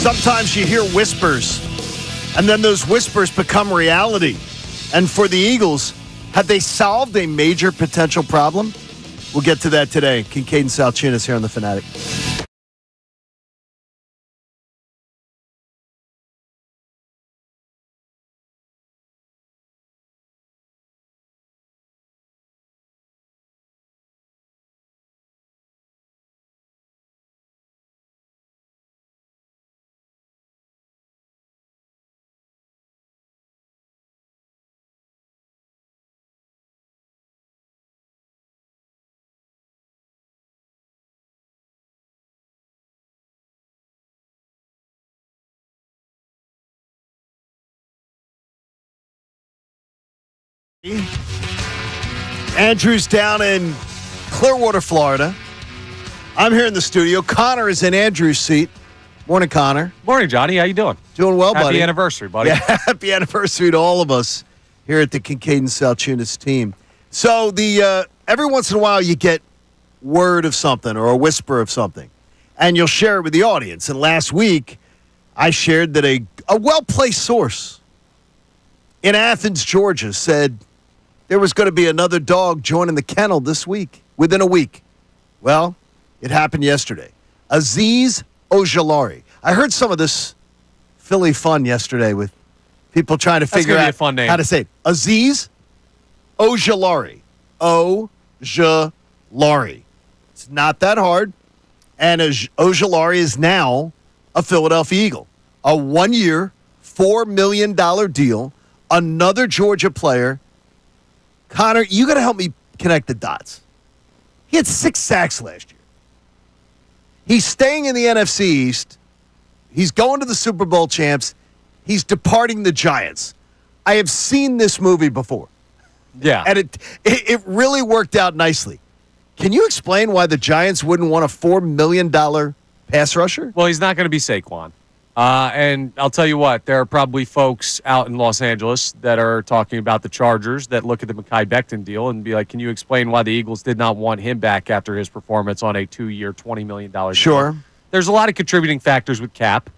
Sometimes you hear whispers, and then those whispers become reality. And for the Eagles, have they solved a major potential problem? We'll get to that today. Kincade Salciunas here on The Fanatic. Andrew's down in Clearwater, Florida. I'm here in the studio. Connor is in Andrew's seat. Morning, Connor. Morning, Johnny. How you doing? Doing well, buddy. Happy anniversary, buddy. Yeah, happy anniversary to all of us here at the Kincade Salciunas team. So every once in a while you get word of something or a whisper of something, and you'll share it with the audience. And last week, I shared that a well-placed source in Athens, Georgia, said there was going to be another dog joining the kennel this week, within a week. Well, it happened yesterday. Aziz Ojalari. I heard some of this Philly fun yesterday with people trying to figure out a fun name. How to say it. Aziz Ojalari. Ojalari. It's not that hard. And Ojalari is now a Philadelphia Eagle. A 1-year, $4 million deal. Another Georgia player. Connor, you got to help me connect the dots. He had 6 sacks last year. He's staying in the NFC East. He's going to the Super Bowl champs. He's departing the Giants. I have seen this movie before. Yeah. And it really worked out nicely. Can you explain why the Giants wouldn't want a $4 million pass rusher? Well, he's not going to be Saquon. And I'll tell you what, there are probably folks out in Los Angeles that are talking about the Chargers that look at the Mekhi Becton deal and be like, can you explain why the Eagles did not want him back after his performance on a 2-year, $20 million deal? Sure. There's a lot of contributing factors with cap.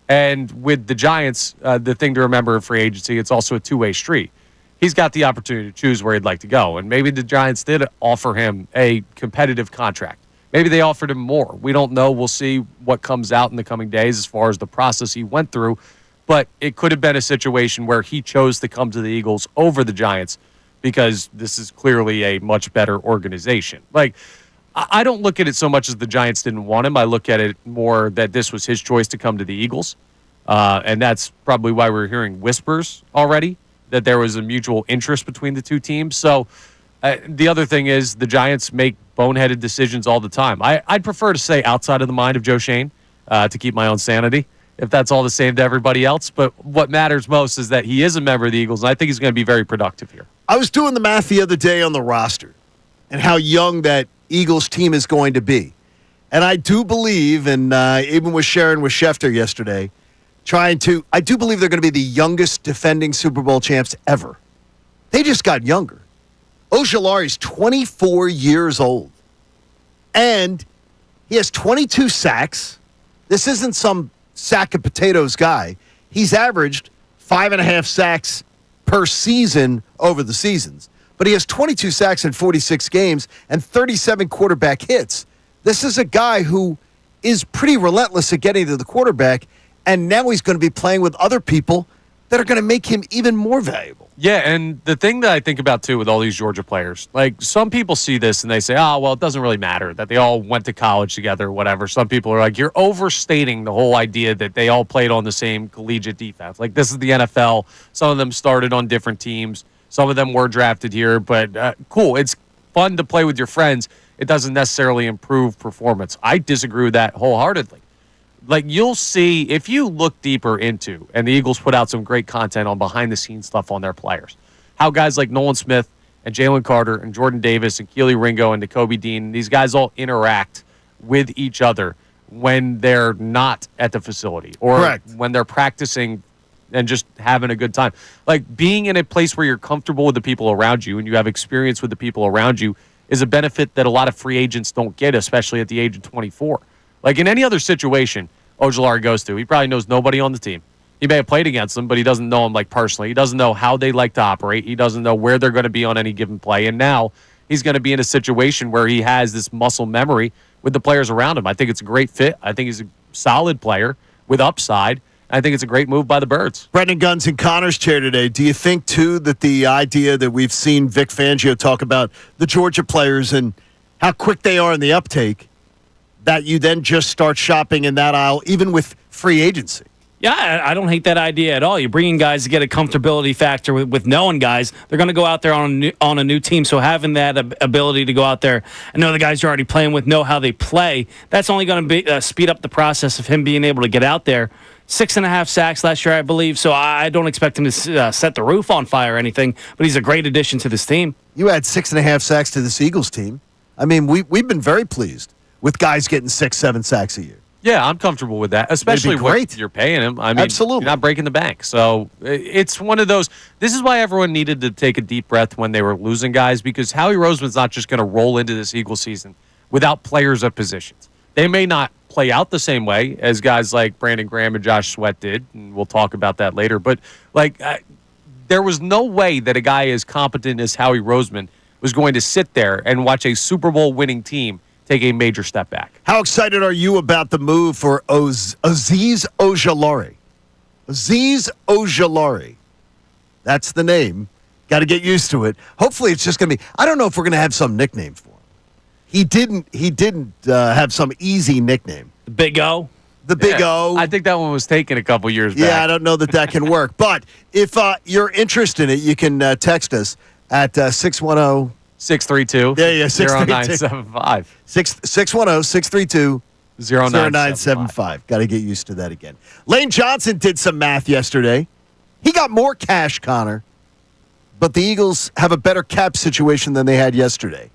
And with the Giants, the thing to remember in free agency, it's also a two-way street. He's got the opportunity to choose where he'd like to go. And maybe the Giants did offer him a competitive contract. Maybe they offered him more. We don't know. We'll see what comes out in the coming days as far as the process he went through. But it could have been a situation where he chose to come to the Eagles over the Giants because this is clearly a much better organization. Like, I don't look at it so much as the Giants didn't want him. I look at it more that this was his choice to come to the Eagles. And that's probably why we're hearing whispers already that there was a mutual interest between the two teams. So the other thing is the Giants make boneheaded decisions all the time. I'd prefer to say outside of the mind of Joe Schoen to keep my own sanity, if that's all the same to everybody else. But what matters most is that he is a member of the Eagles, and I think he's going to be very productive here. I was doing the math the other day on the roster and how young that Eagles team is going to be. And I do believe, and even with Sharon with Schefter yesterday, I do believe they're going to be the youngest defending Super Bowl champs ever. They just got younger. Ojalari's 24 years old. And he has 22 sacks. This isn't some sack of potatoes guy. He's averaged 5.5 sacks per season over the seasons. But he has 22 sacks in 46 games and 37 quarterback hits. This is a guy who is pretty relentless at getting to the quarterback, and now he's going to be playing with other people that are going to make him even more valuable. Yeah, and the thing that I think about, too, with all these Georgia players, like some people see this and they say, oh, well, it doesn't really matter that they all went to college together or whatever. Some people are like, you're overstating the whole idea that they all played on the same collegiate defense. Like, this is the NFL. Some of them started on different teams. Some of them were drafted here, but cool. It's fun to play with your friends. It doesn't necessarily improve performance. I disagree with that wholeheartedly. Like, you'll see, if you look deeper into, and the Eagles put out some great content on behind-the-scenes stuff on their players, how guys like Nolan Smith and Jalen Carter and Jordan Davis and Keely Ringo and Nakobe Dean, these guys all interact with each other when they're not at the facility or Correct. When they're practicing and just having a good time. Like, being in a place where you're comfortable with the people around you and you have experience with the people around you is a benefit that a lot of free agents don't get, especially at the age of 24. Like, in any other situation, Ojalari goes to. He probably knows nobody on the team. He may have played against them, but he doesn't know them like personally. He doesn't know how they like to operate. He doesn't know where they're going to be on any given play. And now he's going to be in a situation where he has this muscle memory with the players around him. I think it's a great fit. I think he's a solid player with upside. I think it's a great move by the Birds. Brendan Gunn's in Connor's chair today. Do you think, too, that the idea that we've seen Vic Fangio talk about the Georgia players and how quick they are in the uptake, that you then just start shopping in that aisle, even with free agency? Yeah, I don't hate that idea at all. You're bringing guys to get a comfortability factor with knowing guys. They're going to go out there on a new team, so having that ability to go out there and know the guys you're already playing with, know how they play, that's only going to speed up the process of him being able to get out there. 6.5 sacks last year, I believe, so I don't expect him to set the roof on fire or anything, but he's a great addition to this team. You had 6.5 sacks to this Eagles team. I mean, we've been very pleased with guys getting 6-7 sacks a year. Yeah, I'm comfortable with that, especially what you're paying him. I mean, absolutely. You're not breaking the bank. So it's one of those. This is why everyone needed to take a deep breath when they were losing guys, because Howie Roseman's not just going to roll into this Eagles season without players at positions. They may not play out the same way as guys like Brandon Graham and Josh Sweat did, and we'll talk about that later. But there was no way that a guy as competent as Howie Roseman was going to sit there and watch a Super Bowl winning team take a major step back. How excited are you about the move for Azeez Ojalari? Azeez Ojalari. That's the name. Got to get used to it. Hopefully it's just going to be, I don't know if we're going to have some nickname for him. He didn't have some easy nickname. The Big O? The Big O. I think that one was taken a couple years back. Yeah, I don't know that can work. But if you're interested in it, you can text us at 610- 632. Yeah, 0975. 610-632 0975. Got to get used to that again. Lane Johnson did some math yesterday. He got more cash, Connor, but the Eagles have a better cap situation than they had yesterday.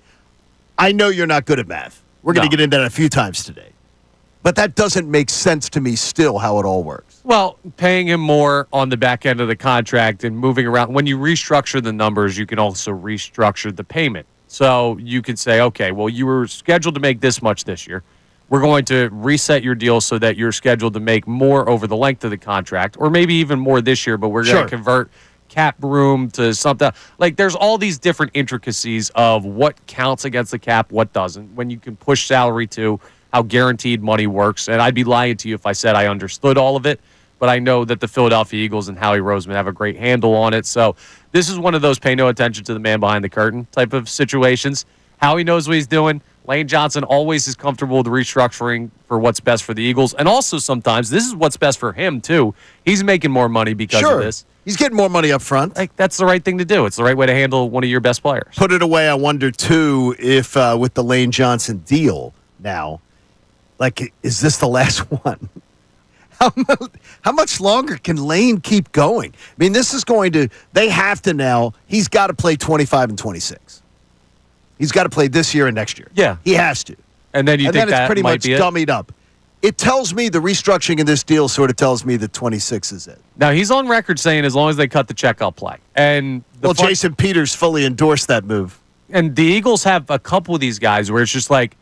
I know you're not good at math. We're going to get into that a few times today. But that doesn't make sense to me still how it all works. Well, paying him more on the back end of the contract and moving around. When you restructure the numbers, you can also restructure the payment. So you could say, okay, well, you were scheduled to make this much this year. We're going to reset your deal so that you're scheduled to make more over the length of the contract, or maybe even more this year, but we're going to convert cap room to something. Like, there's all these different intricacies of what counts against the cap, what doesn't, when you can push salary to how guaranteed money works. And I'd be lying to you if I said I understood all of it, but I know that the Philadelphia Eagles and Howie Roseman have a great handle on it. So this is one of those pay no attention to the man behind the curtain type of situations. Howie knows what he's doing. Lane Johnson always is comfortable with restructuring for what's best for the Eagles. And also sometimes this is what's best for him, too. He's making more money because of this. He's getting more money up front. Like, that's the right thing to do. It's the right way to handle one of your best players. Put it away. I wonder, too, if with the Lane Johnson deal now, like, is this the last one? How much longer can Lane keep going? I mean, this is going to – they have to now – he's got to play 25 and 26. He's got to play this year and next year. Yeah. He has to. And then it's pretty much dummied up. It tells me the restructuring in this deal sort of tells me that 26 is it. Now, he's on record saying as long as they cut the check, I'll play. And Jason Peters fully endorsed that move. And the Eagles have a couple of these guys where it's just like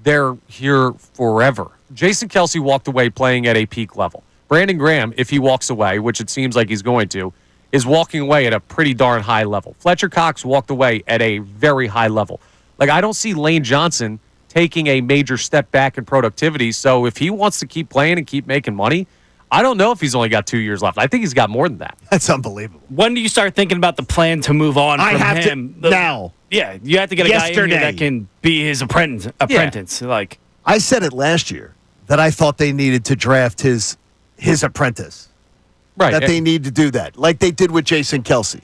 they're here forever. Jason Kelce walked away playing at a peak level. Brandon Graham, if he walks away, which it seems like he's going to, is walking away at a pretty darn high level. Fletcher Cox walked away at a very high level. Like, I don't see Lane Johnson taking a major step back in productivity. So if he wants to keep playing and keep making money, I don't know if he's only got 2 years left. I think he's got more than that. That's unbelievable. When do you start thinking about the plan to move on from him? Now. Yeah, you have to get a guy in here that can be his apprentice. Yeah. Like, I said it last year that I thought they needed to draft his apprentice. Right. That they need to do that, like they did with Jason Kelce.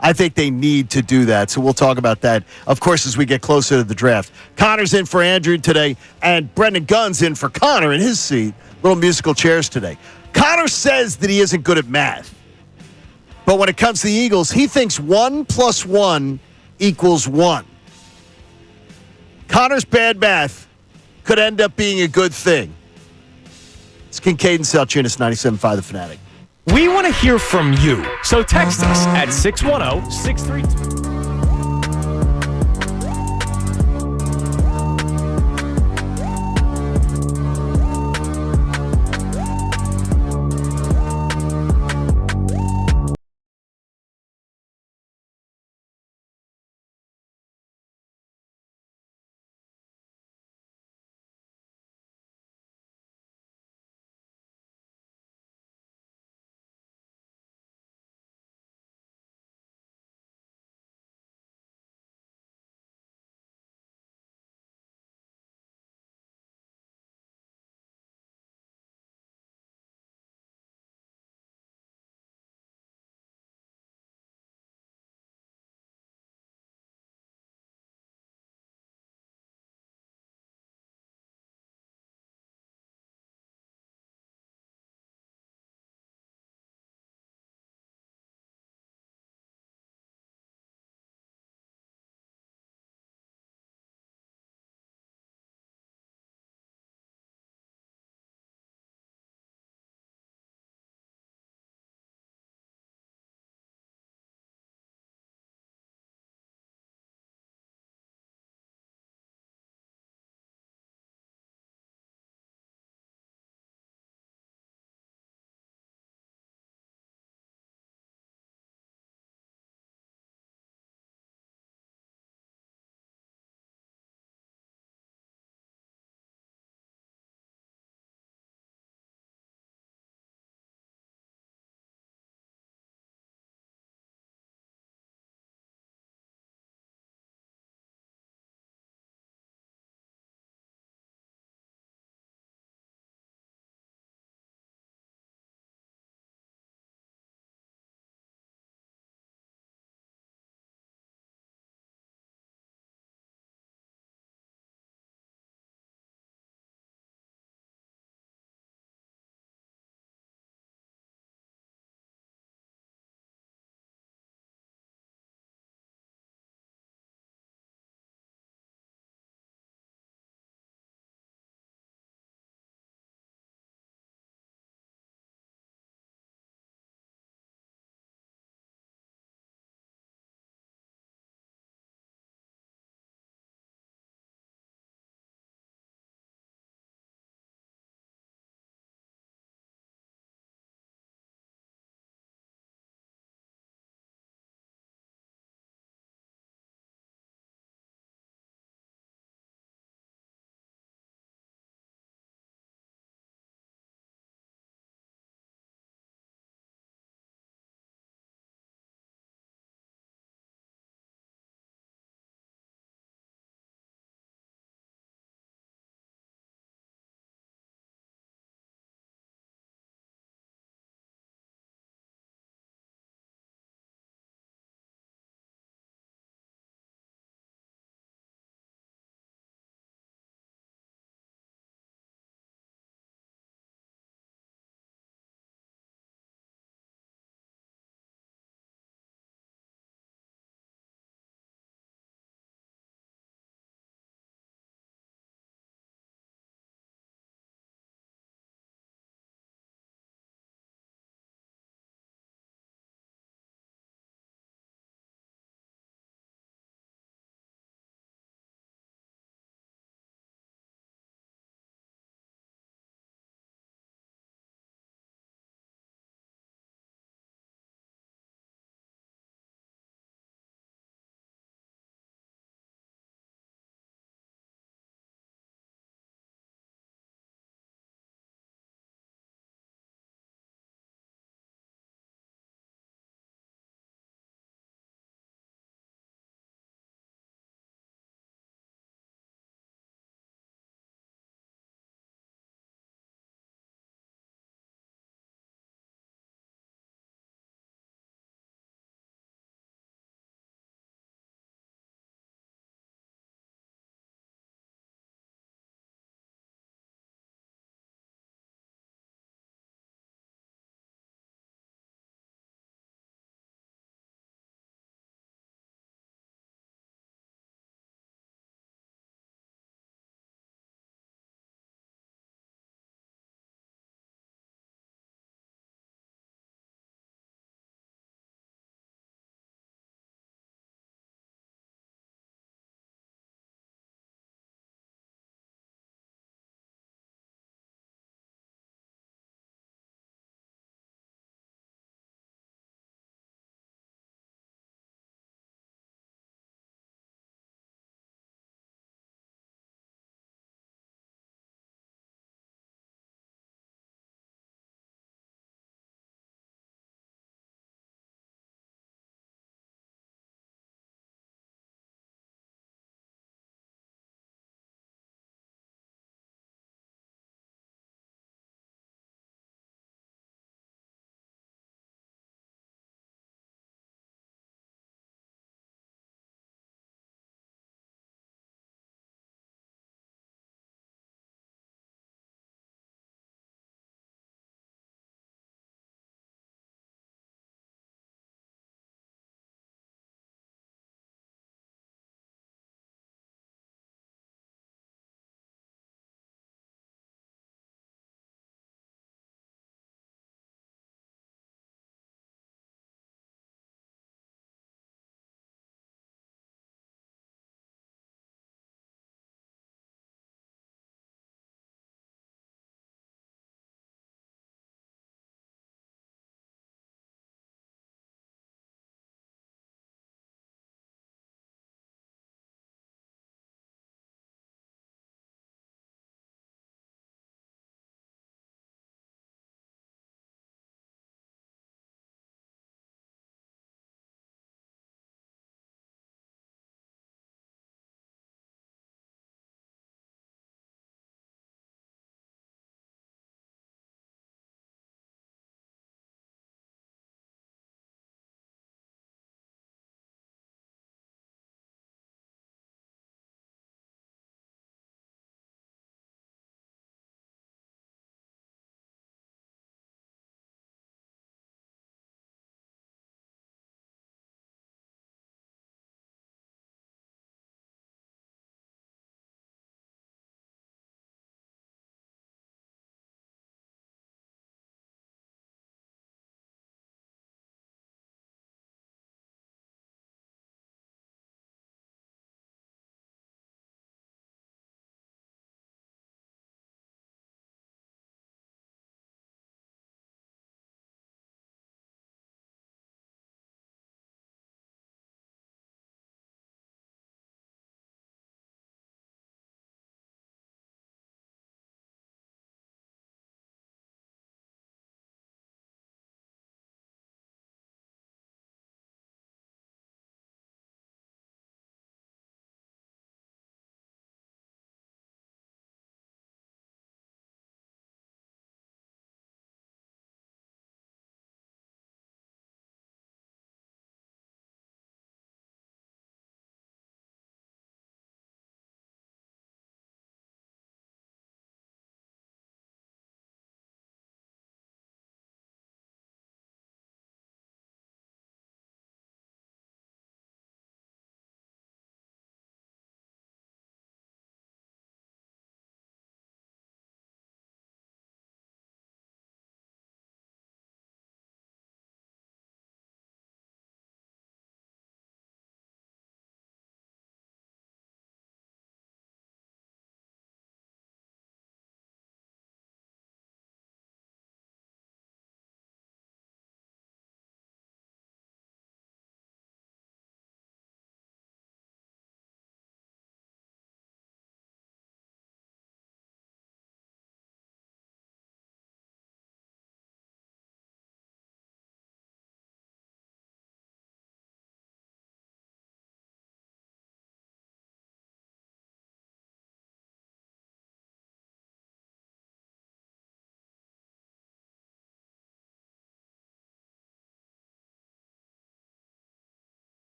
I think they need to do that. So we'll talk about that, of course, as we get closer to the draft. Connor's in for Andrew today, and Brendan Gunn's in for Connor in his seat. Little musical chairs today. Connor says that he isn't good at math. But when it comes to the Eagles, he thinks 1 + 1 = 1. Connor's bad math could end up being a good thing. It's Kincade Salciunas, 97.5 The Fanatic. We want to hear from you, so text us at 610-632.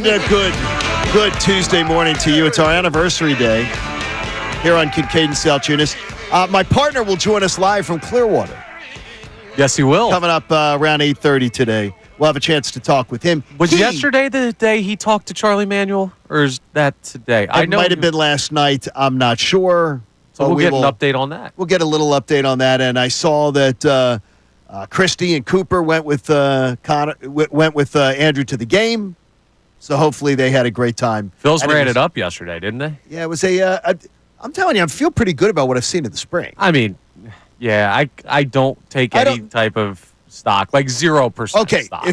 And a good Tuesday morning to you. It's our anniversary day here on Kincade Salciunas. My partner will join us live from Clearwater. Yes, he will. Coming up around 8:30 today. We'll have a chance to talk with him. Was yesterday the day he talked to Charlie Manuel, or is that today? It might have been last night. I'm not sure. So we'll get an update on that. We'll get a little update on that. And I saw that Christie and Cooper went with Andrew to the game. So hopefully they had a great time. Phillies ran it up yesterday, didn't they? Yeah, it was I'm telling you, I feel pretty good about what I've seen in the spring. I mean, yeah, I don't take any type of stock, like 0% okay, stock.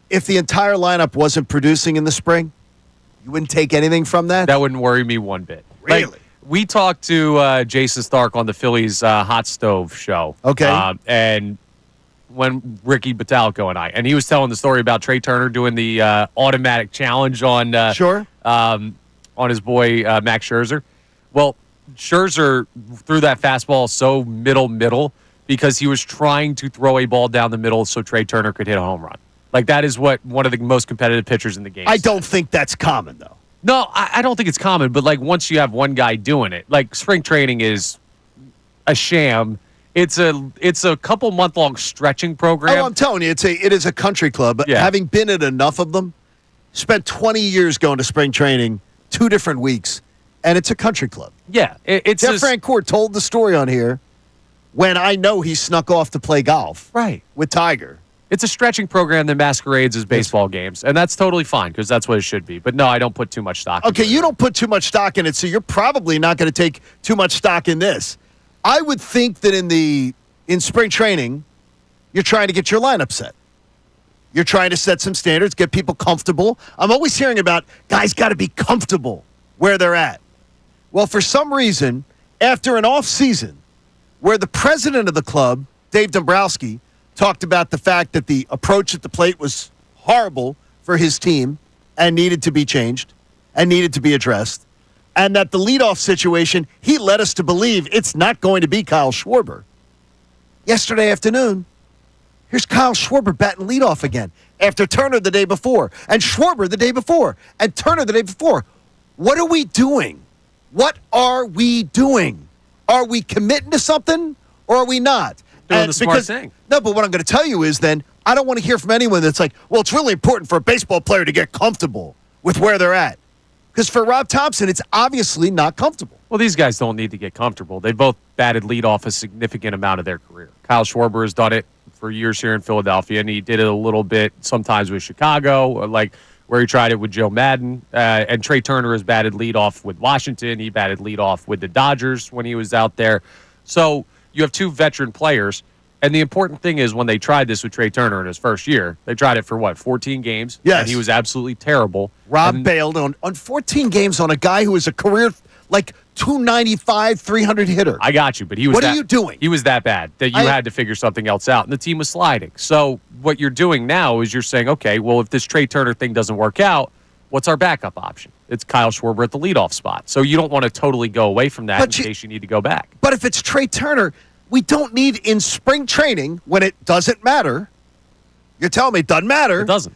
If the entire lineup wasn't producing in the spring, you wouldn't take anything from that? That wouldn't worry me one bit. Really? Like, we talked to Jason Stark on the Phillies Hot Stove show. Okay. And when Ricky Batalco and he was telling the story about Trey Turner doing the automatic challenge on his boy Max Scherzer. Well, Scherzer threw that fastball so middle because he was trying to throw a ball down the middle so Trey Turner could hit a home run. Like, that is what one of the most competitive pitchers in the game I don't think that's common, though. No, I don't think it's common, but like once you have one guy doing it, like spring training is a sham. It's a couple month-long stretching program. Oh, I'm telling you, it is a country club. Yeah. Having been at enough of them, spent 20 years going to spring training, 2 different weeks, and it's a country club. Yeah, it's Jeff Francoeur told the story on here when I know he snuck off to play golf. Right. With Tiger. It's a stretching program that masquerades as baseball games, and that's totally fine because that's what it should be. But no, I don't put too much stock Okay, into you it. don't put too much stock in it, so you're probably not going to take too much stock in this. I would think that in spring training, you're trying to get your lineup set. You're trying to set some standards, get people comfortable. I'm always hearing about guys got to be comfortable where they're at. Well, for some reason, after an off season where the president of the club, Dave Dombrowski, talked about the fact that the approach at the plate was horrible for his team and needed to be changed and needed to be addressed, and that the leadoff situation, he led us to believe it's not going to be Kyle Schwarber. Yesterday afternoon, here's Kyle Schwarber batting leadoff again after Turner the day before and Schwarber the day before and Turner the day before. What are we doing? What are we doing? Are we committing to something or are we not? Doing the smart thing. No, but what I'm going to tell you is then I don't want to hear from anyone that's like, well, it's really important for a baseball player to get comfortable with where they're at. Because for Rob Thompson, it's obviously not comfortable. Well, these guys don't need to get comfortable. They both batted leadoff a significant amount of their career. Kyle Schwarber has done it for years here in Philadelphia, and he did it a little bit sometimes with Chicago, like where he tried it with Joe Madden. And Trey Turner has batted leadoff with Washington. He batted leadoff with the Dodgers when he was out there. So you have 2 veteran players. And the important thing is when they tried this with Trey Turner in his first year, they tried it for 14 games? Yes. And he was absolutely terrible. Rob bailed on 14 games on a guy who was a career, 295, 300 hitter. I got you, but he was What are you doing? He was that bad that you had to figure something else out, and the team was sliding. So what you're doing now is you're saying, okay, well, if this Trey Turner thing doesn't work out, what's our backup option? It's Kyle Schwarber at the leadoff spot. So you don't want to totally go away from that case you need to go back. But if it's Trey Turner, we don't need in spring training when it doesn't matter. You're telling me it doesn't matter. It doesn't.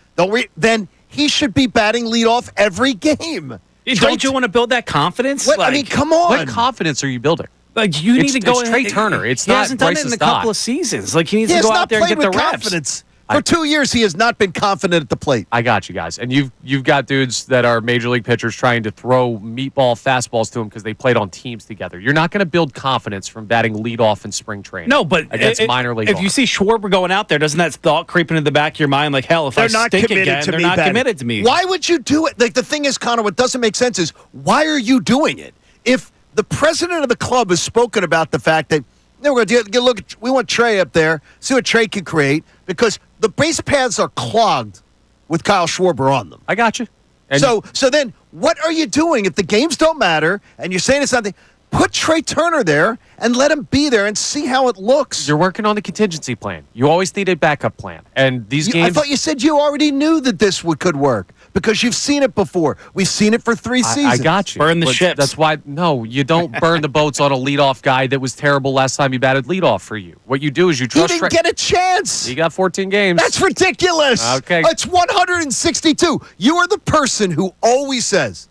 Then he should be batting leadoff every game. Don't you want to build that confidence? What? I mean, come on. What confidence are you building? Like you need to go. It's Trey Turner. It's he not hasn't done Bryce it in a Harper. couple of seasons. Like he needs He to has go not out there and played get the with reps. confidence. For 2 years, he has not been confident at the plate. I got you guys. And you've got dudes that are major league pitchers trying to throw meatball fastballs to him because they played on teams together. You're not going to build confidence from batting leadoff in spring training. No, but against minor league. If you see Schwarber going out there, doesn't that thought creep into the back of your mind? Like, hell, if They're I not stink committed again, to they're me not batting. committed to me. Why would you do it? Like the thing is, Connor, what doesn't make sense is why are you doing it? If the president of the club has spoken about the fact that we're going to look, we want Trey up there, see what Trey can create, because the base paths are clogged with Kyle Schwarber on them. I got you. And So then what are you doing if the games don't matter and you're saying it's something? Put Trey Turner there and let him be there and see how it looks. you're working on the contingency plan. You always need a backup plan. And these I games. thought you said you already knew that this could work because you've seen it before. We've seen it for 3 seasons. I got you. Burn the But ships. That's why, no, you don't burn the boats on a leadoff guy that was terrible last time he batted leadoff for you. What you do is you He trust. didn't get a chance. He got 14 games. That's ridiculous. Okay. It's 162. You are the person who always says,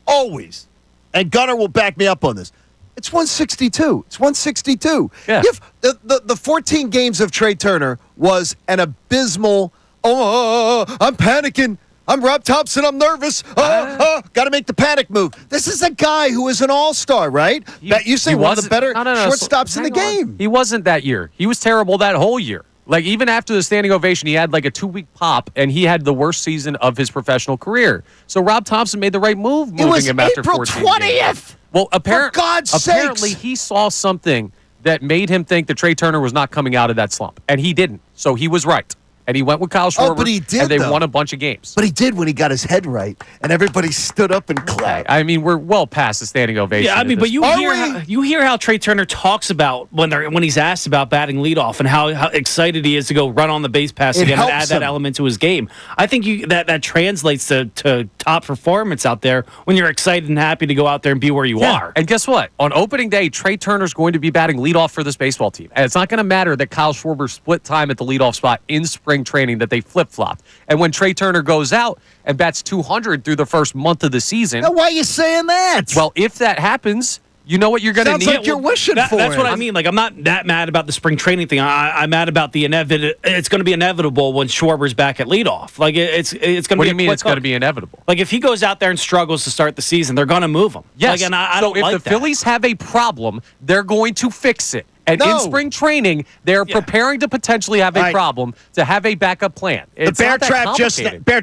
always, and Gunnar will back me up on this. It's 162. It's 162. Yeah. The 14 games of Trey Turner was an abysmal, I'm panicking. I'm Rob Thompson. I'm nervous. Got to make the panic move. This is a guy who is an all-star, right? You say one of the better shortstops in the game. He wasn't that year. He was terrible that whole year. Like, even after the standing ovation, he had like a 2-week pop, and he had the worst season of his professional career. So Rob Thompson made the right move moving him after 14 April 20th. games. Well, For God's apparently sakes. he saw something that made him think that Trey Turner was not coming out of that slump, and he didn't. So he was right. And he went with Kyle Schwarber, but he did, and they though. won a bunch of games. But he did when he got his head right, and everybody stood up and clapped. I mean, we're well past the standing ovation. Yeah, I at mean, this but point. you hear how Trey Turner talks about when he's asked about batting leadoff and how excited he is to go run on the base pass It again and helps add that him. element to his game. I think that translates to top performance out there when you're excited and happy to go out there and be where you are. And guess what? On opening day, Trey Turner's going to be batting leadoff for this baseball team. And it's not going to matter that Kyle Schwarber split time at the leadoff spot in spring training, that they flip-flopped. And when Trey Turner goes out and bats 200 through the first month of the season, Now, why are you saying that? well, if that happens, you know what you're going to Sounds need? like you're wishing for That's it. what I mean. Like, I'm not that mad about the spring training thing. I'm mad about the inevitable. It's going to be inevitable when Schwarber's back at leadoff. Like, it's going to be. What do you mean quick it's going to hook. be inevitable? Like, if he goes out there and struggles to start the season, they're going to move him. Yes. Like, and I so don't if like the that. Phillies have a problem, they're going to fix it. And in No. spring training, they're preparing to potentially have a All right. problem, to have a backup plan. It's the bear not that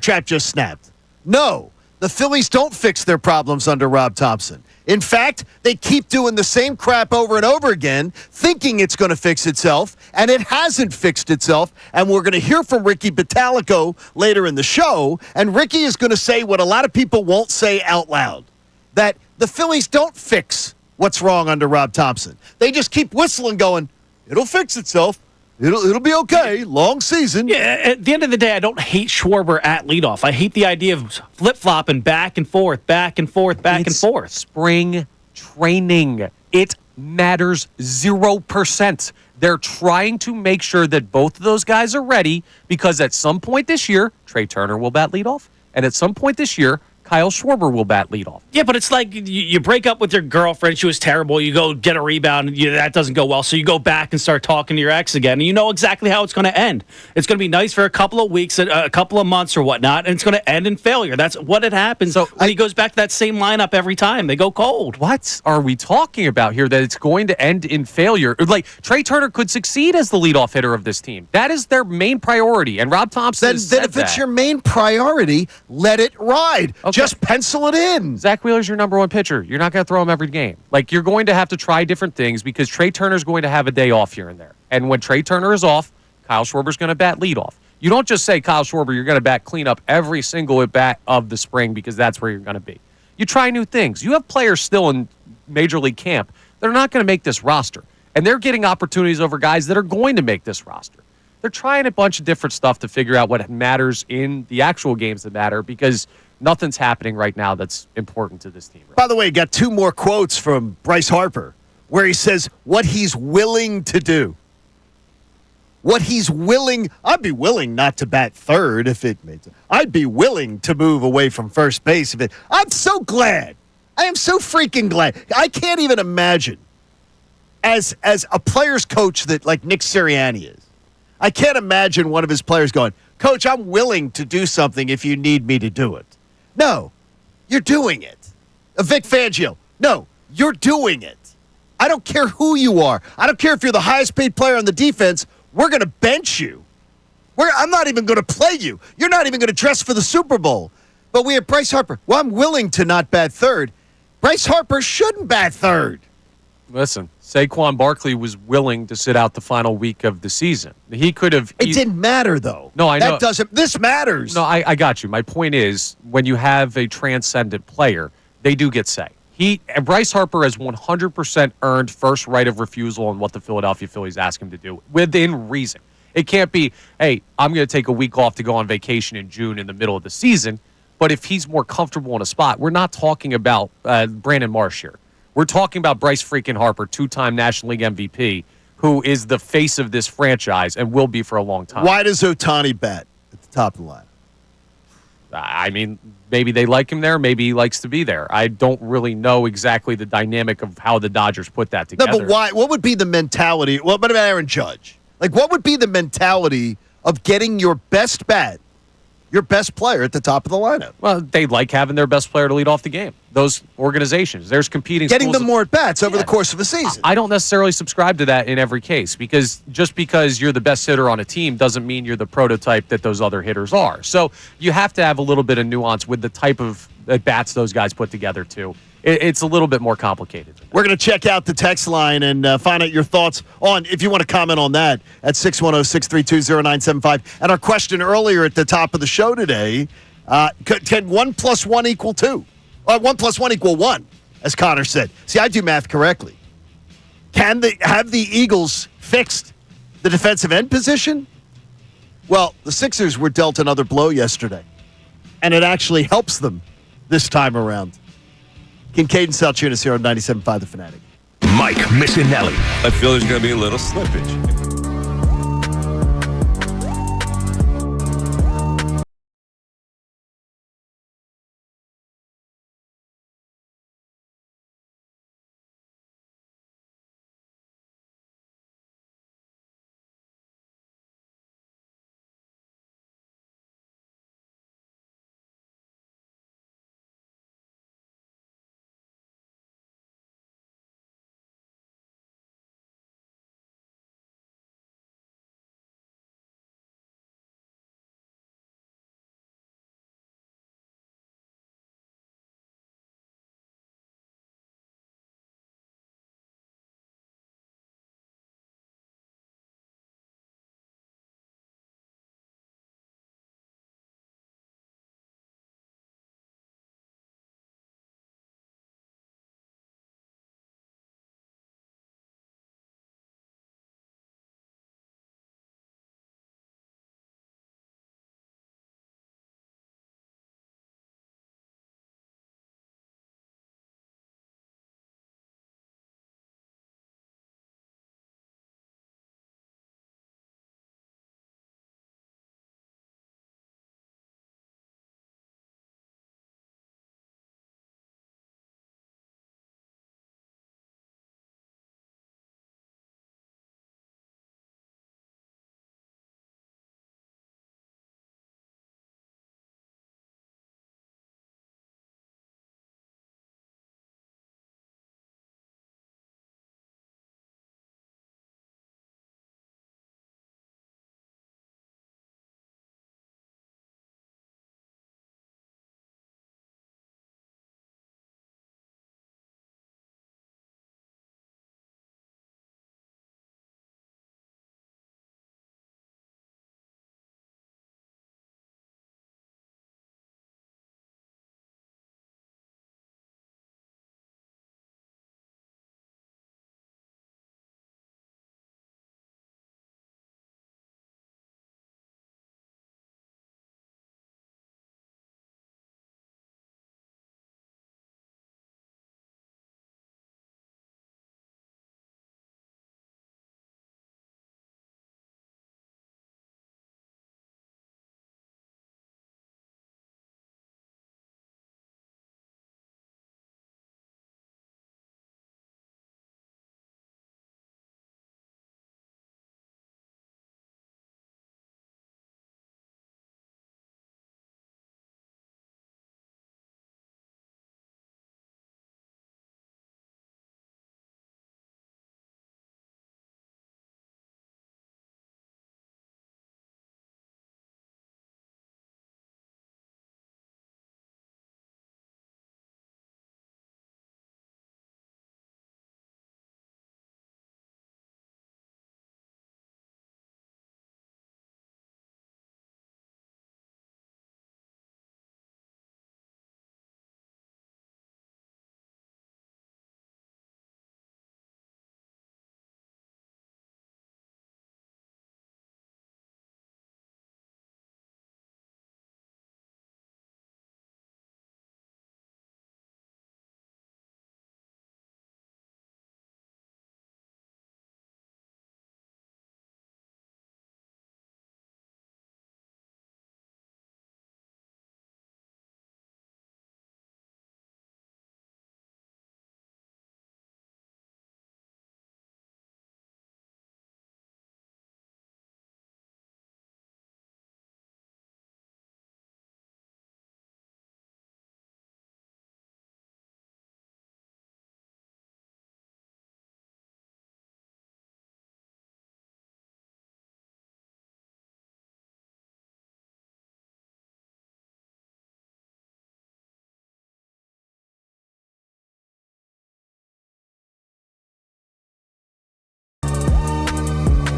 trap just snapped. No, the Phillies don't fix their problems under Rob Thompson. In fact, they keep doing the same crap over and over again, thinking it's going to fix itself, and it hasn't fixed itself. And we're going to hear from Ricky Batalico later in the show, and Ricky is going to say what a lot of people won't say out loud, that the Phillies don't fix what's wrong under Rob Thompson. They just keep whistling, going, it'll fix itself. It'll be okay. Long season. Yeah, at the end of the day, I don't hate Schwarber at leadoff. I hate the idea of flip-flopping back and forth, back and forth, back and It's forth. Spring training. It matters 0%. They're trying to make sure that both of those guys are ready, because at some point this year, Trey Turner will bat leadoff, and at some point this year, Kyle Schwarber will bat leadoff. Yeah, but it's like you break up with your girlfriend. She was terrible. You go get a rebound. And that doesn't go well. So you go back and start talking to your ex again. And you know exactly how it's going to end. It's going to be nice for a couple of weeks, a couple of months or whatnot. And it's going to end in failure. That's what it happens. So when he goes back to that same lineup every time, they go cold. What are we talking about here? That it's going to end in failure? Like, Trey Turner could succeed as the leadoff hitter of this team. That is their main priority. And Rob Thompson Then has said if it's that. your main priority, let it ride. Okay. Just pencil it in. Zach Wheeler's your number one pitcher. You're not going to throw him every game. Like, you're going to have to try different things, because Trey Turner's going to have a day off here and there. And when Trey Turner is off, Kyle Schwarber's going to bat leadoff. You don't just say, Kyle Schwarber, you're going to bat cleanup every single at bat of the spring, because that's where you're going to be. You try new things. You have players still in Major League camp. They're not going to make this roster. And they're getting opportunities over guys that are going to make this roster. They're trying a bunch of different stuff to figure out what matters in the actual games that matter, because nothing's happening right now that's important to this team. By the way, got 2 more quotes from Bryce Harper where he says what he's willing to do. What he's willing, I'd be willing not to bat third if it made sense. I'd be willing to move away from first base if it. I'm so glad. I am so freaking glad. I can't even imagine as a player's coach that like Nick Sirianni is. I can't imagine one of his players going, Coach, I'm willing to do something if you need me to do it. No, you're doing it. Vic Fangio, no, you're doing it. I don't care who you are. I don't care if you're the highest paid player on the defense. We're going to bench you. I'm not even going to play you. You're not even going to dress for the Super Bowl. But we have Bryce Harper. Well, I'm willing to not bat third. Bryce Harper shouldn't bat third. Listen, Saquon Barkley was willing to sit out the final week of the season. He could have. It didn't matter, though. No, I know. That doesn't. This matters. No, I got you. My point is, when you have a transcendent player, they do get say. Bryce Harper has 100% earned first right of refusal on what the Philadelphia Phillies ask him to do, within reason. It can't be, hey, I'm going to take a week off to go on vacation in June in the middle of the season. But if he's more comfortable in a spot, we're not talking about Brandon Marsh here. We're talking about Bryce freaking Harper, 2-time National League MVP, who is the face of this franchise and will be for a long time. Why does Ohtani bat at the top of the line? I mean, maybe they like him there. Maybe he likes to be there. I don't really know exactly the dynamic of how the Dodgers put that together. No, but why? What would be the mentality? What about Aaron Judge? Like, what would be the mentality of getting your best bat, your best player at the top of the lineup? Well, they like having their best player to lead off the game. Those organizations, there's competing. Getting schools them more at bats over the course of a season. I don't necessarily subscribe to that in every case, because just because you're the best hitter on a team doesn't mean you're the prototype that those other hitters are. So you have to have a little bit of nuance with the type of at bats those guys put together too. It's a little bit more complicated. We're going to check out the text line and find out your thoughts on, if you want to comment on that, at 610-632-0975. And our question earlier at the top of the show today, can 1 + 1 equal 2? 1 + 1 equal 1, as Connor said. See, I do math correctly. Can they have the Eagles fixed the defensive end position? Well, the Sixers were dealt another blow yesterday, and it actually helps them this time around. Kincade Salciunas here on 97.5 The Fanatic. Mike Missanelli. I feel there's going to be a little slippage.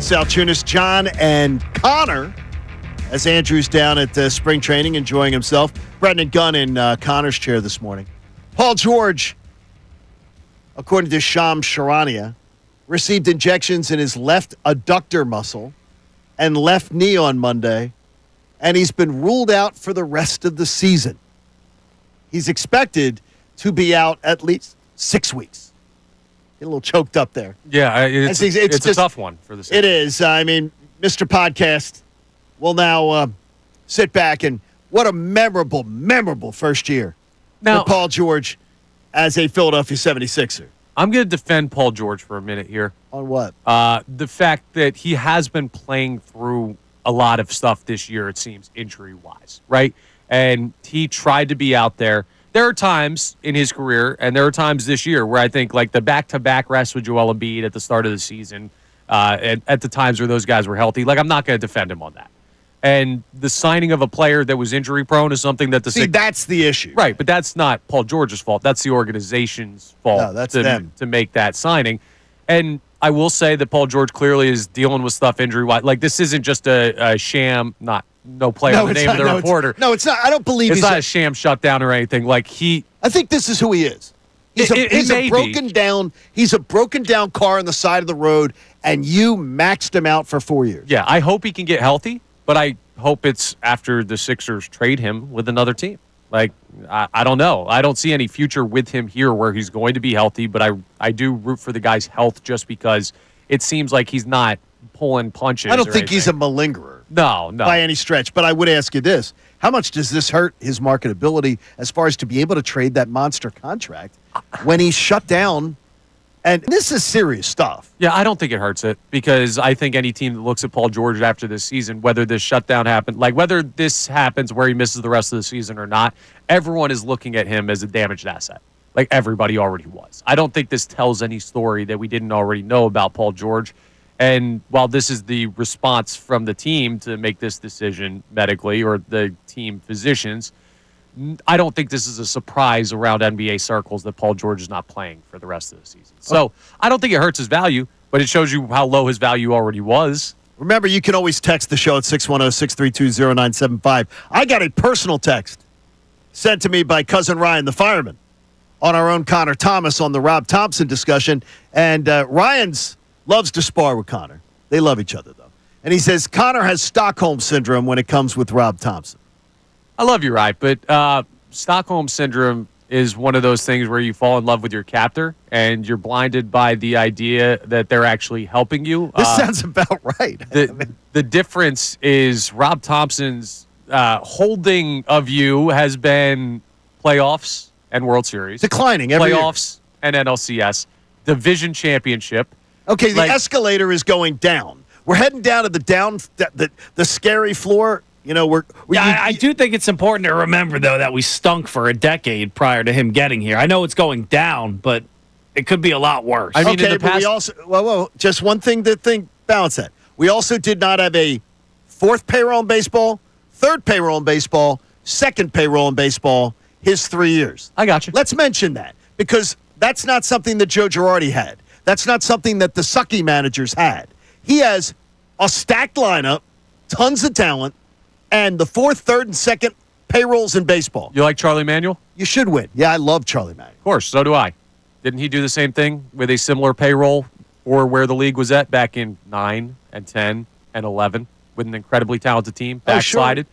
Salciunas, John, and Connor, as Andrew's down at spring training enjoying himself. Brendan Gunn in Connor's chair this morning. Paul George, according to Shams Charania, received injections in his left adductor muscle and left knee on Monday, and he's been ruled out for the rest of the season. He's expected to be out at least 6 weeks. Get a little choked up there. Yeah, it's just a tough one for the season. It is. I mean, Mr. Podcast will now sit back, and what a memorable first year for Paul George as a Philadelphia 76er. I'm going to defend Paul George for a minute here. On what? The fact that he has been playing through a lot of stuff this year, it seems, injury-wise, right? And he tried to be out there. There are times in his career, and there are times this year where I think like the back-to-back rest with Joel Embiid at the start of the season, at the times where those guys were healthy, like I'm not going to defend him on that. And the signing of a player that was injury-prone is something that that's the issue. Right, but that's not Paul George's fault. That's the organization's fault. No, that's them. To make that signing. And I will say that Paul George clearly is dealing with stuff injury-wise. Like, this isn't just a sham, no play on the name of the reporter. No, it's not. I don't believe it's not a sham shutdown or anything. Like, I think this is who he is. He's a broken down car on the side of the road, and you maxed him out for 4 years. Yeah, I hope he can get healthy, but I hope it's after the Sixers trade him with another team. Like, I don't know. I don't see any future with him here where he's going to be healthy, but I do root for the guy's health just because it seems like he's not pulling punches. I don't think he's a malingerer. No. By any stretch. But I would ask you this. How much does this hurt his marketability as far as to be able to trade that monster contract when he's shut down? And this is serious stuff. Yeah, I don't think it hurts it because I think any team that looks at Paul George after this season, whether this shutdown happened, like whether this happens where he misses the rest of the season or not, everyone is looking at him as a damaged asset. Like everybody already was. I don't think this tells any story that we didn't already know about Paul George. And while this is the response from the team to make this decision medically or the team physicians, I don't think this is a surprise around NBA circles that Paul George is not playing for the rest of the season. So I don't think it hurts his value, but it shows you how low his value already was. Remember, you can always text the show at 610-632-0975. I got a personal text sent to me by Cousin Ryan, the fireman, on our own Connor Thomas on the Rob Thompson discussion. And Ryan's loves to spar with Connor. They love each other, though. And he says Connor has Stockholm Syndrome when it comes with Rob Thompson. I love you, right? But Stockholm Syndrome is one of those things where you fall in love with your captor and you're blinded by the idea that they're actually helping you. This sounds about right. The difference is Rob Thompson's holding of you has been playoffs and World Series. Declining every playoffs year. And NLCS. Division championship. Okay, the escalator is going down. We're heading down to the scary floor. You know, I do think it's important to remember, though, that we stunk for a decade prior to him getting here. I know it's going down, but it could be a lot worse. I mean, okay, in the past, but we also just one thing to balance that. We also did not have a fourth payroll in baseball, third payroll in baseball, second payroll in baseball his 3 years. I got you. Let's mention that because that's not something that Joe Girardi had. That's not something that the sucky managers had. He has a stacked lineup, tons of talent, and the fourth, third, and second payrolls in baseball. You like Charlie Manuel? You should win. Yeah, I love Charlie Manuel. Of course, so do I. Didn't he do the same thing with a similar payroll or where the league was at back in 9 and 10 and 11 with an incredibly talented team, backslided?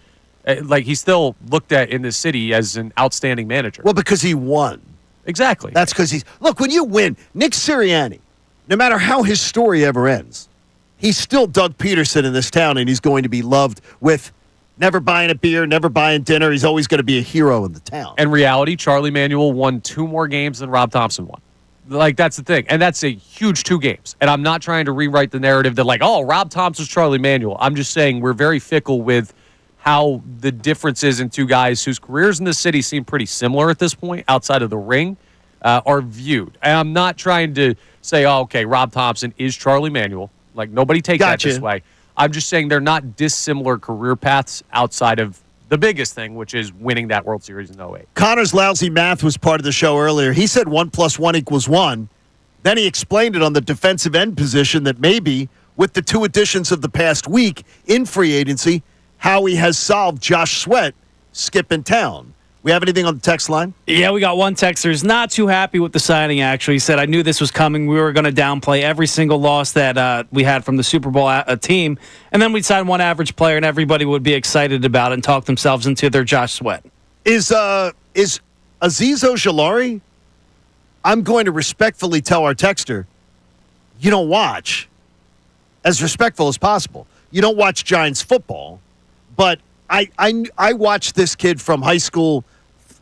Sure. Like, he's still looked at in the city as an outstanding manager. Well, because he won. Exactly. That's because look, when you win, Nick Sirianni, no matter how his story ever ends, he's still Doug Peterson in this town, and he's going to be loved with never buying a beer, never buying dinner. He's always going to be a hero in the town. In reality, Charlie Manuel won 2 more games than Rob Thompson won. Like, that's the thing. And that's a huge 2 games. And I'm not trying to rewrite the narrative that, like, oh, Rob Thompson's Charlie Manuel. I'm just saying we're very fickle with how the differences in 2 guys whose careers in the city seem pretty similar at this point outside of the ring are viewed. And I'm not trying to say, oh, okay, Rob Thompson is Charlie Manuel. Like, nobody take that this way. I'm just saying they're not dissimilar career paths outside of the biggest thing, which is winning that World Series in 08. Connor's lousy math was part of the show earlier. He said 1 + 1 = 1. Then he explained it on the defensive end position that maybe with the 2 additions of the past week in free agency, how he has solved Josh Sweat skipping town. We have anything on the text line? Yeah, we got one texter who's not too happy with the signing, actually. He said, I knew this was coming. We were going to downplay every single loss that we had from the Super Bowl team, and then we'd sign one average player, and everybody would be excited about it and talk themselves into their Josh Sweat. Is Azeez Ojalari? I'm going to respectfully tell our texter, you don't watch, as respectful as possible, you don't watch Giants football, but I watched this kid from high school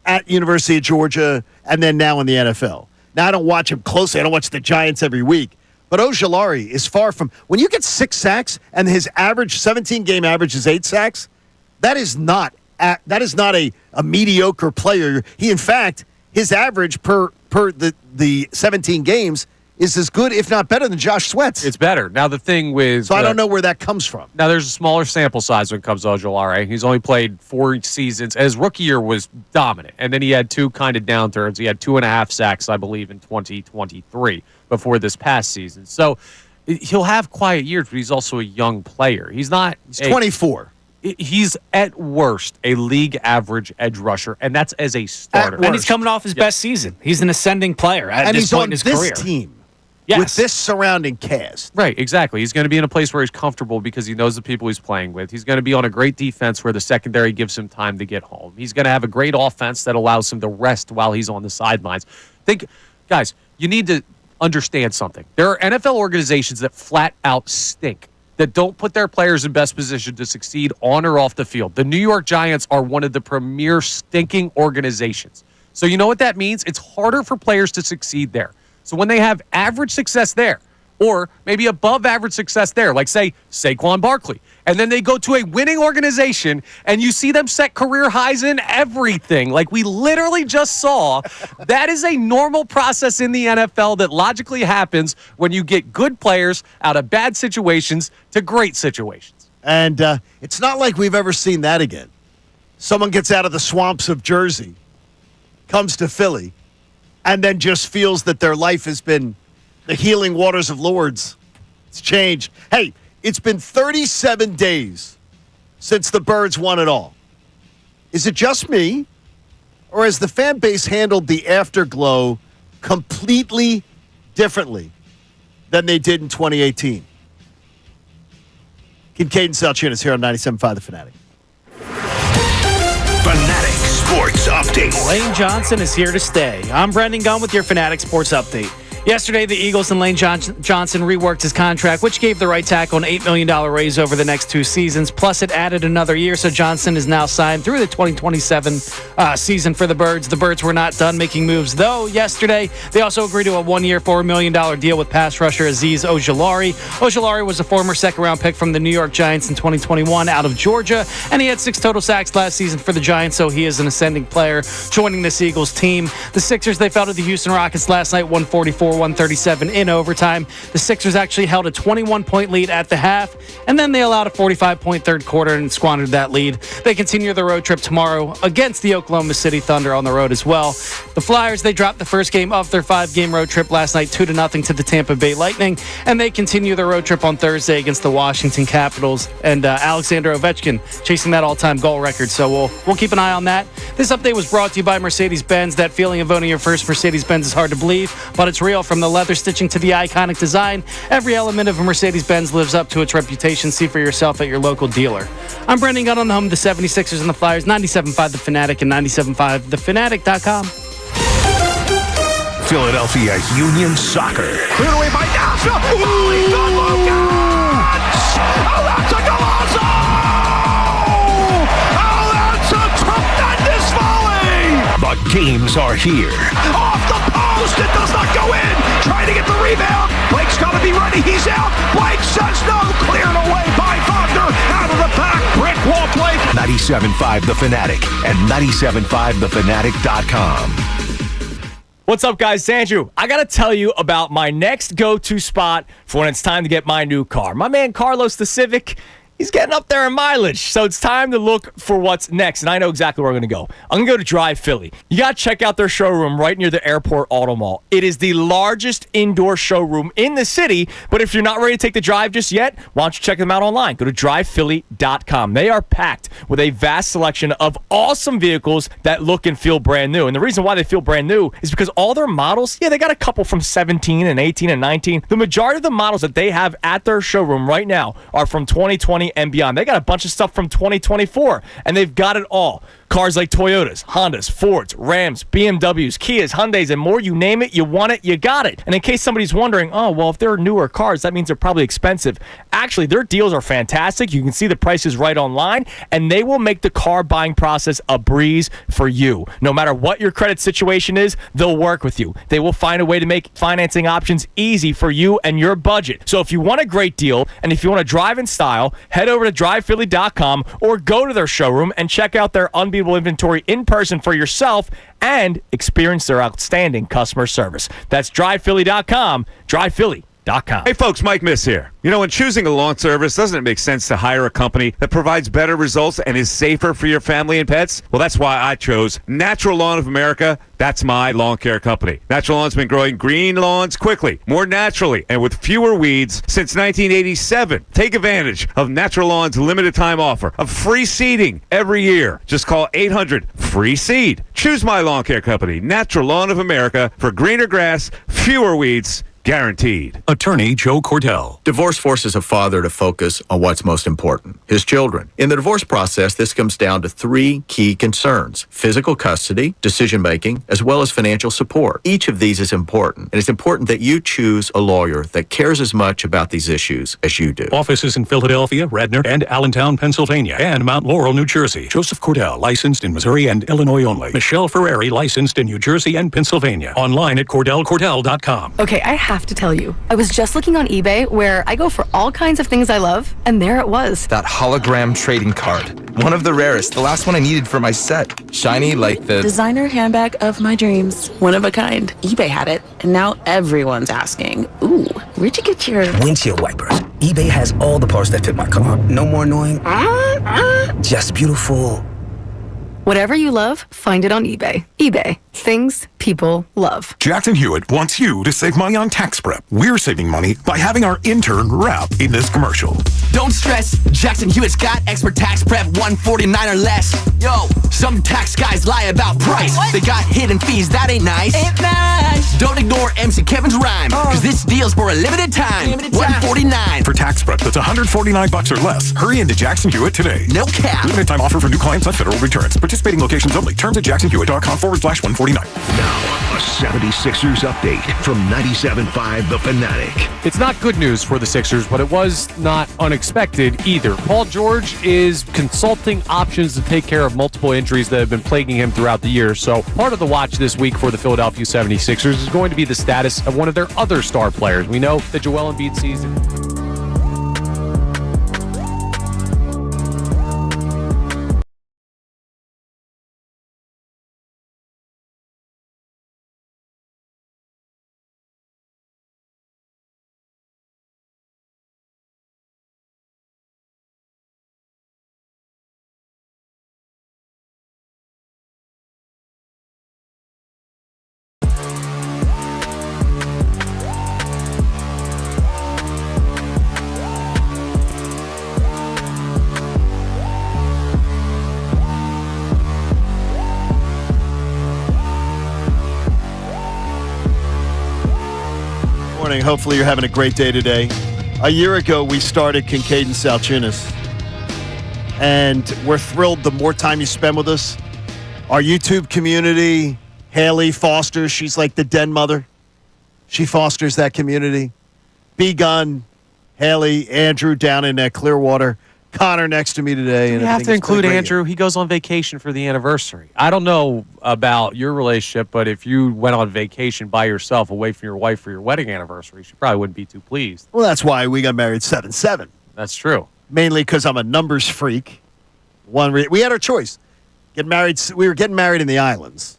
at University of Georgia and then now in the NFL. Now, I don't watch him closely. I don't watch the Giants every week. But Ojalari is far from – when you get 6 sacks and his average 17-game average is 8 sacks, that is not a mediocre player. He, in fact, his average per the 17 games is as good, if not better, than Josh Sweat's. It's better. Now, the thing with... So I don't know where that comes from. Now, there's a smaller sample size when it comes to Ojalari. He's only played 4 seasons. His rookie year was dominant, and then he had 2 kind of downturns. He had 2.5 sacks, I believe, in 2023 before this past season. So he'll have quiet years, but he's also a young player. He's 24. He's at worst a league average edge rusher, and that's as a starter. And he's coming off his best season. He's an ascending player at this point in his career. And he's on this team. Yes. With this surrounding cast. Right, exactly. He's going to be in a place where he's comfortable because he knows the people he's playing with. He's going to be on a great defense where the secondary gives him time to get home. He's going to have a great offense that allows him to rest while he's on the sidelines. Guys, you need to understand something. There are NFL organizations that flat out stink, that don't put their players in best position to succeed on or off the field. The New York Giants are one of the premier stinking organizations. So you know what that means? It's harder for players to succeed there. So when they have average success there, or maybe above average success there, like say Saquon Barkley, and then they go to a winning organization and you see them set career highs in everything, like we literally just saw, that is a normal process in the NFL that logically happens when you get good players out of bad situations to great situations. And it's not like we've ever seen that again. Someone gets out of the swamps of Jersey, comes to Philly, and then just feels that their life has been the healing waters of Lourdes. It's changed. Hey, it's been 37 days since the Birds won it all. Is it just me, or has the fan base handled the afterglow completely differently than they did in 2018? Kincade Salciunas here on 97.5 The Fanatic. Fanatic Sports Update. Lane Johnson is here to stay. I'm Brendan Gunn with your Fanatic Sports Update. Yesterday, the Eagles and Lane Johnson reworked his contract, which gave the right tackle an $8 million raise over the next 2 seasons. Plus, it added another year, so Johnson is now signed through the 2027 season for the Birds. The Birds were not done making moves, though. Yesterday, they also agreed to a 1-year, $4 million deal with pass rusher Azeez Ojalari. Ojalari was a former second-round pick from the New York Giants in 2021 out of Georgia, and he had 6 total sacks last season for the Giants, so he is an ascending player joining this Eagles team. The Sixers, they fell to the Houston Rockets last night, 144-137 in overtime. The Sixers actually held a 21-point lead at the half, and then they allowed a 45-point third quarter and squandered that lead. They continue their road trip tomorrow against the Oklahoma City Thunder on the road as well. The Flyers, they dropped the first game of their 5-game road trip last night 2-0 to the Tampa Bay Lightning, and they continue their road trip on Thursday against the Washington Capitals, and Alexander Ovechkin chasing that all-time goal record, so we'll keep an eye on that. This update was brought to you by Mercedes-Benz. That feeling of owning your first Mercedes-Benz is hard to believe, but it's real. From the leather stitching to the iconic design, every element of a Mercedes-Benz lives up to its reputation. See for yourself at your local dealer. I'm Brendan Gunn on the home of the 76ers and the Flyers, 97.5 The Fanatic and 97.5thefanatic.com. Philadelphia Union Soccer. Cleared away by Dasha. Volley from Lucas. Oh, that's a golazo! Oh, that's a tremendous volley! The games are here. Off the post. It does not go in. Trying to get the rebound. Blake's got to be ready. He's out. Blake says no. Cleared away by Wagner. Out of the pack. Brick wall play. 97.5 The Fanatic and 97.5thefanatic.com. What's up, guys? It's Andrew. I got to tell you about my next go-to spot for when it's time to get my new car. My man Carlos the Civic, he's getting up there in mileage. So it's time to look for what's next. And I know exactly where I'm going to go. I'm going to go to Drive Philly. You got to check out their showroom right near the Airport Auto Mall. It is the largest indoor showroom in the city. But if you're not ready to take the drive just yet, why don't you check them out online? Go to drivephilly.com. They are packed with a vast selection of awesome vehicles that look and feel brand new. And the reason why they feel brand new is because all their models, they got a couple from 17 and 18 and 19. The majority of the models that they have at their showroom right now are from 2020 and beyond. They got a bunch of stuff from 2024, and they've got it all. Cars like Toyotas, Hondas, Fords, Rams, BMWs, Kias, Hyundais, and more. You name it, you want it, you got it. And in case somebody's wondering, oh, well, if they're newer cars, that means they're probably expensive. Actually, their deals are fantastic. You can see the prices right online, and they will make the car buying process a breeze for you. No matter what your credit situation is, they'll work with you. They will find a way to make financing options easy for you and your budget. So if you want a great deal, and if you want to drive in style, head over to drivephilly.com or go to their showroom and check out their unbeatable inventory in person for yourself and experience their outstanding customer service. That's drivephilly.com, drivephilly.com. Hey folks, Mike Miss here. You know, when choosing a lawn service, doesn't it make sense to hire a company that provides better results and is safer for your family and pets? Well, that's why I chose Natural Lawn of America. That's my lawn care company. Natural Lawn's been growing green lawns quickly, more naturally, and with fewer weeds since 1987. Take advantage of Natural Lawn's limited time offer of free seeding every year. Just call 800-FREE-SEED. Choose my lawn care company, Natural Lawn of America, for greener grass, fewer weeds, guaranteed. Attorney Joe Cordell. Divorce forces a father to focus on what's most important, his children. In the divorce process, this comes down to three key concerns: physical custody, decision-making, as well as financial support. Each of these is important, and it's important that you choose a lawyer that cares as much about these issues as you do. Offices in Philadelphia, Radnor, and Allentown, Pennsylvania, and Mount Laurel, New Jersey. Joseph Cordell, licensed in Missouri and Illinois only. Michelle Ferrari, licensed in New Jersey and Pennsylvania. Online at CordellCordell.com. Okay, I have to tell you, I was just looking on eBay where I go for all kinds of things I love, and there it was. That hologram trading card. One of the rarest. The last one I needed for my set. Shiny like the designer handbag of my dreams. One of a kind. eBay had it, and now everyone's asking, ooh, where'd you get your windshield wipers? eBay has all the parts that fit my car. No more annoying. Just beautiful. Whatever you love, find it on eBay. eBay. Things people love. Jackson Hewitt wants you to save money on tax prep. We're saving money by having our intern rap in this commercial. Don't stress, Jackson Hewitt's got expert tax prep, $149 or less. Yo, some tax guys lie about price. They got hidden fees, that ain't nice. Ain't nice. Don't ignore MC Kevin's rhyme, cause this deal's for a limited time. $149. For tax prep that's $149 or less, hurry into Jackson Hewitt today. No cap. Limited time offer for new clients on federal returns. Participating locations only. Terms at jacksonhewitt.com/149. Now, a 76ers update from 97.5 The Fanatic. It's not good news for the Sixers, but it was not unexpected either. Paul George is consulting options to take care of multiple injuries that have been plaguing him throughout the year. So part of the watch this week for the Philadelphia 76ers is going to be the status of one of their other star players. We know that Joel Embiid season. Hopefully you're having a great day today. A year ago, we started Kincade Salciunas, and we're thrilled the more time you spend with us. Our YouTube community, Haley fosters, she's like the den mother. She fosters that community. B-Gun, Haley, Andrew down in Clearwater, Connor next to me today. You have to include Andrew. He goes on vacation for the anniversary. I don't know about your relationship, but if you went on vacation by yourself away from your wife for your wedding anniversary, she probably wouldn't be too pleased. Well, that's why we got married 7-7. That's true. Mainly because I'm a numbers freak. We had our choice. Get married. We were getting married in the islands.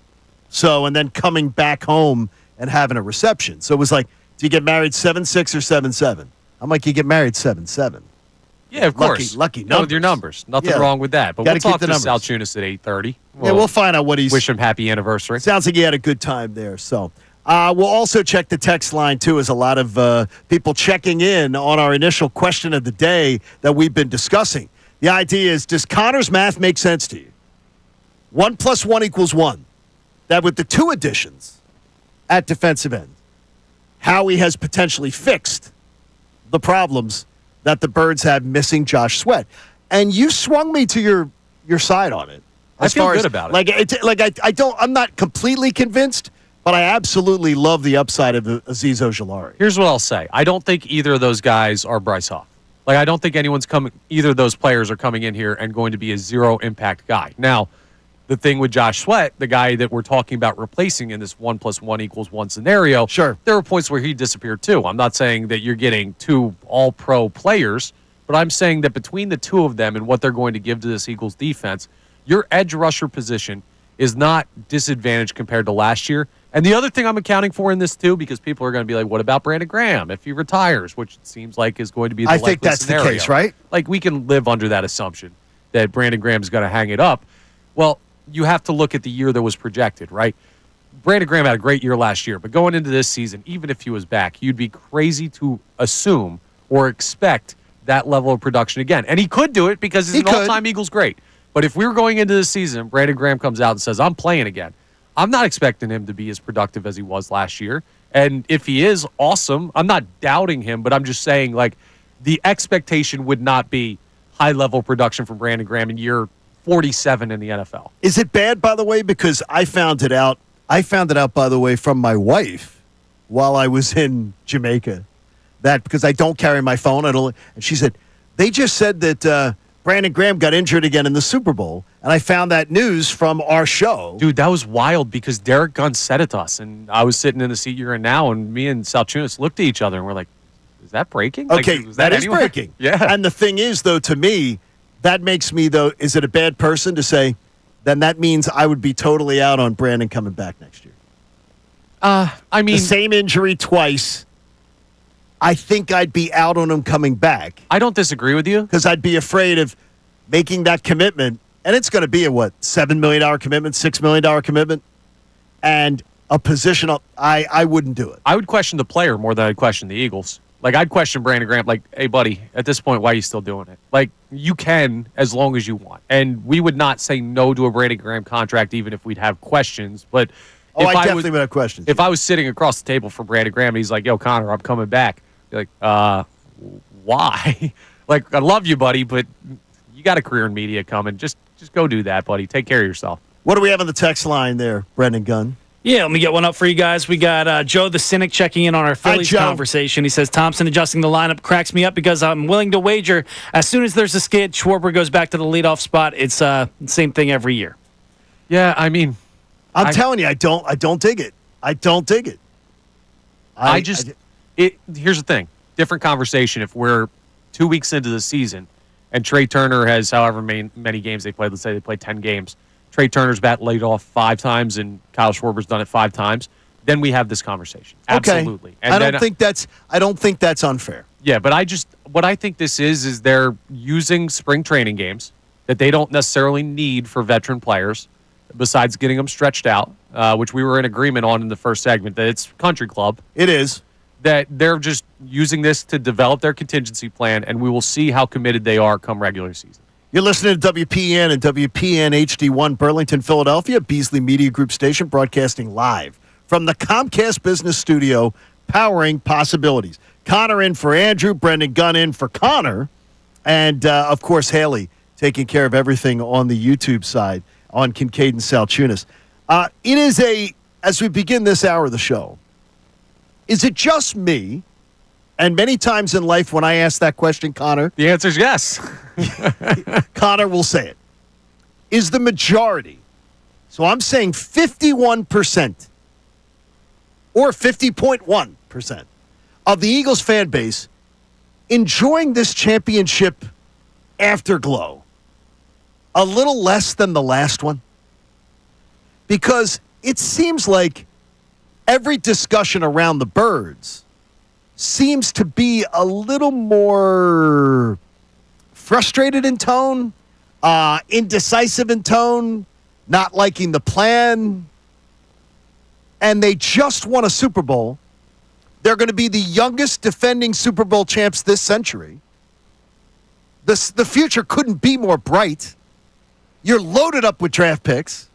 So, and then coming back home and having a reception. So it was like, do you get married 7-6 or 7-7? I'm like, you get married 7-7. Yeah, of course. Lucky Go numbers. with your numbers. Nothing Yeah. wrong with that. But Gotta we'll keep talk the to numbers. Salciunas at 8:30. We'll find out what he's. Wish him happy anniversary. Sounds like he had a good time there. So we'll also check the text line, too, as a lot of people checking in on our initial question of the day that we've been discussing. The idea is, does Connor's math make sense to you? 1 + 1 = 1. That with the 2 additions at defensive end, Howie has potentially fixed the problems that the Birds have missing Josh Sweat. And you swung me to your side on it. I feel good about it. I'm not completely convinced, but I absolutely love the upside of Azeez Ojalari. Here's what I'll say. I don't think either of those guys are Bryce Harper. Like, I don't think either of those players are coming in here and going to be a zero impact guy. Now, the thing with Josh Sweat, the guy that we're talking about replacing in this 1 + 1 = 1 scenario, sure, there were points where he disappeared too. I'm not saying that you're getting 2 all-pro players, but I'm saying that between the 2 of them and what they're going to give to this Eagles defense, your edge rusher position is not disadvantaged compared to last year. And the other thing I'm accounting for in this too, because people are going to be like, what about Brandon Graham if he retires, which it seems like is going to be the I think that's scenario. the case, right? Like, we can live under that assumption that Brandon Graham is going to hang it up. Well, you have to look at the year that was projected, right? Brandon Graham had a great year last year, but going into this season, even if he was back, you'd be crazy to assume or expect that level of production again. And he could do it because he's an all-time Eagles great. But if we were going into this season, Brandon Graham comes out and says, I'm playing again, I'm not expecting him to be as productive as he was last year. And if he is, awesome. I'm not doubting him, but I'm just saying, like, the expectation would not be high-level production from Brandon Graham in year 47 in the NFL. Is it bad, by the way? Because I found it out. By the way, from my wife while I was in Jamaica. That because I don't carry my phone, and she said they just said that Brandon Graham got injured again in the Super Bowl, and I found that news from our show. Dude, that was wild because Derek Gunn said it to us, and I was sitting in the seat you're in now, and me and Salciunas looked at each other, and we're like, "Is that breaking?" Okay, like, that is anyone? breaking. Yeah. And the thing is, though, to me, that makes me though. Is it a bad person to say? Then that means I would be totally out on Brandon coming back next year. I mean, the same injury twice. I think I'd be out on him coming back. I don't disagree with you. Because I'd be afraid of making that commitment, and it's going to be a, $7 million commitment, $6 million commitment, and a position, I wouldn't do it. I would question the player more than I'd question the Eagles. Like, I'd question Brandon Graham, like, hey, buddy, at this point, why are you still doing it? Like, you can as long as you want. And we would not say no to a Brandon Graham contract even if we'd have questions. But I definitely would have questions. If I was sitting across the table from Brandon Graham and he's like, yo, Connor, I'm coming back. You're like, why? Like, I love you, buddy, but you got a career in media coming. Just go do that, buddy. Take care of yourself. What do we have on the text line there, Brendan Gunn? Yeah, let me get one up for you guys. We got Joe the Cynic checking in on our Phillies conversation. He says, Thompson adjusting the lineup cracks me up because I'm willing to wager as soon as there's a skid, Schwarber goes back to the leadoff spot. It's the same thing every year. Yeah, I mean, I'm telling you, I don't dig it. I don't dig it. Here's the thing. Different conversation if we're 2 weeks into the season and Trey Turner has however many games they played. Let's say they played 10 games. Trey Turner's bat laid off 5 times and Kyle Schwarber's done it 5 times. Then we have this conversation. Absolutely. Okay. And I don't think that's unfair. Yeah, but what I think this is they're using spring training games that they don't necessarily need for veteran players, besides getting them stretched out, which we were in agreement on in the first segment, that it's country club. It is. That they're just using this to develop their contingency plan, and we will see how committed they are come regular season. You're listening to WPN and WPN HD1 Burlington, Philadelphia, Beasley Media Group station, broadcasting live from the Comcast Business Studio, powering possibilities. Connor in for Andrew, Brendan Gunn in for Connor, and, of course, Haley taking care of everything on the YouTube side on Kincade Salciunas. It is as we begin this hour of the show, is it just me? And many times in life when I ask that question, Connor. The answer is yes. Connor will say it. Is the majority, so I'm saying 51% or 50.1% of the Eagles fan base enjoying this championship afterglow a little less than the last one? Because it seems like every discussion around the Birds seems to be a little more frustrated in tone, indecisive in tone, not liking the plan, and they just won a Super Bowl. They're going to be the youngest defending Super Bowl champs this century. The future couldn't be more bright. You're loaded up with draft picks.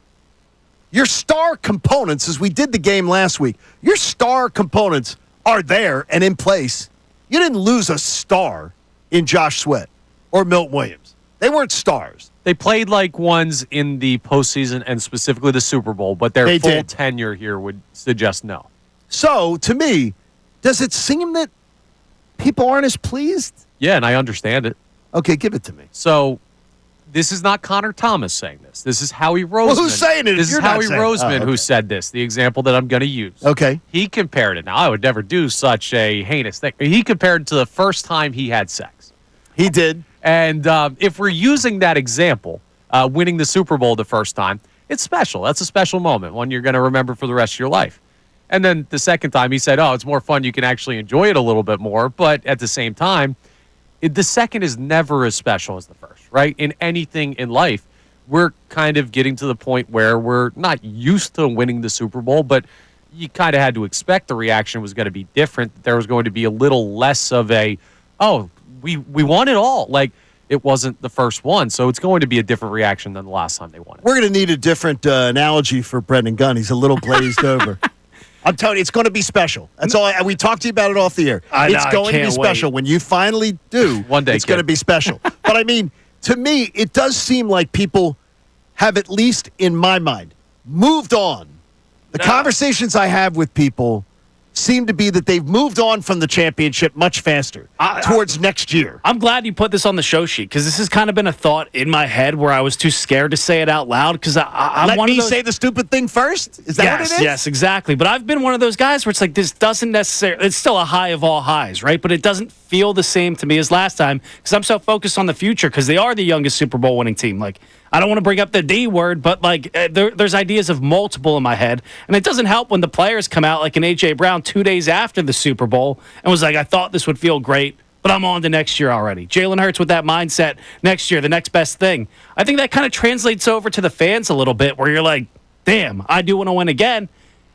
Your star components, as we did the game last week, your star components are there and in place. You didn't lose a star in Josh Sweat or Milt Williams. They weren't stars. They played like ones in the postseason and specifically the Super Bowl, but their full tenure here would suggest no. So, to me, does it seem that people aren't as pleased? Yeah, and I understand it. Okay, give it to me. So, this is not Connor Thomas saying this. This is Howie Roseman. Well, who's saying it? This is Howie Roseman who said this, the example that I'm going to use. Okay. He compared it. Now, I would never do such a heinous thing. He compared it to the first time he had sex. He did. And if we're using that example, winning the Super Bowl the first time, it's special. That's a special moment, one you're going to remember for the rest of your life. And then the second time he said, it's more fun. You can actually enjoy it a little bit more. But at the same time, the second is never as special as the first, right? In anything in life, we're kind of getting to the point where we're not used to winning the Super Bowl, but you kind of had to expect the reaction was going to be different. There was going to be a little less of a, we won it all. Like, it wasn't the first one, so it's going to be a different reaction than the last time they won it. We're going to need a different analogy for Brendan Gunn. He's a little glazed over. I'm telling you, it's going to be special. That's all. We talked to you about it off the air. It's going to be special. When you finally do, one day it's going to be special. But I mean, to me, it does seem like people have, at least in my mind, moved on. The conversations I have with people seem to be that they've moved on from the championship much faster towards next year. I'm glad you put this on the show sheet because this has kind of been a thought in my head where I was too scared to say it out loud because I'm Let me say the stupid thing first? Is that what it is? Yes, exactly. But I've been one of those guys where it's like this doesn't necessarily, it's still a high of all highs, right? But it doesn't feel the same to me as last time because I'm so focused on the future because they are the youngest Super Bowl winning team. Like, I don't want to bring up the D word, but like there's ideas of multiple in my head. And it doesn't help when the players come out like an A.J. Brown 2 days after the Super Bowl and was like, I thought this would feel great, but I'm on to next year already. Jalen Hurts with that mindset, next year, the next best thing. I think that kind of translates over to the fans a little bit where you're like, damn, I do want to win again.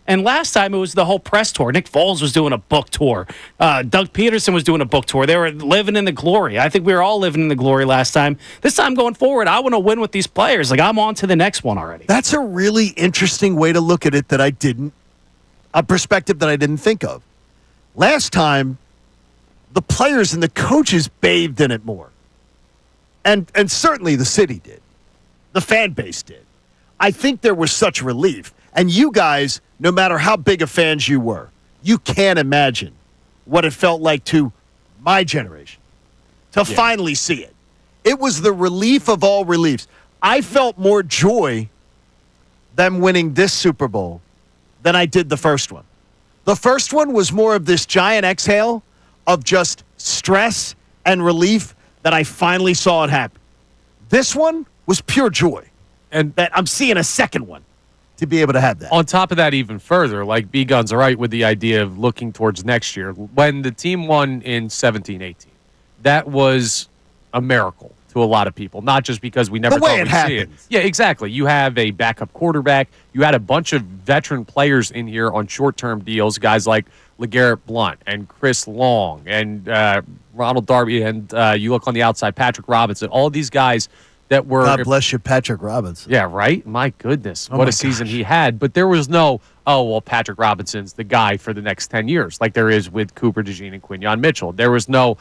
And last time it was the whole press tour. Nick Foles was doing a book tour. Doug Peterson was doing a book tour. They were living in the glory. I think we were all living in the glory last time. This time going forward, I want to win with these players. Like, I'm on to the next one already. That's a really interesting way to look at it that a perspective that I didn't think of. Last time, the players and the coaches bathed in it more. And certainly the city did. The fan base did. I think there was such relief. And you guys, no matter how big of fans you were, you can't imagine what it felt like to my generation to finally see it. It was the relief of all reliefs. I felt more joy them winning this Super Bowl than I did the first one. The first one was more of this giant exhale of just stress and relief that I finally saw it happen. This one was pure joy. And that I'm seeing a second one. To be able to have that. On top of that, even further, like B-Gun's right with the idea of looking towards next year. When the team won in 17-18, that was a miracle to a lot of people, not just because we never thought we'd see it. Yeah, exactly. You have a backup quarterback. You had a bunch of veteran players in here on short-term deals, guys like LeGarrette Blount and Chris Long and Ronald Darby, and you look on the outside, Patrick Robinson, all of these guys that were, God bless you, Patrick Robinson. Yeah, right? My goodness. What a season he had. But there was no, Patrick Robinson's the guy for the next 10 years, like there is with Cooper DeJean and Quinyon Mitchell. There was no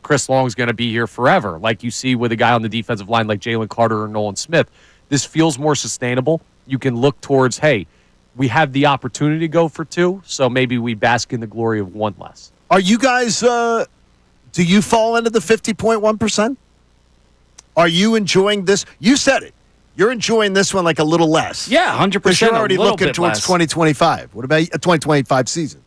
Chris Long's going to be here forever, like you see with a guy on the defensive line like Jalen Carter or Nolan Smith. This feels more sustainable. You can look towards, hey, we have the opportunity to go for two, so maybe we bask in the glory of one less. Are you guys, do you fall into the 50.1%? Are you enjoying this? You said it. You're enjoying this one like a little less. Yeah, 100%. Because you're already looking towards 2025. What about a 2025 season?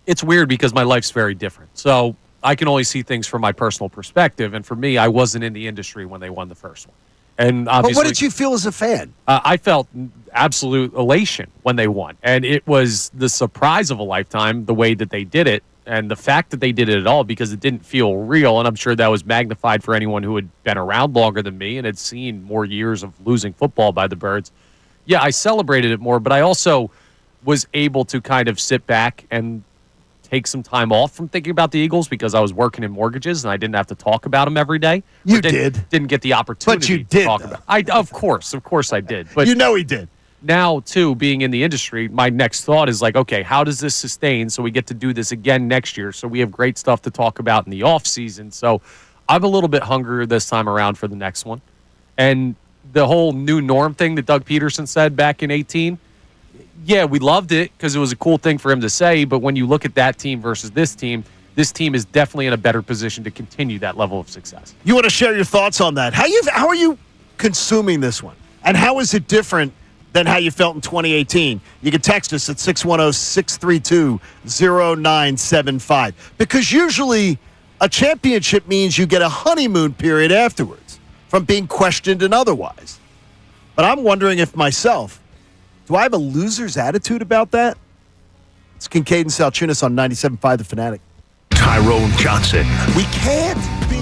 It's weird because my life's very different. So I can only see things from my personal perspective. And for me, I wasn't in the industry when they won the first one. And obviously, but what did you feel as a fan? I felt absolute elation when they won. And it was the surprise of a lifetime, the way that they did it. And the fact that they did it at all because it didn't feel real, and I'm sure that was magnified for anyone who had been around longer than me and had seen more years of losing football by the Birds. Yeah, I celebrated it more, but I also was able to kind of sit back and take some time off from thinking about the Eagles because I was working in mortgages and I didn't have to talk about them every day. You didn't get the opportunity But you did, to talk though. about. Of course I did. But You know he did. now, too, being in the industry, my next thought is like, okay, how does this sustain so we get to do this again next year? So we have great stuff to talk about in the off season. So I'm a little bit hungrier this time around for the next one. And the whole new norm thing that Doug Peterson said back in 2018, yeah, we loved it because it was a cool thing for him to say. But when you look at that team versus this team is definitely in a better position to continue that level of success. You want to share your thoughts on that? How are you consuming this one? And how is it different than how you felt in 2018? You can text us at 610-632-0975. Because usually a championship means you get a honeymoon period afterwards from being questioned and otherwise. But I'm wondering if myself, do I have a loser's attitude about that? It's Kincade and Salciunas on 97.5 The Fanatic. Tyrone Johnson. We can't be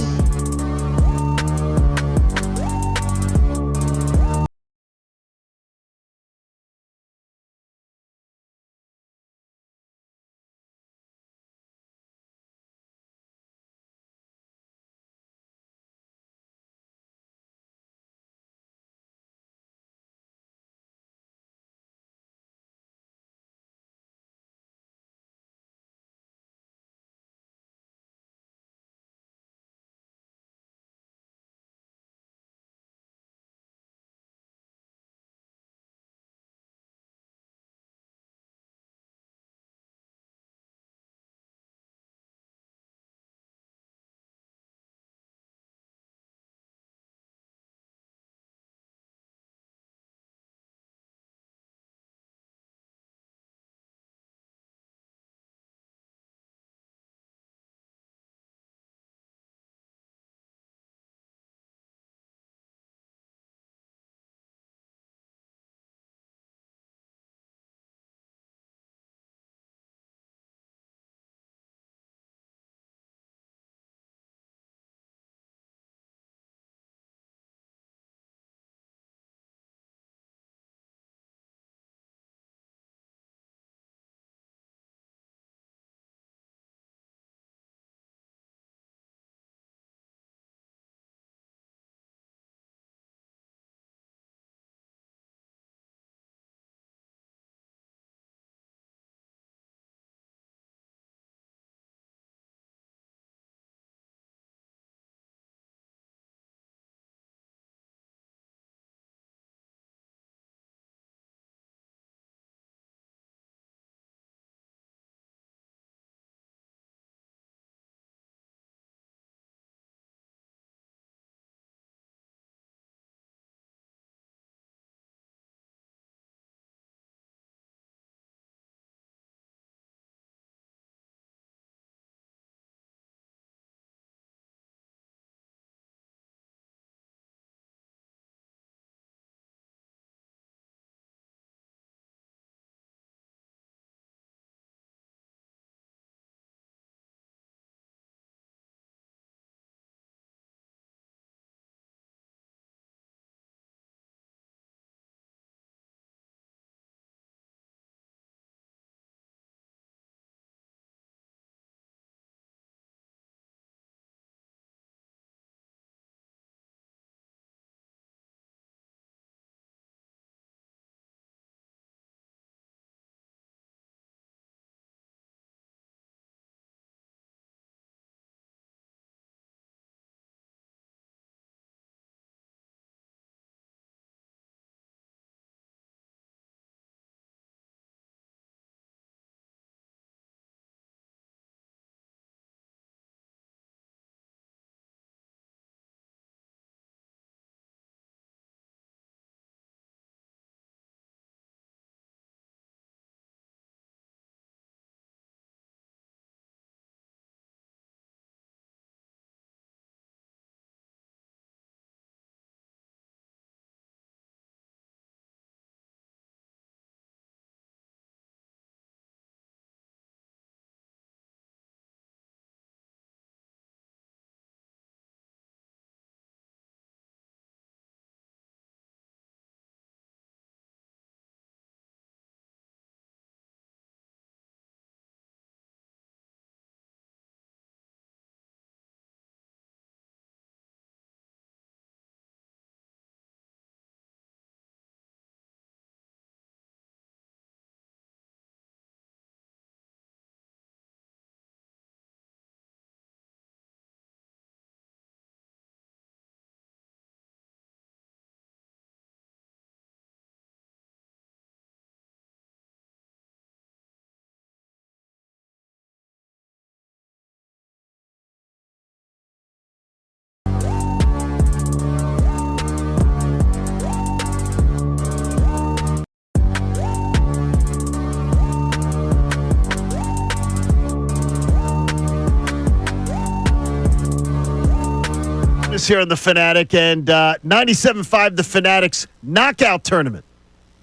Weekdays here on The Fanatic, and 97.5 The Fanatic's knockout tournament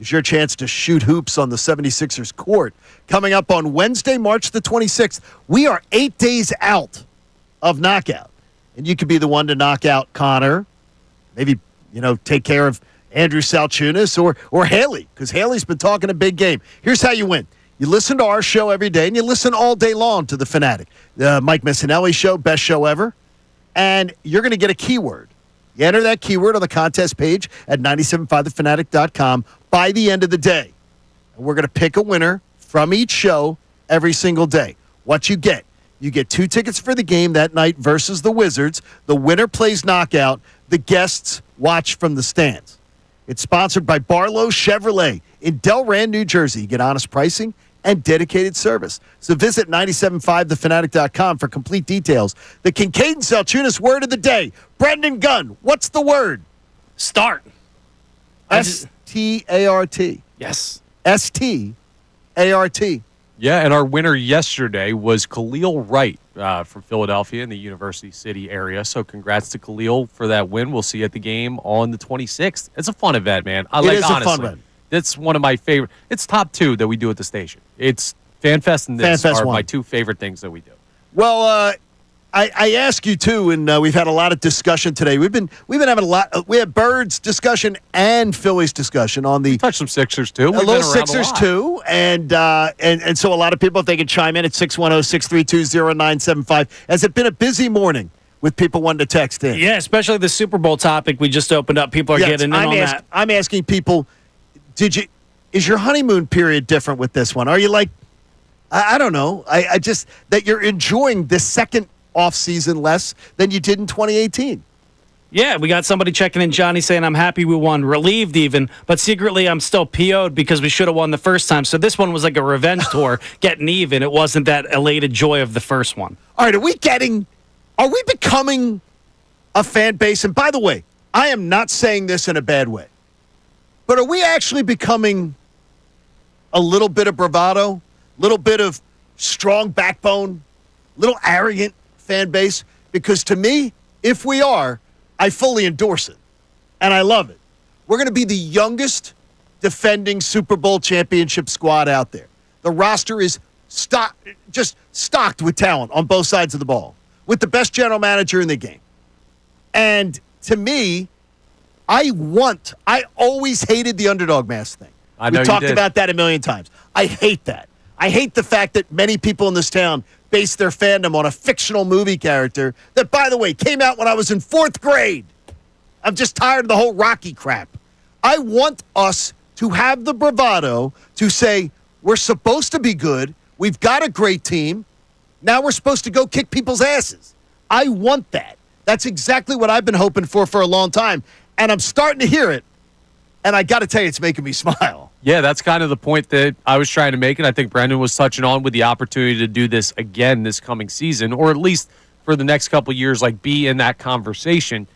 is your chance to shoot hoops on the 76ers court. Coming up on Wednesday, March the 26th. We are 8 days out of knockout, and you could be the one to knock out Connor, maybe, take care of Andrew Salciunas or Haley, because Haley's been talking a big game. Here's how you win. You listen to our show every day, and you listen all day long to The Fanatic. The Mike Missanelli show, best show ever. And you're going to get a keyword. You enter that keyword on the contest page at 975thefanatic.com by the end of the day. And we're going to pick a winner from each show every single day. What you get 2 tickets for the game that night versus the Wizards. The winner plays knockout. The guests watch from the stands. It's sponsored by Barlow Chevrolet in Delran, New Jersey. You get honest pricing and dedicated service. So visit 975thefanatic.com for complete details. The Kincade Salciunas word of the day. Brendan Gunn, what's the word? Start. S-T-A-R-T. Yes. S-T-A-R-T. Yeah, and our winner yesterday was Khalil Wright from Philadelphia in the University City area. So congrats to Khalil for that win. We'll see you at the game on the 26th. It's a fun event, man. It is a fun event. That's one of my favorite. It's top 2 that we do at the station. It's FanFest and this FanFest are one. my 2 favorite things that we do. Well, I ask you too, and we've had a lot of discussion today. We've been having a lot. We have Birds discussion and Phillies discussion on the. Touch some Sixers too. A little Sixers too, and so a lot of people, if they can chime in at 610-632-0975. Has it been a busy morning with people wanting to text in? Yeah, especially the Super Bowl topic we just opened up. People are getting in on that. I'm asking people, is your honeymoon period different with this one? Are you like, I don't know. I just, that you're enjoying the second off season less than you did in 2018. Yeah, we got somebody checking in, Johnny, saying, I'm happy we won, relieved even, but secretly I'm still PO'd because we should have won the first time. So this one was like a revenge tour, getting even. It wasn't that elated joy of the first one. All right, are we becoming a fan base? And by the way, I am not saying this in a bad way, but are we actually becoming a little bit of bravado, a little bit of strong backbone, a little arrogant fan base? Because to me, if we are, I fully endorse it, and I love it. We're going to be the youngest defending Super Bowl championship squad out there. The roster is stocked with talent on both sides of the ball, with the best general manager in the game. And to me, I always hated the underdog mask thing. I know we talked about that a million times. I hate that. I hate the fact that many people in this town base their fandom on a fictional movie character that, by the way, came out when I was in 4th grade. I'm just tired of the whole Rocky crap. I want us to have the bravado to say, we're supposed to be good. We've got a great team. Now we're supposed to go kick people's asses. I want that. That's exactly what I've been hoping for a long time. And I'm starting to hear it. And I got to tell you, it's making me smile. Yeah, that's kind of the point that I was trying to make, and I think Brendan was touching on with the opportunity to do this again this coming season, or at least for the next couple of years, like be in that conversation.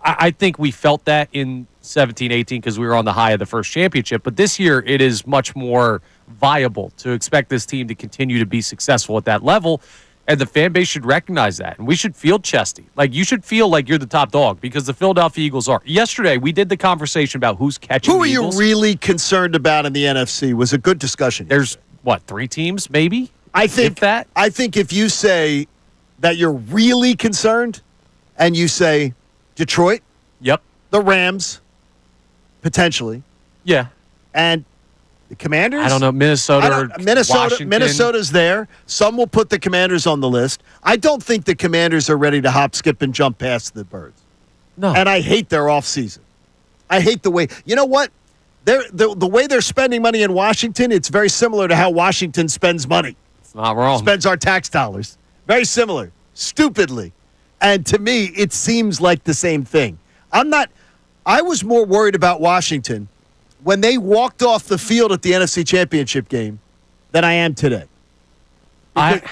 I think we felt that in 17-18 because we were on the high of the first championship, but this year it is much more viable to expect this team to continue to be successful at that level. And the fan base should recognize that. And we should feel chesty. Like, you should feel like you're the top dog because the Philadelphia Eagles are. Yesterday, we did the conversation about who's catching the Eagles. Who are you really concerned about in the NFC? It was a good discussion. There's, 3 teams, maybe? I think if you say that you're really concerned and you say Detroit, yep, the Rams, potentially. Yeah. And the Commanders? I don't know. Minnesota's there. Some will put the Commanders on the list. I don't think the Commanders are ready to hop, skip, and jump past the Birds. No. And I hate their offseason. I hate the way. You know what? The way they're spending money in Washington, it's very similar to how Washington spends money. It's not wrong. Spends our tax dollars. Very similar. Stupidly. And to me, it seems like the same thing. I was more worried about Washington when they walked off the field at the NFC Championship game than I am today. I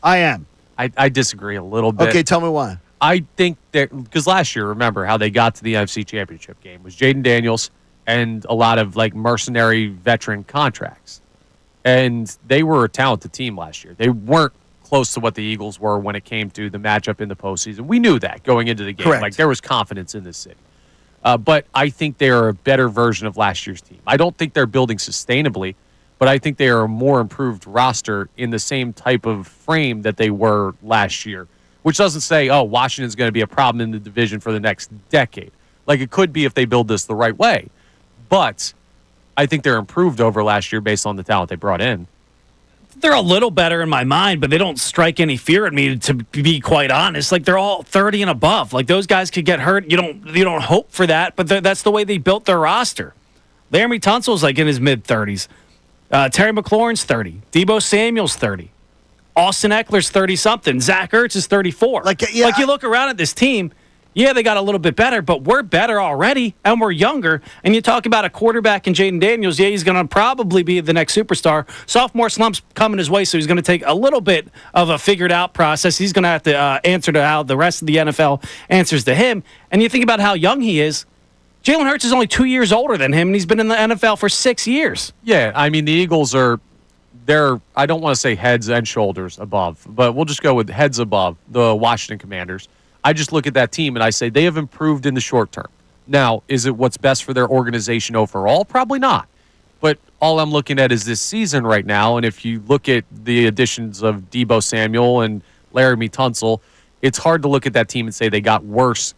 am. I disagree a little bit. Okay, tell me why. I think that because last year, remember how they got to the NFC Championship game was Jaden Daniels and a lot of mercenary veteran contracts, and they were a talented team last year. They weren't close to what the Eagles were when it came to the matchup in the postseason. We knew that going into the game. Correct. Like, there was confidence in this city. But I think they are a better version of last year's team. I don't think they're building sustainably, but I think they are a more improved roster in the same type of frame that they were last year, which doesn't say, oh, Washington's going to be a problem in the division for the next decade. Like, it could be if they build this the right way. But I think they're improved over last year based on the talent they brought in. They're a little better in my mind, but they don't strike any fear at me, to be quite honest. Like, they're all 30 and above. Like, those guys could get hurt. You don't hope for that, but that's the way they built their roster. Laramie Tunsil's like in his mid-30s. Terry McLaurin's 30. Debo Samuel's 30. Austin Eckler's 30-something. Zach Ertz is 34. Like you look around at this team, yeah, they got a little bit better, but we're better already, and we're younger. And you talk about a quarterback in Jaden Daniels, yeah, he's going to probably be the next superstar. Sophomore slump's coming his way, so he's going to take a little bit of a figured-out process. He's going to have to answer to how the rest of the NFL answers to him. And you think about how young he is. Jalen Hurts is only 2 years older than him, and he's been in the NFL for 6 years. Yeah, I mean, the Eagles they're, I don't want to say heads and shoulders above, but we'll just go with heads above the Washington Commanders. I just look at that team and I say they have improved in the short term. Now, is it what's best for their organization overall? Probably not. But all I'm looking at is this season right now, and if you look at the additions of Debo Samuel and Laramie Tunsil, it's hard to look at that team and say they got worse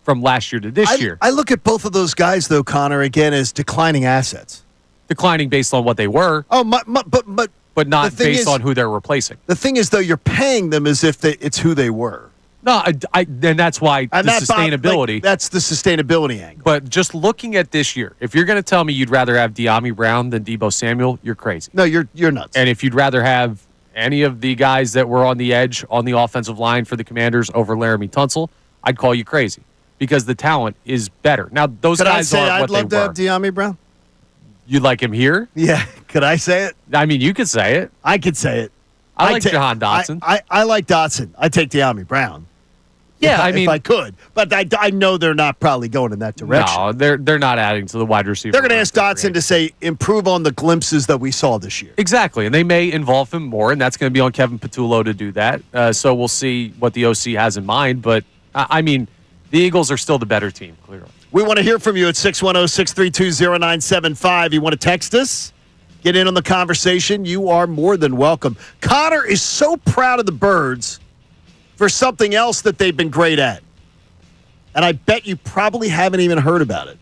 from last year to this year. I look at both of those guys, though, Connor, again, as declining assets. Declining based on what they were. Oh, but not based on who they're replacing. The thing is, though, you're paying them as if it's who they were. No, and that's why the sustainability. That's the sustainability angle. But just looking at this year, if you're going to tell me you'd rather have De'Ami Brown than Debo Samuel, you're crazy. No, you're nuts. And if you'd rather have any of the guys that were on the edge on the offensive line for the Commanders over Laramie Tunsil, I'd call you crazy because the talent is better. Now, those guys aren't what they were. I'd love to have De'Ami Brown. You'd like him here? Yeah. Could I say it? I mean, you could say it. I could say it. I like Jahan Dotson. I like Dotson. I'd take De'Ami Brown. Yeah, if I could. But I know they're not probably going in that direction. No, they're not adding to the wide receiver. They're going to ask Dotson to say, improve on the glimpses that we saw this year. Exactly, and they may involve him more, and that's going to be on Kevin Patullo to do that. So we'll see what the OC has in mind. But, I mean, the Eagles are still the better team, clearly. We want to hear from you at 610-632-0975. You want to text us? Get in on the conversation. You are more than welcome. Connor is so proud of the Birds for something else that they've been great at. And I bet you probably haven't even heard about it.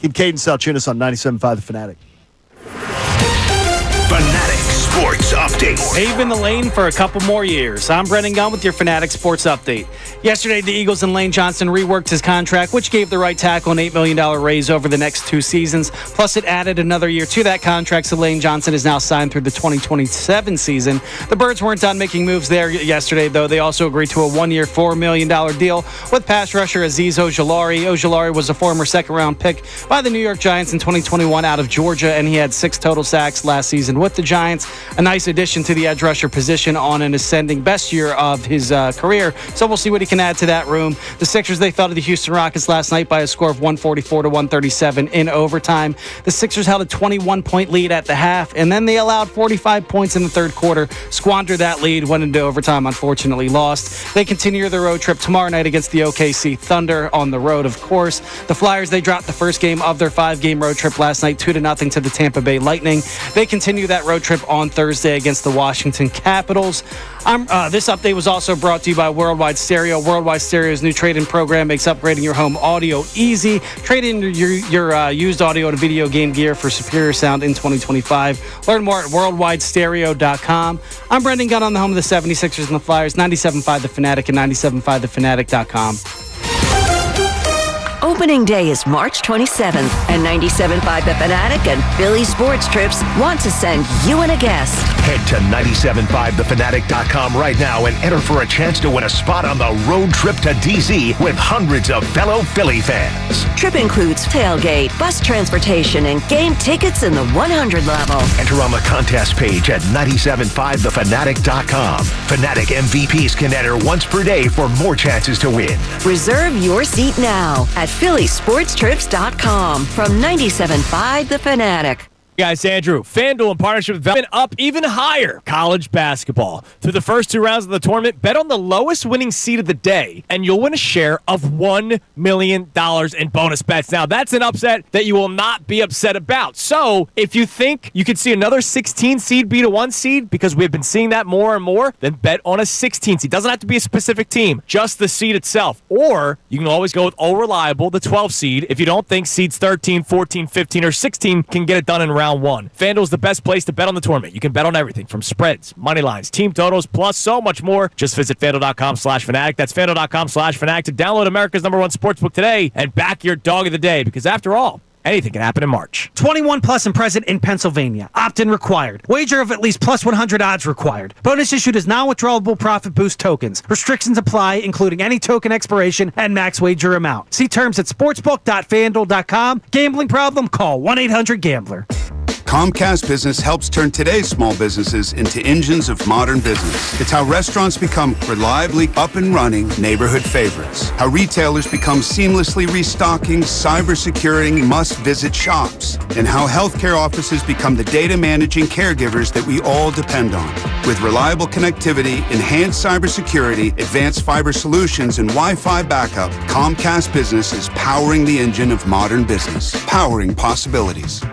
Kincade Salciunas on 97.5 The Fanatic. Fanatic Sports Update. Paving the lane for a couple more years. I'm Brendan Gunn with your Fanatic Sports Update. Yesterday, the Eagles and Lane Johnson reworked his contract, which gave the right tackle an $8 million raise over the next 2 seasons. Plus, it added another year to that contract, so Lane Johnson is now signed through the 2027 season. The Birds weren't done making moves there yesterday, though. They also agreed to a 1-year, $4 million deal with pass rusher Azeez Ojalari. Ojalari was a former second-round pick by the New York Giants in 2021 out of Georgia, and he had 6 total sacks last season with the Giants. A nice addition to the edge rusher position on an ascending best year of his career. So we'll see what he can add to that room. The Sixers, they fell to the Houston Rockets last night by a score of 144-137 in overtime. The Sixers held a 21-point lead at the half, and then they allowed 45 points in the third quarter, squandered that lead, went into overtime, unfortunately lost. They continue their road trip tomorrow night against the OKC Thunder on the road, of course. The Flyers, they dropped the first game of their 5-game road trip last night, 2-0 to the Tampa Bay Lightning. They continue that road trip on Thursday against the Washington Capitals. This update was also brought to you by Worldwide Stereo. Worldwide Stereo's new trade-in program makes upgrading your home audio easy. Trade in your used audio and video game gear for superior sound in 2025. Learn more at worldwidestereo.com. I'm Brendan Gunn on the home of the 76ers and the Flyers, 97.5 The Fanatic and 97.5thefanatic.com. Opening day is March 27th, and 97.5 The Fanatic and Phillies Sports Trips want to send you and a guest. Head to 975thefanatic.com right now and enter for a chance to win a spot on the road trip to D.C. with hundreds of fellow Philly fans. Trip includes tailgate, bus transportation, and game tickets in the 100 level. Enter on the contest page at 975thefanatic.com. Fanatic MVPs can enter once per day for more chances to win. Reserve your seat now at phillysportstrips.com from 97.5 The Fanatic. Guys, Andrew, FanDuel in partnership with Velvet up even higher college basketball. Through the first 2 rounds of the tournament, bet on the lowest winning seed of the day, and you'll win a share of $1 million in bonus bets. Now, that's an upset that you will not be upset about. So, if you think you could see another 16 seed beat a 1 seed, because we've been seeing that more and more, then bet on a 16 seed. Doesn't have to be a specific team, just the seed itself. Or you can always go with All Reliable, the 12 seed, if you don't think seeds 13, 14, 15, or 16 can get it done in round 1. FanDuel is the best place to bet on the tournament. You can bet on everything from spreads, money lines, team totals, plus so much more. Just visit FanDuel.com/Fanatic. That's FanDuel.com/Fanatic to download America's #1 sportsbook today and back your dog of the day, because after all, anything can happen in March. 21 plus and present in Pennsylvania. Opt-in required. Wager of at least plus 100 odds required. Bonus issued as non-withdrawable profit boost tokens. Restrictions apply, including any token expiration and max wager amount. See terms at sportsbook.fanduel.com. Gambling problem? Call 1-800-GAMBLER. Comcast Business helps turn today's small businesses into engines of modern business. It's how restaurants become reliably up and running neighborhood favorites. How retailers become seamlessly restocking, cyber-securing, must-visit shops. And how healthcare offices become the data managing caregivers that we all depend on. With reliable connectivity, enhanced cybersecurity, advanced fiber solutions, and Wi-Fi backup, Comcast Business is powering the engine of modern business. Powering possibilities.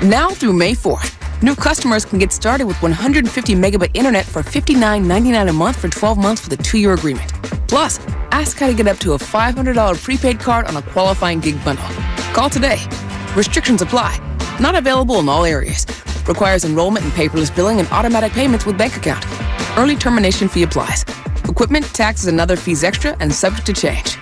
Now through May 4th, new customers can get started with 150 megabit internet for $59.99 a month for 12 months with a 2-year agreement. Plus, ask how to get up to a $500 prepaid card on a qualifying gig bundle. Call today. Restrictions apply. Not available in all areas. Requires enrollment in paperless billing and automatic payments with bank account. Early termination fee applies. Equipment, taxes, and other fees extra and subject to change.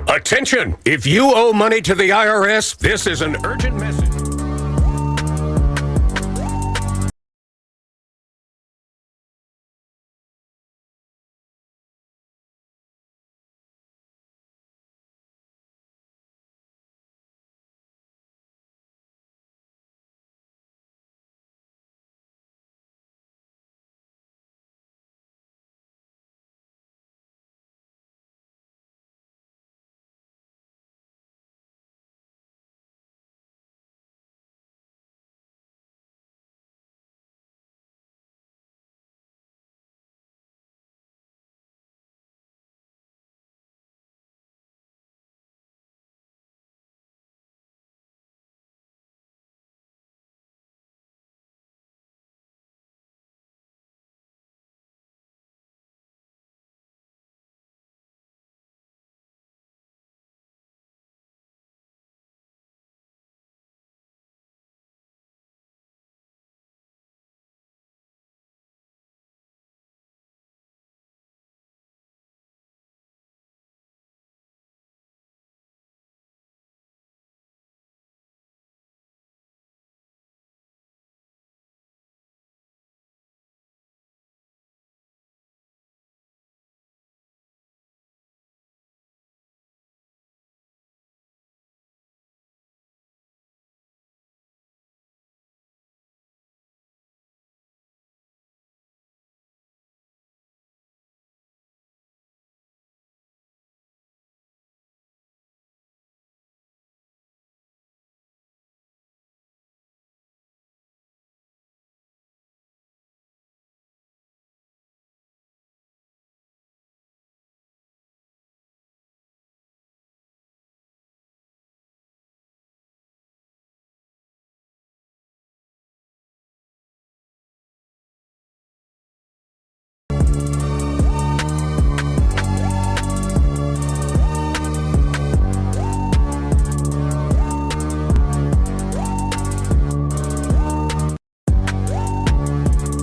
Attention! If you owe money to the IRS, this is an urgent message.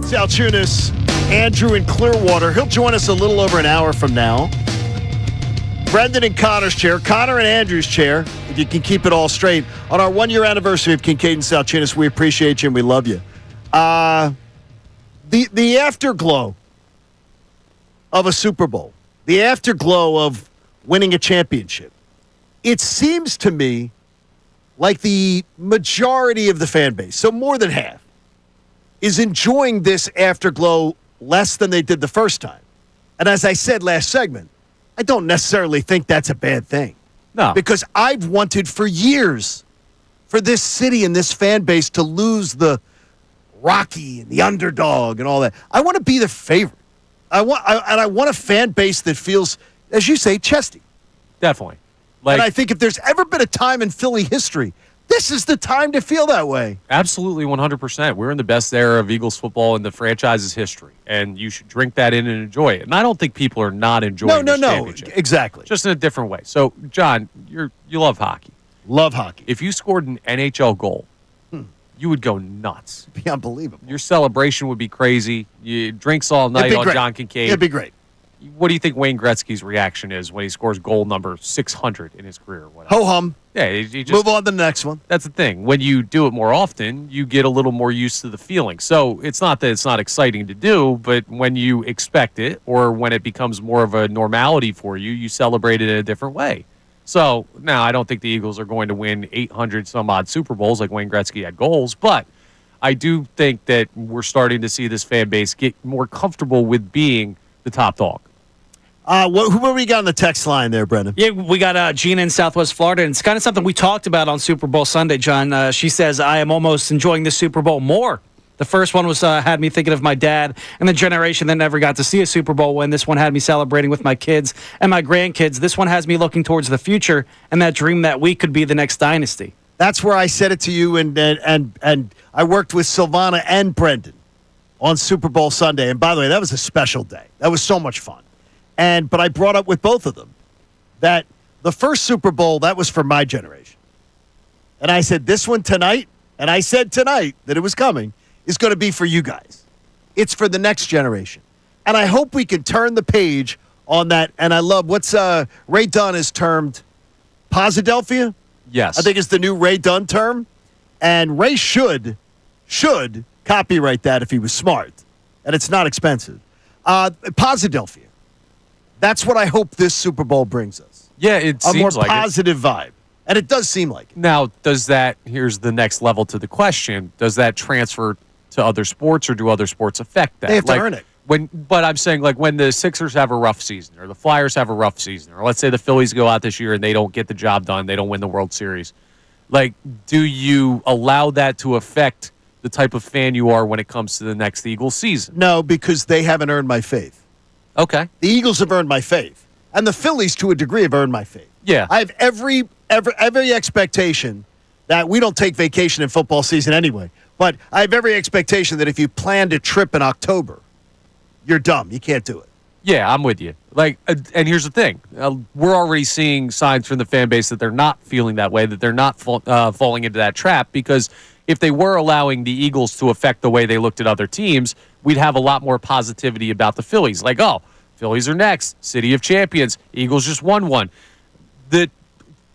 Salciunas, Andrew in Clearwater. He'll join us a little over an hour from now. Brendan in Connor's chair, Connor in Andrew's chair, if you can keep it all straight. On our 1-year anniversary of Kincade Salciunas, we appreciate you and we love you. The afterglow of a Super Bowl, the afterglow of winning a championship, it seems to me like the majority of the fan base, so more than half, is enjoying this afterglow less than they did the first time. And as I said last segment, I don't necessarily think that's a bad thing. No. Because I've wanted for years for this city and this fan base to lose the Rocky and the underdog and all that. I want to be the favorite. I want a fan base that feels, as you say, chesty. Definitely. And I think if there's ever been a time in Philly history, this is the time to feel that way. Absolutely, 100%. We're in the best era of Eagles football in the franchise's history, and you should drink that in and enjoy it. And I don't think people are not enjoying this championship. Exactly. Just in a different way. So, John, you love hockey. Love hockey. If you scored an NHL goal, you would go nuts. It'd be unbelievable. Your celebration would be crazy. You drinks all night on John Kincade. It'd be great. What do you think Wayne Gretzky's reaction is when he scores goal number 600 in his career? Ho-hum. Yeah, you just move on to the next one. That's the thing. When you do it more often, you get a little more used to the feeling. So it's not that it's not exciting to do, but when you expect it or when it becomes more of a normality for you, you celebrate it in a different way. So now I don't think the Eagles are going to win 800 some odd Super Bowls like Wayne Gretzky had goals, but I do think that we're starting to see this fan base get more comfortable with being the top dog. Who we got on the text line there, Brendan? Yeah, we got Gina in Southwest Florida, and it's kind of something we talked about on Super Bowl Sunday, John. She says, I am almost enjoying this Super Bowl more. The first one was had me thinking of my dad and the generation that never got to see a Super Bowl win. This one had me celebrating with my kids and my grandkids. This one has me looking towards the future and that dream that we could be the next dynasty. That's where I said it to you, and I worked with Silvana and Brendan on Super Bowl Sunday. And by the way, that was a special day. That was so much fun. But I brought up with both of them that the first Super Bowl, that was for my generation. And I said, this one tonight, and I said tonight that it was coming, is going to be for you guys. It's for the next generation. And I hope we can turn the page on that. And I love what's Ray Dunn is termed Posidelphia? Yes. I think it's the new Ray Dunn term. And Ray should copyright that if he was smart. And it's not expensive. Posidelphia. That's what I hope this Super Bowl brings us. Yeah, it a seems more like positive vibe. And it does seem like it. Now, here's the next level to the question, does that transfer to other sports or do other sports affect that? They have to earn it. But I'm saying, like, when the Sixers have a rough season or the Flyers have a rough season, or let's say the Phillies go out this year and they don't get the job done, they don't win the World Series, like, do you allow that to affect the type of fan you are when it comes to the next Eagles season? No, because they haven't earned my faith. Okay. The Eagles have earned my faith. And the Phillies, to a degree, have earned my faith. Yeah. I have every expectation that we don't take vacation in football season anyway. But I have every expectation that if you planned a trip in October, you're dumb. You can't do it. Yeah, I'm with you. Like, and here's the thing. We're already seeing signs from the fan base that they're not feeling that way, that they're not falling into that trap, because if they were allowing the Eagles to affect the way they looked at other teams, we'd have a lot more positivity about the Phillies. Like, oh, Phillies are next. City of Champions. Eagles just won one. The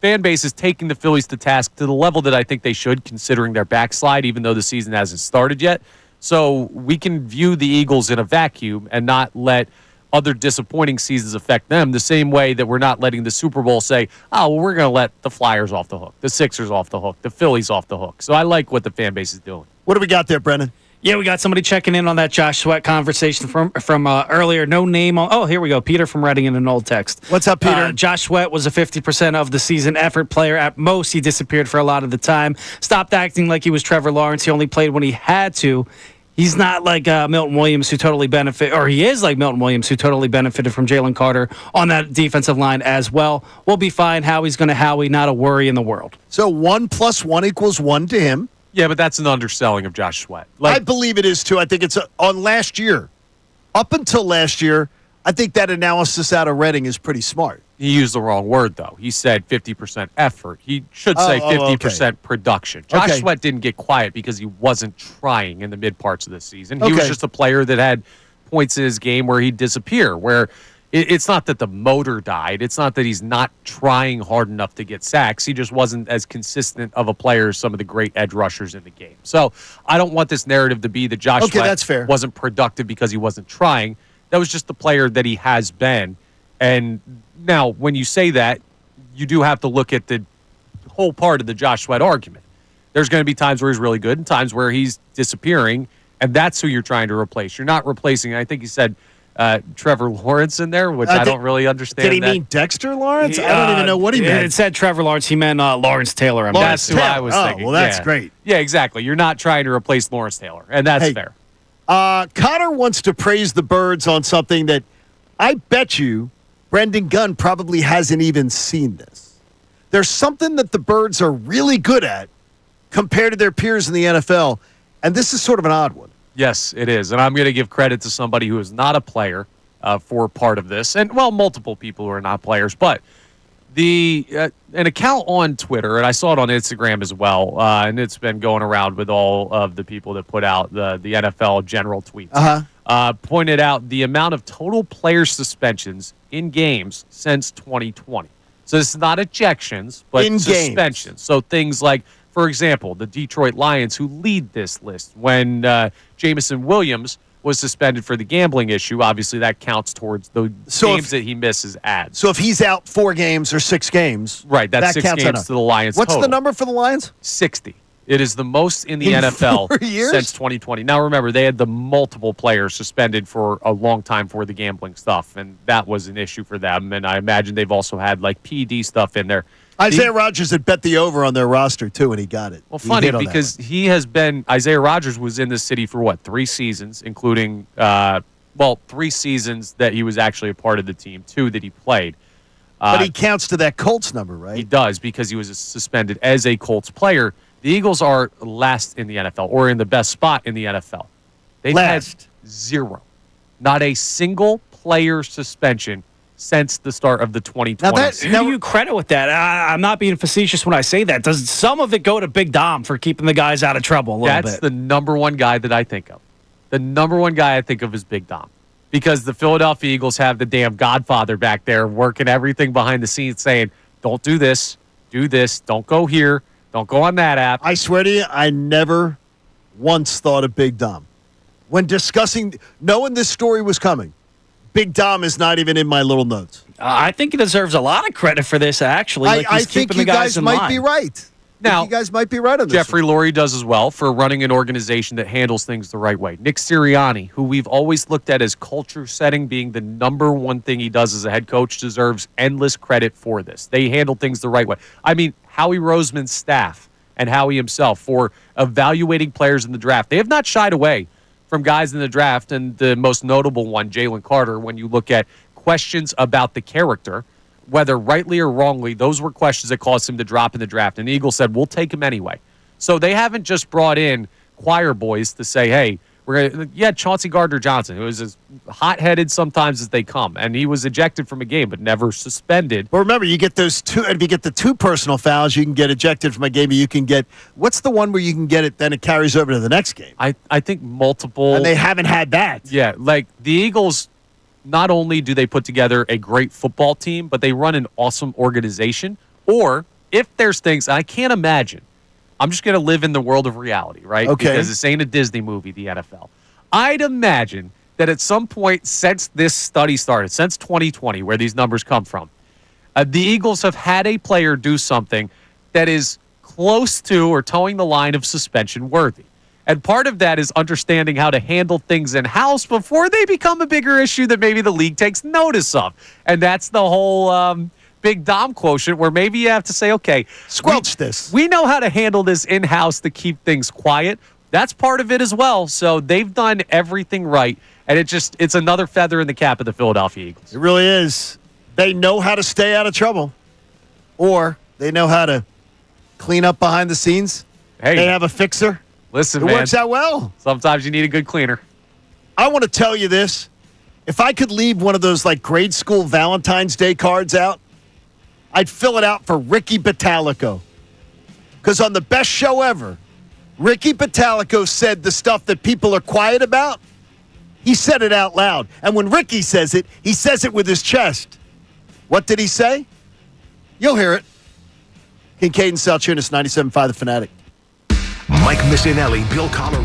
fan base is taking the Phillies to task to the level that I think they should, considering their backslide, even though the season hasn't started yet. So we can view the Eagles in a vacuum and not let other disappointing seasons affect them the same way that we're not letting the Super Bowl say, oh, well, we're going to let the Flyers off the hook, the Sixers off the hook, the Phillies off the hook. So I like what the fan base is doing. What do we got there, Brendan? Yeah, we got somebody checking in on that Josh Sweat conversation from earlier. No name on. Oh, here we go. Peter from Reading in an old text. What's up, Peter? Josh Sweat was a 50% of the season effort player. At most, he disappeared for a lot of the time. Stopped acting like he was Trevor Lawrence. He only played when he had to. He's not like Milton Williams, who totally benefited, or he is like Milton Williams, who totally benefited from Jalen Carter on that defensive line as well. We'll be fine. Howie's going to Howie, not a worry in the world. So 1 + 1 = 1 to him. Yeah, but that's an underselling of Josh Sweat. I believe it is, too. I think it's on last year. Up until last year, I think that analysis out of Reading is pretty smart. He used the wrong word, though. He said 50% effort. He should say 50% production. Josh Sweat didn't get quiet because he wasn't trying in the mid parts of the season. He was just a player that had points in his game where he'd disappear, where it's not that the motor died. It's not that he's not trying hard enough to get sacks. He just wasn't as consistent of a player as some of the great edge rushers in the game. So I don't want this narrative to be that Josh Sweat wasn't productive because he wasn't trying. That was just the player that he has been. And now, when you say that, you do have to look at the whole part of the Josh Sweat argument. There's going to be times where he's really good and times where he's disappearing, and that's who you're trying to replace. You're not replacing, I think he said, Trevor Lawrence in there, which I don't really understand. Did he mean Dexter Lawrence? I don't even know what he meant. It said Trevor Lawrence. He meant Lawrence Taylor. That's who I was thinking. Well, that's great. Yeah, exactly. You're not trying to replace Lawrence Taylor, and that's fair. Connor wants to praise the Birds on something that I bet you Brendan Gunn probably hasn't even seen this. There's something that the Birds are really good at compared to their peers in the NFL, and this is sort of an odd one. Yes, it is. And I'm going to give credit to somebody who is not a player for part of this. And, well, multiple people who are not players. But an account on Twitter, and I saw it on Instagram as well, and it's been going around with all of the people that put out the NFL general tweets, pointed out the amount of total player suspensions in games since 2020. So this is not ejections, but in suspensions. Games. So things like, for example, the Detroit Lions, who lead this list, when Jameson Williams was suspended for the gambling issue, obviously that counts towards the games that he misses adds. So if he's out 4 games or 6 games, right, that's that 6 games to the Lions. What's total. the number for the Lions? 60. It is the most in the NFL 4 years? Since 2020. Now, remember, they had the multiple players suspended for a long time for the gambling stuff, and that was an issue for them. And I imagine they've also had, like, PD stuff in there. Isaiah Rodgers had bet the over on their roster, too, and he got it. Well, funny, because he has been – Isaiah Rodgers was in the city for, 3 seasons, including 3 seasons that he was actually a part of the team, 2 that he played. But he counts to that Colts number, right? He does, because he was suspended as a Colts player. The Eagles are last in the NFL, or in the best spot in the NFL. They've had 0. Not a single player suspension since the start of the 2020s. Who do you credit with that? I'm not being facetious when I say that. Does some of it go to Big Dom for keeping the guys out of trouble a little bit? That's the number one guy that I think of. The number one guy I think of is Big Dom. Because the Philadelphia Eagles have the damn Godfather back there working everything behind the scenes saying, don't do this, don't go here, don't go on that app. I swear to you, I never once thought of Big Dom. When discussing, knowing this story was coming, Big Dom is not even in my little notes. I think he deserves a lot of credit for this, actually. I think you guys might be right. Now, you guys might be right on this. Jeffrey Lurie does as well for running an organization that handles things the right way. Nick Sirianni, who we've always looked at as culture setting being the number one thing he does as a head coach, deserves endless credit for this. They handle things the right way. I mean, Howie Roseman's staff and Howie himself for evaluating players in the draft. They have not shied away from guys in the draft, and the most notable one, Jalen Carter, when you look at questions about the character, whether rightly or wrongly, those were questions that caused him to drop in the draft. And the Eagles said, we'll take him anyway. So they haven't just brought in choir boys to say, hey, we're gonna, Chauncey Gardner-Johnson, who is as hot-headed sometimes as they come. And he was ejected from a game, but never suspended. But remember, you get those 2, if you get the 2 personal fouls, you can get ejected from a game. You can get, what's the one where you can get it, then it carries over to the next game? I think multiple. And they haven't had that. Yeah, like the Eagles, not only do they put together a great football team, but they run an awesome organization. Or if there's things, I can't imagine. I'm just going to live in the world of reality, right? Okay. Because this ain't a Disney movie, the NFL. I'd imagine that at some point since this study started, since 2020, where these numbers come from, the Eagles have had a player do something that is close to or towing the line of suspension worthy. And part of that is understanding how to handle things in-house before they become a bigger issue that maybe the league takes notice of. And that's the whole Big Dom quotient, where maybe you have to say, okay, squelch this. We know how to handle this in-house to keep things quiet. That's part of it as well. So they've done everything right. And it's another feather in the cap of the Philadelphia Eagles. It really is. They know how to stay out of trouble. Or they know how to clean up behind the scenes. Hey, they have a fixer. Listen, it man. works out well. Sometimes you need a good cleaner. I want to tell you this. If I could leave one of those like grade school Valentine's Day cards out, I'd fill it out for Ricky Batalico. Because on the best show ever, Ricky Batalico said the stuff that people are quiet about. He said it out loud. And when Ricky says it, he says it with his chest. What did he say? You'll hear it. Kincade Salciunas, 97.5 The Fanatic. Mike Missanelli, Bill Collar.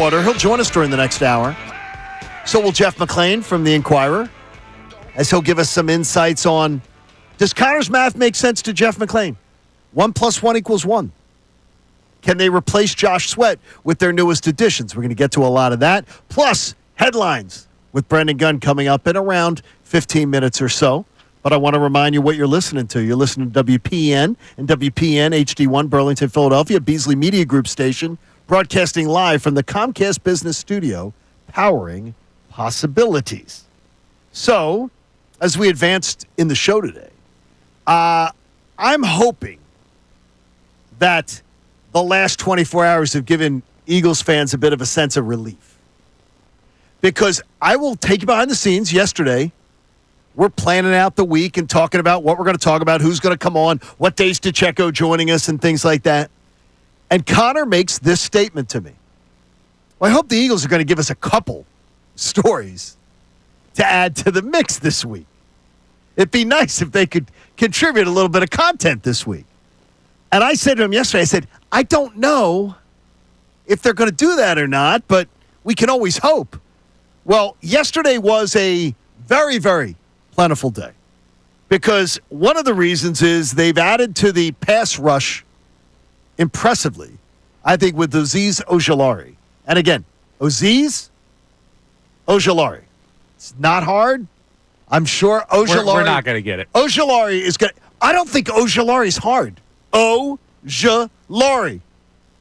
Bridgewater. He'll join us during the next hour. So will Jeff McClain from The Inquirer, as he'll give us some insights on, does Connor's math make sense to Jeff McClain? 1 + 1 = 1. Can they replace Josh Sweat with their newest additions? We're going to get to a lot of that. Plus, headlines with Brendan Gunn coming up in around 15 minutes or so. But I want to remind you what you're listening to. You're listening to WPN and WPN HD1 Burlington, Philadelphia, Beasley Media Group station, broadcasting live from the Comcast Business Studio, powering possibilities. So, as we advanced in the show today, I'm hoping that the last 24 hours have given Eagles fans a bit of a sense of relief. Because I will take you behind the scenes. Yesterday, we're planning out the week and talking about what we're going to talk about, who's going to come on, what days DeCecco joining us, and things like that. And Connor makes this statement to me. Well, I hope the Eagles are going to give us a couple stories to add to the mix this week. It'd be nice if they could contribute a little bit of content this week. And I said to him yesterday, I said, I don't know if they're going to do that or not, but we can always hope. Well, yesterday was a very, very plentiful day because one of the reasons is they've added to the pass rush impressively, I think, with Azeez Ojalari. And again, Azeez Ojalari. It's not hard. I'm sure Ojalari. We're not going to get it. Ojalari is going to. I don't think Ojalari's hard. Ojalari.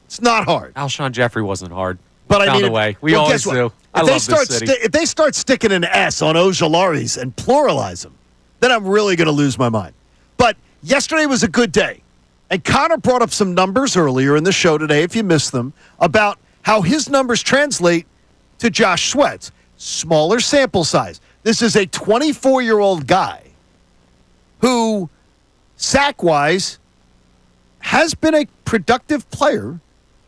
It's not hard. Alshon Jeffrey wasn't hard. But I mean, a way. We always do. I love this city. If they start sticking an S on Ojalaris and pluralize them, then I'm really going to lose my mind. But yesterday was a good day. And Connor brought up some numbers earlier in the show today, if you missed them, about how his numbers translate to Josh Sweat's. Smaller sample size. This is a 24-year-old guy who, sack-wise, has been a productive player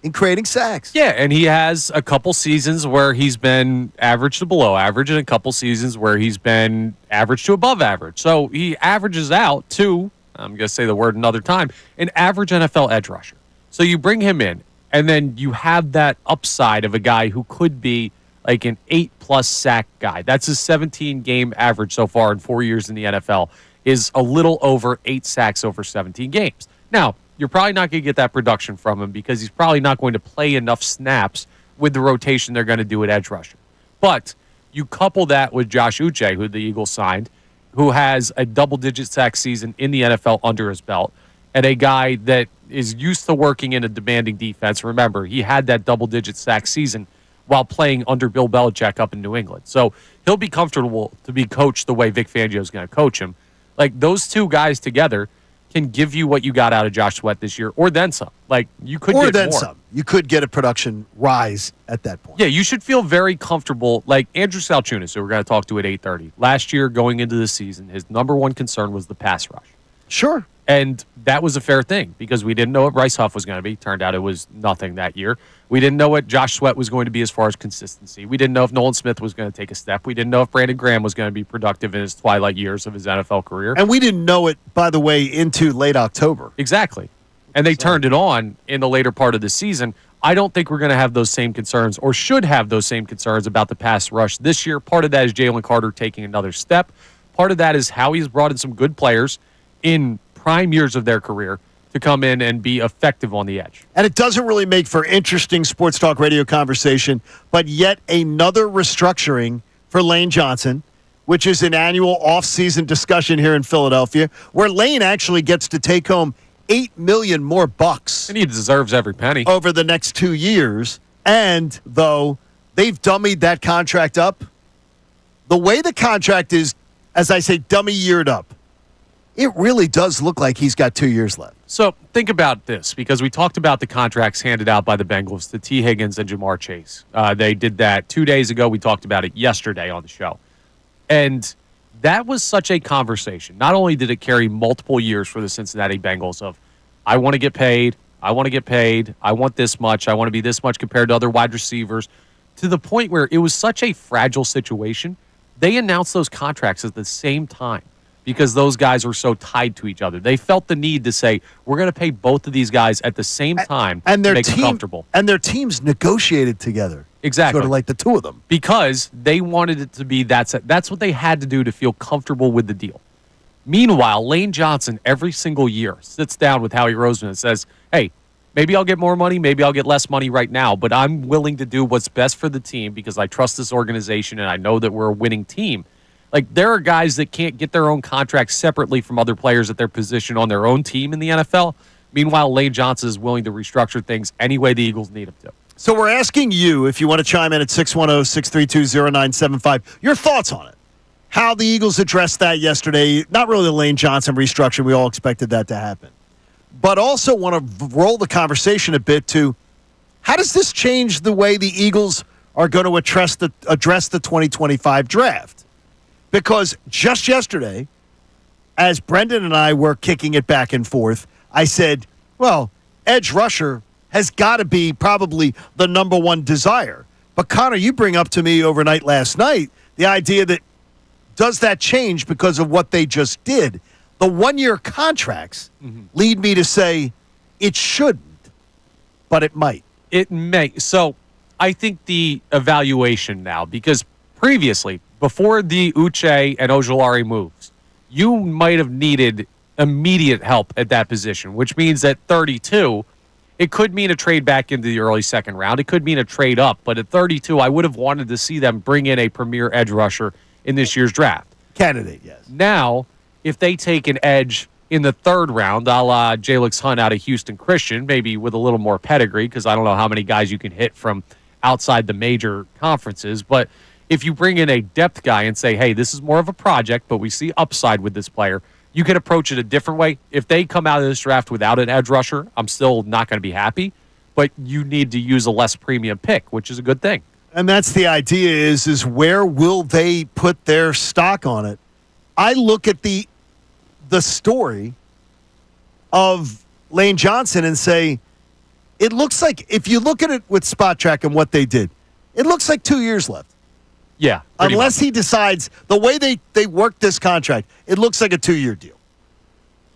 in creating sacks. Yeah, and he has a couple seasons where he's been average to below average and a couple seasons where he's been average to above average. So he averages out to, I'm going to say the word another time, an average NFL edge rusher. So you bring him in, and then you have that upside of a guy who could be like an 8+ sack guy. That's his 17-game average so far in 4 years in the NFL, is a little over 8 sacks over 17 games. Now, you're probably not going to get that production from him because he's probably not going to play enough snaps with the rotation they're going to do at edge rusher. But you couple that with Josh Uche, who the Eagles signed, who has a double-digit sack season in the NFL under his belt, and a guy that is used to working in a demanding defense. Remember, he had that double-digit sack season while playing under Bill Belichick up in New England. So he'll be comfortable to be coached the way Vic Fangio is going to coach him. Like, those two guys together can give you what you got out of Josh Sweat this year, or then some. Like, you could or get then more. some. You could get a production rise at that point. Yeah, you should feel very comfortable. Like Andrew Salciunas, who we're going to talk to at 8:30. Last year, going into the season, his number one concern was the pass rush. Sure. And that was a fair thing because we didn't know what Bryce Huff was going to be. Turned out it was nothing that year. We didn't know what Josh Sweat was going to be as far as consistency. We didn't know if Nolan Smith was going to take a step. We didn't know if Brandon Graham was going to be productive in his twilight years of his NFL career. And we didn't know it, by the way, into late October. Exactly. And they turned it on in the later part of the season. I don't think we're going to have those same concerns or should have those same concerns about the pass rush this year. Part of that is Jalen Carter taking another step. Part of that is how he's brought in some good players in prime years of their career to come in and be effective on the edge. And it doesn't really make for interesting sports talk radio conversation, but yet another restructuring for Lane Johnson, which is an annual off-season discussion here in Philadelphia, where Lane actually gets to take home $8 million more bucks. And he deserves every penny. Over the next 2 years. And, though, they've dummied that contract up. The way the contract is, as I say, dummy-yeared up, it really does look like he's got 2 years left. So think about this, because we talked about the contracts handed out by the Bengals to T. Higgins and Jamar Chase. They did that 2 days ago. We talked about it yesterday on the show. And that was such a conversation. Not only did it carry multiple years for the Cincinnati Bengals of, I want to get paid, I want to get paid, I want this much, I want to be this much compared to other wide receivers, to the point where it was such a fragile situation, they announced those contracts at the same time. because those guys were so tied to each other. They felt the need to say, we're going to pay both of these guys at the same time and to their make them team comfortable. and their teams negotiated together. Exactly. Sort of like the two of them. Because they wanted it to be that's what they had to do to feel comfortable with the deal. Meanwhile, Lane Johnson every single year sits down with Howie Roseman and says, hey, maybe I'll get more money, maybe I'll get less money right now, but I'm willing to do what's best for the team because I trust this organization and I know that we're a winning team. Like, there are guys that can't get their own contracts separately from other players at their position on their own team in the NFL. Meanwhile, Lane Johnson is willing to restructure things any way the Eagles need him to. So we're asking you, if you want to chime in at 610-632-0975, your thoughts on it. How the Eagles addressed that yesterday. Not really the Lane Johnson restructuring. We all expected that to happen. But also want to roll the conversation a bit to how does this change the way the Eagles are going to address the 2025 draft? Because just yesterday, as Brendan and I were kicking it back and forth, I said, well, edge rusher has got to be probably the number one desire. But, Connor, you bring up to me overnight last night the idea that does that change because of what they just did? The one-year contracts lead me to say it shouldn't, but it might. It may. So I think the evaluation now, because previously, before the Uche and Ojalari moves, you might have needed immediate help at that position, which means at 32, it could mean a trade back into the early second round. It could mean a trade up. But at 32, I would have wanted to see them bring in a premier edge rusher in this year's draft. Candidate, yes. Now, if they take an edge in the third round, a la Jalix Hunt out of Houston Christian, maybe with a little more pedigree, because I don't know how many guys you can hit from outside the major conferences, but if you bring in a depth guy and say, hey, this is more of a project, but we see upside with this player, you can approach it a different way. If they come out of this draft without an edge rusher, I'm still not going to be happy, but you need to use a less premium pick, which is a good thing. And that's the idea is where will they put their stock on it? I look at the story of Lane Johnson and say, it looks like, if you look at it with Spot Track and what they did, it looks like 2 years left. Yeah. Unless he decides, the way they worked this contract, it looks like a 2-year deal.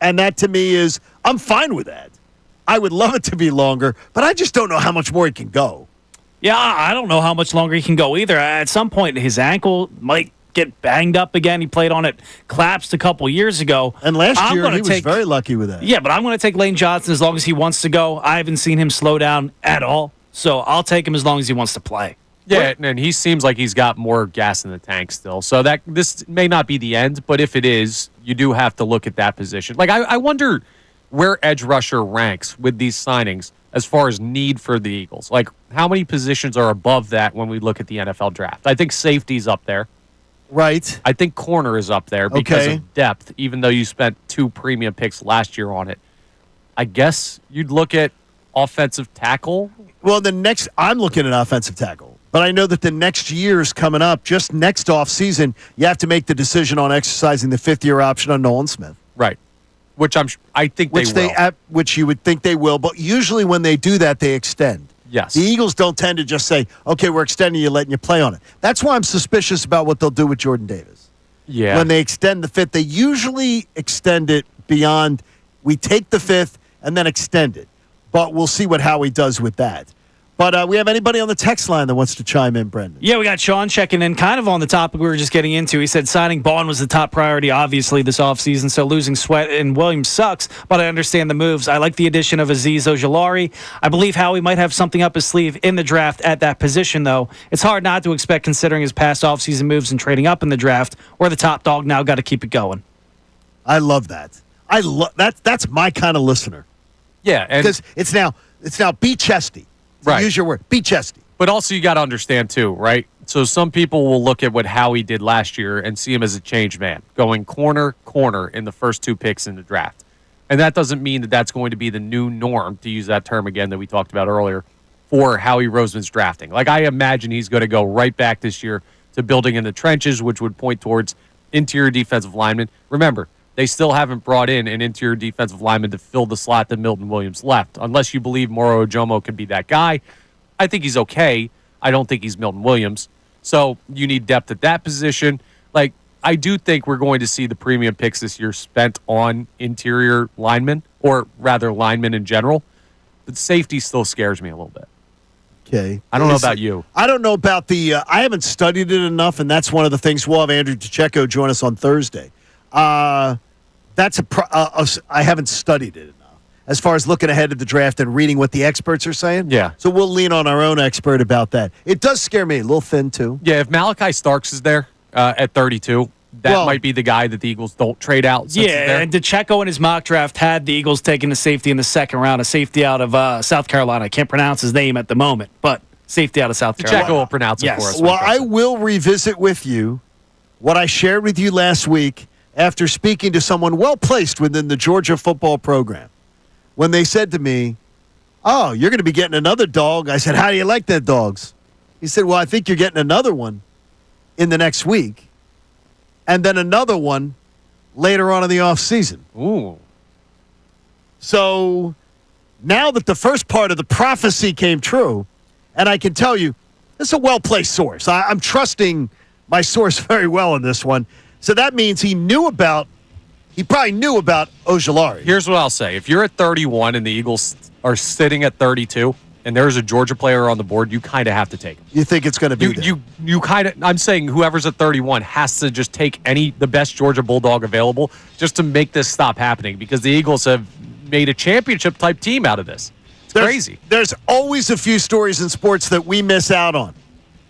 And that to me is, I'm fine with that. I would love it to be longer, but I just don't know how much more he can go. Yeah, I don't know how much longer he can go either. At some point, his ankle might get banged up again. He played on it, collapsed a couple years ago. And last year, he was very lucky with that. Yeah, but I'm going to take Lane Johnson as long as he wants to go. I haven't seen him slow down at all, so I'll take him as long as he wants to play. Yeah, and he seems like he's got more gas in the tank still. So that this may not be the end, but if it is, you do have to look at that position. Like, I wonder where edge rusher ranks with these signings as far as need for the Eagles. Like, how many positions are above that when we look at the NFL draft? I think safety's up there. Right. I think corner is up there because Okay. of depth, even though you spent 2 premium picks last year on it. I guess you'd look at offensive tackle. Well, I'm looking at offensive tackle. But I know that the next year's coming up. Just next offseason, you have to make the decision on exercising the 5th-year option on Nolan Smith. Right. Which I think they will. Which you would think they will. But usually when they do that, they extend. Yes. The Eagles don't tend to just say, okay, we're extending you, letting you play on it. That's why I'm suspicious about what they'll do with Jordan Davis. Yeah. When they extend the 5th, they usually extend it beyond, we take the 5th and then extend it. But we'll see what Howie does with that. But we have anybody on the text line that wants to chime in, Brendan? Yeah, we got Sean checking in kind of on the topic we were just getting into. He said signing Bond was the top priority, obviously, this offseason, so losing Sweat and Williams sucks, but I understand the moves. I like the addition of Azeez Ojalari. I believe Howie might have something up his sleeve in the draft at that position, though. It's hard not to expect considering his past offseason moves and trading up in the draft. We're the top dog now, got to keep it going. I love that. That's my kind of listener. Yeah. Because it's now be chesty. Right. Use your word. Be chesty. But also you got to understand, too, right? So some people will look at what Howie did last year and see him as a changed man, going corner in the first 2 picks in the draft. And that doesn't mean that that's going to be the new norm, to use that term again that we talked about earlier, for Howie Roseman's drafting. Like, I imagine he's going to go right back this year to building in the trenches, which would point towards interior defensive linemen. Remember, they still haven't brought in an interior defensive lineman to fill the slot that Milton Williams left. Unless you believe Moro Ojomo can be that guy. I think he's okay. I don't think he's Milton Williams. So you need depth at that position. Like, I do think we're going to see the premium picks this year spent on interior linemen, or rather linemen in general. But safety still scares me a little bit. Okay. I don't know about you. I don't know about the I haven't studied it enough, and that's one of the things. We'll have Andrew DiCecco join us on Thursday. I haven't studied it enough as far as looking ahead at the draft and reading what the experts are saying. Yeah. So we'll lean on our own expert about that. It does scare me a little thin, too. Yeah, if Malachi Starks is there at 32, that might be the guy that the Eagles don't trade out. Yeah, and DiCecco in his mock draft had the Eagles taking a safety in the second round, a safety out of South Carolina. I can't pronounce his name at the moment, but safety out of South Carolina. DiCecco will pronounce it for us. Well, I will revisit with you what I shared with you last week after speaking to someone well-placed within the Georgia football program. When they said to me, "Oh, you're going to be getting another dog." I said, "How do you like that, dogs?" He said, "Well, I think you're getting another one in the next week, and then another one later on in the offseason." Ooh. So now that the first part of the prophecy came true, and I can tell you, this is a well-placed source. I'm trusting my source very well in this one. So that means he probably knew about Ojalari. Here's what I'll say. If you're at 31 and the Eagles are sitting at 32 and there's a Georgia player on the board, you kind of have to take him. You think it's going to be there? You kind of, I'm saying whoever's at 31 has to just take the best Georgia Bulldog available just to make this stop happening, because the Eagles have made a championship-type team out of this. It's crazy. There's always a few stories in sports that we miss out on.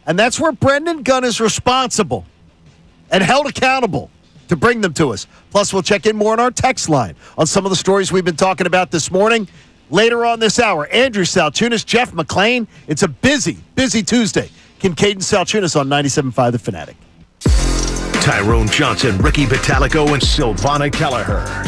And that's where Brendan Gunn is responsible and held accountable to bring them to us. Plus, we'll check in more on our text line on some of the stories we've been talking about this morning. Later on this hour, Andrew Salciunas, Jeff McClain. It's a busy, busy Tuesday. Kincade Salciunas on 97.5 The Fanatic. Tyrone Johnson, Ricky Vitalico, and Silvana Kelleher.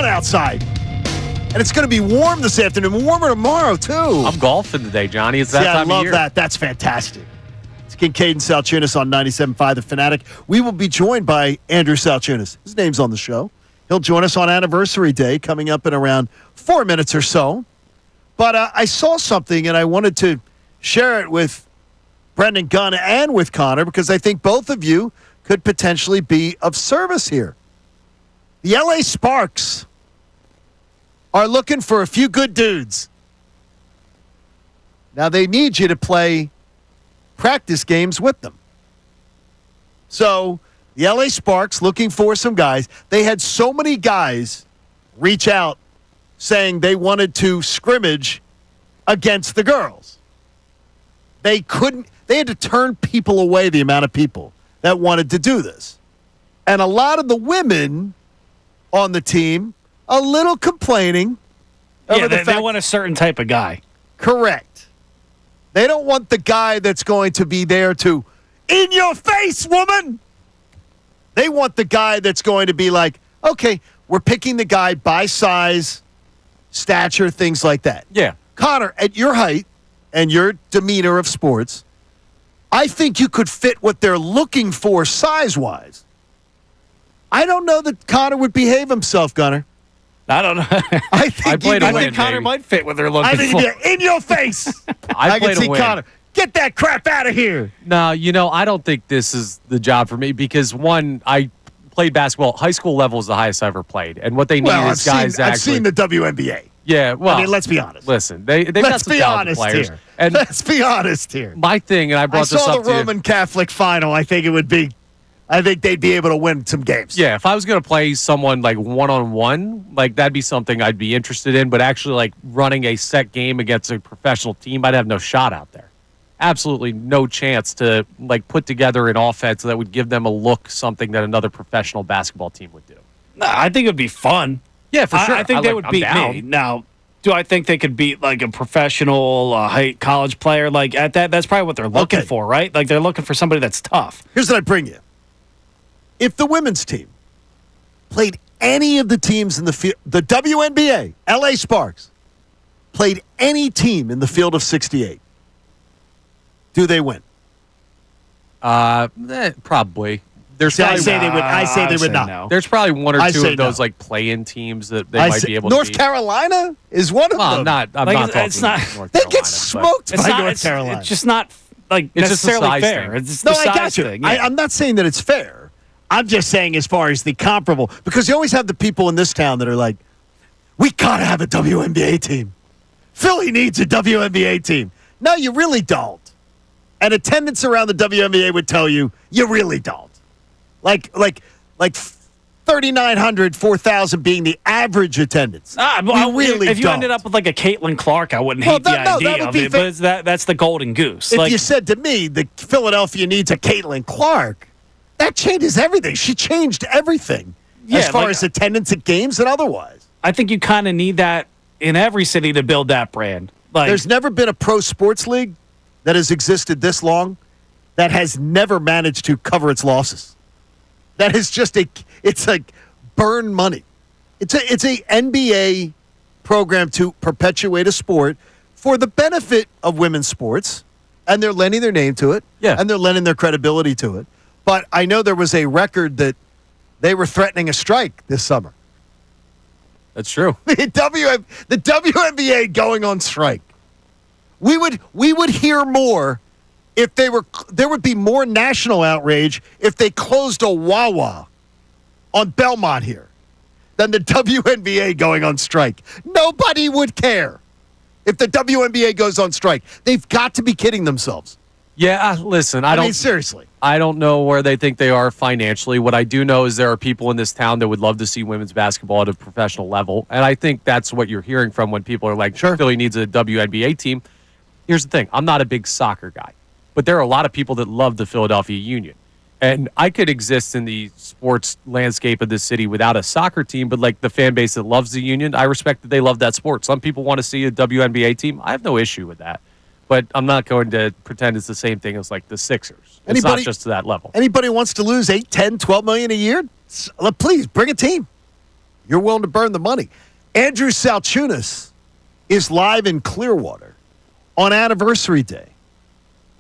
sun outside. And it's going to be warm this afternoon, warmer tomorrow, too. I'm golfing today, Johnny. It's that time of year. I love that. That's fantastic. It's Kincade Salciunas on 97.5 The Fanatic. We will be joined by Andrew Salciunas. His name's on the show. He'll join us on Anniversary Day coming up in around 4 minutes or so. But I saw something, and I wanted to share it with Brendan Gunn and with Connor because I think both of you could potentially be of service here. The LA Sparks are looking for a few good dudes. Now, they need you to play practice games with them. So, the LA Sparks looking for some guys. They had so many guys reach out saying they wanted to scrimmage against the girls. They had to turn people away, the amount of people that wanted to do this. And a lot of the women on the team, a little complaining over the fact they want a certain type of guy. Correct. They don't want the guy that's going to be there to, in your face, woman. They want the guy that's going to be like, okay, we're picking the guy by size, stature, things like that. Yeah. Connor, at your height and your demeanor of sports, I think you could fit what they're looking for size-wise. I don't know that Connor would behave himself, Gunner. I don't know. I think Connor might fit what they're looking for. I think he'd be in your face. I can see Connor. Get that crap out of here. No, I don't think this is the job for me because, one, I played basketball. High school level is the highest I ever played. And what they need is guys I've seen the WNBA. Yeah, well. I mean, let's be honest. Listen, they've got some talented players. And let's be honest here. My thing, and I brought this up to you. I saw the Roman Catholic final. I think they'd be able to win some games. Yeah, if I was going to play someone like one-on-one, like that'd be something I'd be interested in. But actually, like running a set game against a professional team, I'd have no shot out there. Absolutely no chance to like put together an offense that would give them a look, something that another professional basketball team would do. No, I think it'd be fun. Yeah, for sure. I think they would beat me. Now, do I think they could beat like a professional college player? Like at that, that's probably what they're looking for, right? Like they're looking for somebody that's tough. Here's what I bring you. If the women's team played any of the teams in the field, the WNBA, LA Sparks, played any team in the field of 68, do they win? Probably. There's I say they would not. No. There's probably one or two of those like play-in teams that they might be able North to beat. Carolina is one of them. I'm not talking it's not, North they Carolina, get smoked by North Carolina. It's just not like it's necessarily just a size fair. thing. It's no, the I size got you. thing. Yeah. I'm not saying that it's fair. I'm just saying as far as the comparable, because you always have the people in this town that are like, we got to have a WNBA team. Philly needs a WNBA team. No, you really don't. And attendance around the WNBA would tell you, you really don't. Like 3,900, 4,000 being the average attendance. If you ended up with like a Caitlin Clark, I wouldn't hate the idea of it, but that's the golden goose. If you said to me, the Philadelphia needs a Caitlin Clark, that changes everything. She changed everything as far as attendance at games and otherwise. I think you kind of need that in every city to build that brand. Like, there's never been a pro sports league that has existed this long that has never managed to cover its losses. That is just it's like burn money. It's a NBA program to perpetuate a sport for the benefit of women's sports, and they're lending their name to it, and they're lending their credibility to it. But I know there was a record that they were threatening a strike this summer. That's true. The WNBA going on strike. We would hear more if there would be more national outrage if they closed a Wawa on Belmont here than the WNBA going on strike. Nobody would care if the WNBA goes on strike. They've got to be kidding themselves. Yeah, listen, I mean, seriously. I don't know where they think they are financially. What I do know is there are people in this town that would love to see women's basketball at a professional level, and I think that's what you're hearing from when people are like, Philly needs a WNBA team. Here's the thing. I'm not a big soccer guy, but there are a lot of people that love the Philadelphia Union. And I could exist in the sports landscape of this city without a soccer team, but like the fan base that loves the Union, I respect that they love that sport. Some people want to see a WNBA team. I have no issue with that. But I'm not going to pretend it's the same thing as like the Sixers. It's not just to that level. Anybody wants to lose $8, $10, $12 million a year? Please bring a team. You're willing to burn the money. Andrew Salciunas is live in Clearwater on anniversary day.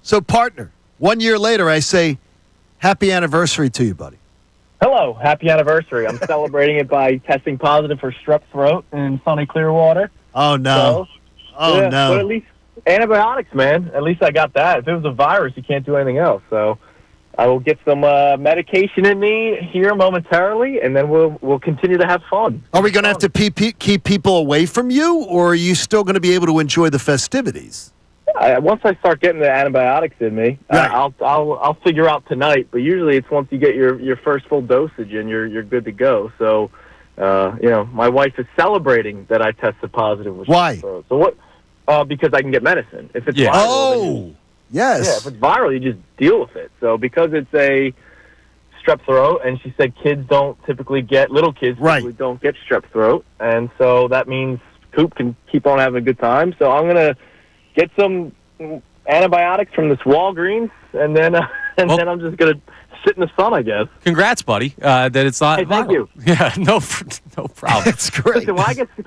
So, partner, 1 year later, I say, happy anniversary to you, buddy. Hello, happy anniversary. I'm celebrating it by testing positive for strep throat in sunny Clearwater. Oh, no. So, no. But at least antibiotics, man. At least I got that. If it was a virus, you can't do anything else. So I will get some medication in me here momentarily, and then we'll continue to have fun. Are we going to have to keep people away from you, or are you still going to be able to enjoy the festivities? Once I start getting the antibiotics in me, right. I'll figure out tonight. But usually it's once you get your first full dosage and you're good to go. So, my wife is celebrating that I tested positive. Why? So what? Because I can get medicine. If it's viral, yes. Yeah, if it's viral, you just deal with it. So because it's a strep throat, and she said kids don't typically get, little kids typically don't get strep throat, and so that means Coop can keep on having a good time. So I'm gonna get some antibiotics from this Walgreens, and then I'm just gonna sit in the sun, I guess. Congrats, buddy. That it's not. Hey, thank you. Yeah, no problem. That's great. Listen,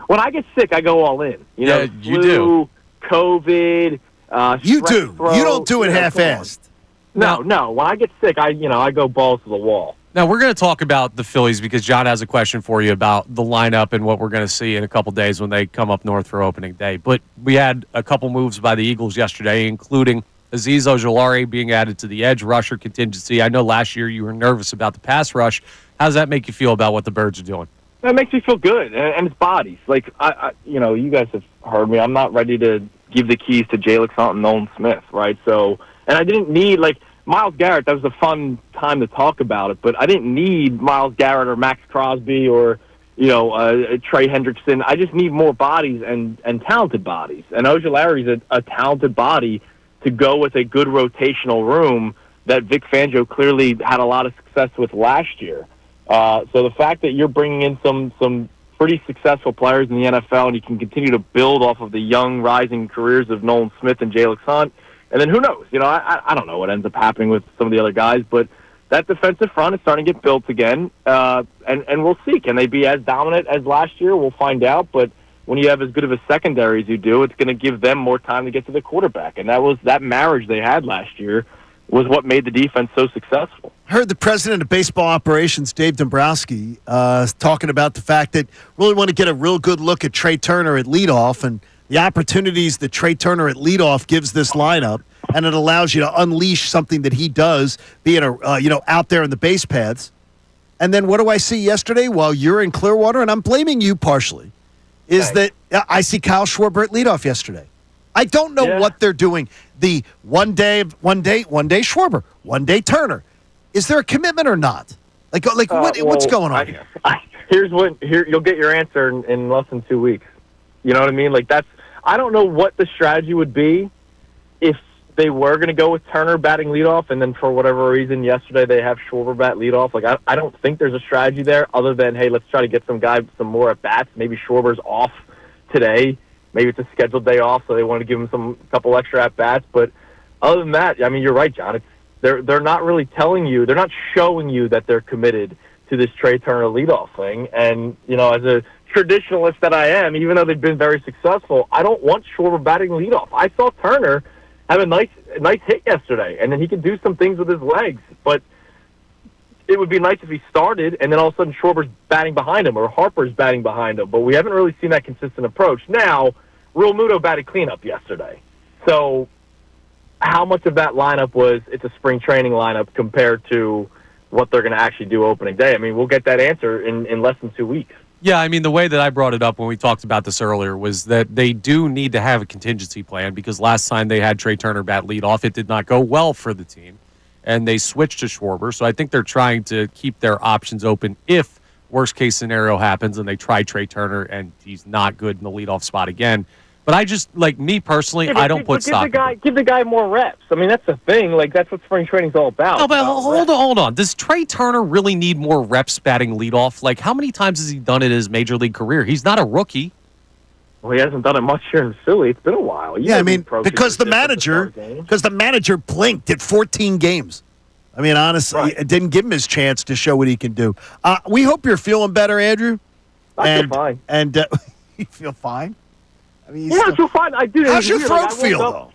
when I get sick, I go all in. You you do. COVID. You do. Throat, You don't do it half-assed. No. When I get sick, I go balls to the wall. Now, we're going to talk about the Phillies because John has a question for you about the lineup and what we're going to see in a couple days when they come up north for opening day. But we had a couple moves by the Eagles yesterday, including Azeez Ojalari being added to the edge rusher contingency. I know last year you were nervous about the pass rush. How does that make you feel about what the Birds are doing? That makes me feel good, and it's bodies. Like, you guys have heard me. I'm not ready to give the keys to Jalix Hunt and Nolan Smith, right? So, and I didn't need, Myles Garrett, that was a fun time to talk about it, but I didn't need Myles Garrett or Max Crosby or, Trey Hendrickson. I just need more bodies and talented bodies. And Ojalari's a talented body to go with a good rotational room that Vic Fangio clearly had a lot of success with last year. So the fact that you're bringing in some pretty successful players in the NFL and you can continue to build off of the young rising careers of Nolan Smith and Jalix Hunt, and then who knows? I don't know what ends up happening with some of the other guys, but that defensive front is starting to get built again, and we'll see. Can they be as dominant as last year? We'll find out, but when you have as good of a secondary as you do, it's going to give them more time to get to the quarterback, and that marriage they had last year was what made the defense so successful. I heard the president of baseball operations, Dave Dombrowski, talking about the fact that really want to get a real good look at Trey Turner at leadoff and the opportunities that Trey Turner at leadoff gives this lineup, and it allows you to unleash something that he does, being out there in the base paths. And then what do I see yesterday while you're in Clearwater, and I'm blaming you partially, is that I see Kyle Schwarber at leadoff yesterday. I don't know what they're doing. The one day Schwarber, one day Turner. Is there a commitment or not? What's going on here? Here you'll get your answer in less than 2 weeks. You know what I mean? I don't know what the strategy would be if they were going to go with Turner batting leadoff, and then for whatever reason yesterday they have Schwarber bat leadoff. I don't think there's a strategy there other than, hey, let's try to get some more at bats. Maybe Schwarber's off today. Maybe it's a scheduled day off, so they want to give him a couple extra at bats. But other than that, I mean, you're right, John. They're not really telling you, they're not showing you that they're committed to this Trey Turner leadoff thing. And as a traditionalist that I am, even though they've been very successful, I don't want Schwarber batting leadoff. I saw Turner have a nice hit yesterday, and then he can do some things with his legs. But it would be nice if he started, and then all of a sudden Schwarber's batting behind him or Harper's batting behind him. But we haven't really seen that consistent approach. Now, Real Muto batted cleanup yesterday. So how much of that lineup it's a spring training lineup compared to what they're going to actually do opening day? I mean, we'll get that answer in less than 2 weeks. Yeah, I mean, the way that I brought it up when we talked about this earlier was that they do need to have a contingency plan because last time they had Trey Turner bat leadoff, it did not go well for the team, and they switched to Schwarber. So I think they're trying to keep their options open if worst-case scenario happens and they try Trey Turner and he's not good in the leadoff spot again. But I just, me personally, I don't put stock in it. Give the guy more reps. I mean, that's the thing. That's what spring training's all about. No, but hold on. Does Trey Turner really need more reps batting leadoff? How many times has he done it in his major league career? He's not a rookie. Well, he hasn't done it much here in Philly. It's been a while. Because the manager blinked at 14 games. I mean, honestly, it didn't give him his chance to show what he can do. We hope you're feeling better, Andrew. I feel fine. And you feel fine? I mean, Yeah, I feel fine. I do. How's your throat feel, though?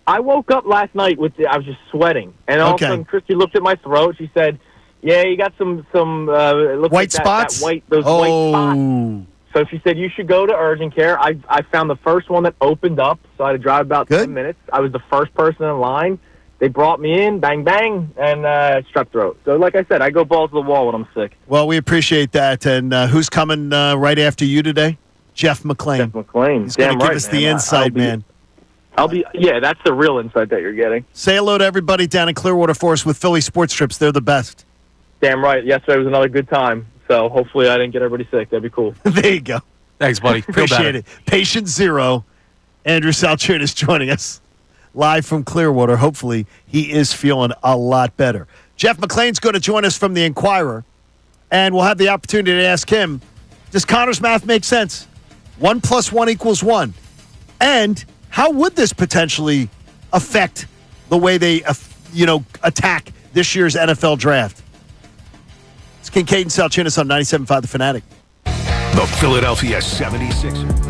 I woke up last night I was just sweating, and all of a sudden, Christy looked at my throat. She said, "Yeah, you got some it looks white like spots. those white spots." So she said, "You should go to urgent care." I found the first one that opened up, so I had to drive about 10 minutes. I was the first person in line. They brought me in, bang, bang, and strep throat. So, like I said, I go balls to the wall when I'm sick. Well, we appreciate that. And who's coming right after you today? Jeff McClain. Jeff McClain. He's going to give us the insight, man. Yeah, that's the real insight that you're getting. Say hello to everybody down in Clearwater Forest with Philly Sports Trips. They're the best. Damn right. Yesterday was another good time. So hopefully I didn't get everybody sick. That'd be cool. There you go. Thanks, buddy. Appreciate it. Patient zero. Andrew Salciunas joining us live from Clearwater. Hopefully he is feeling a lot better. Jeff McClain's going to join us from the Inquirer, and we'll have the opportunity to ask him, does Connor's math make sense? 1 + 1 = 1. And how would this potentially affect the way they, attack this year's NFL draft? It's Kincade Salciunas on 97.5 The Fanatic. The Philadelphia 76ers.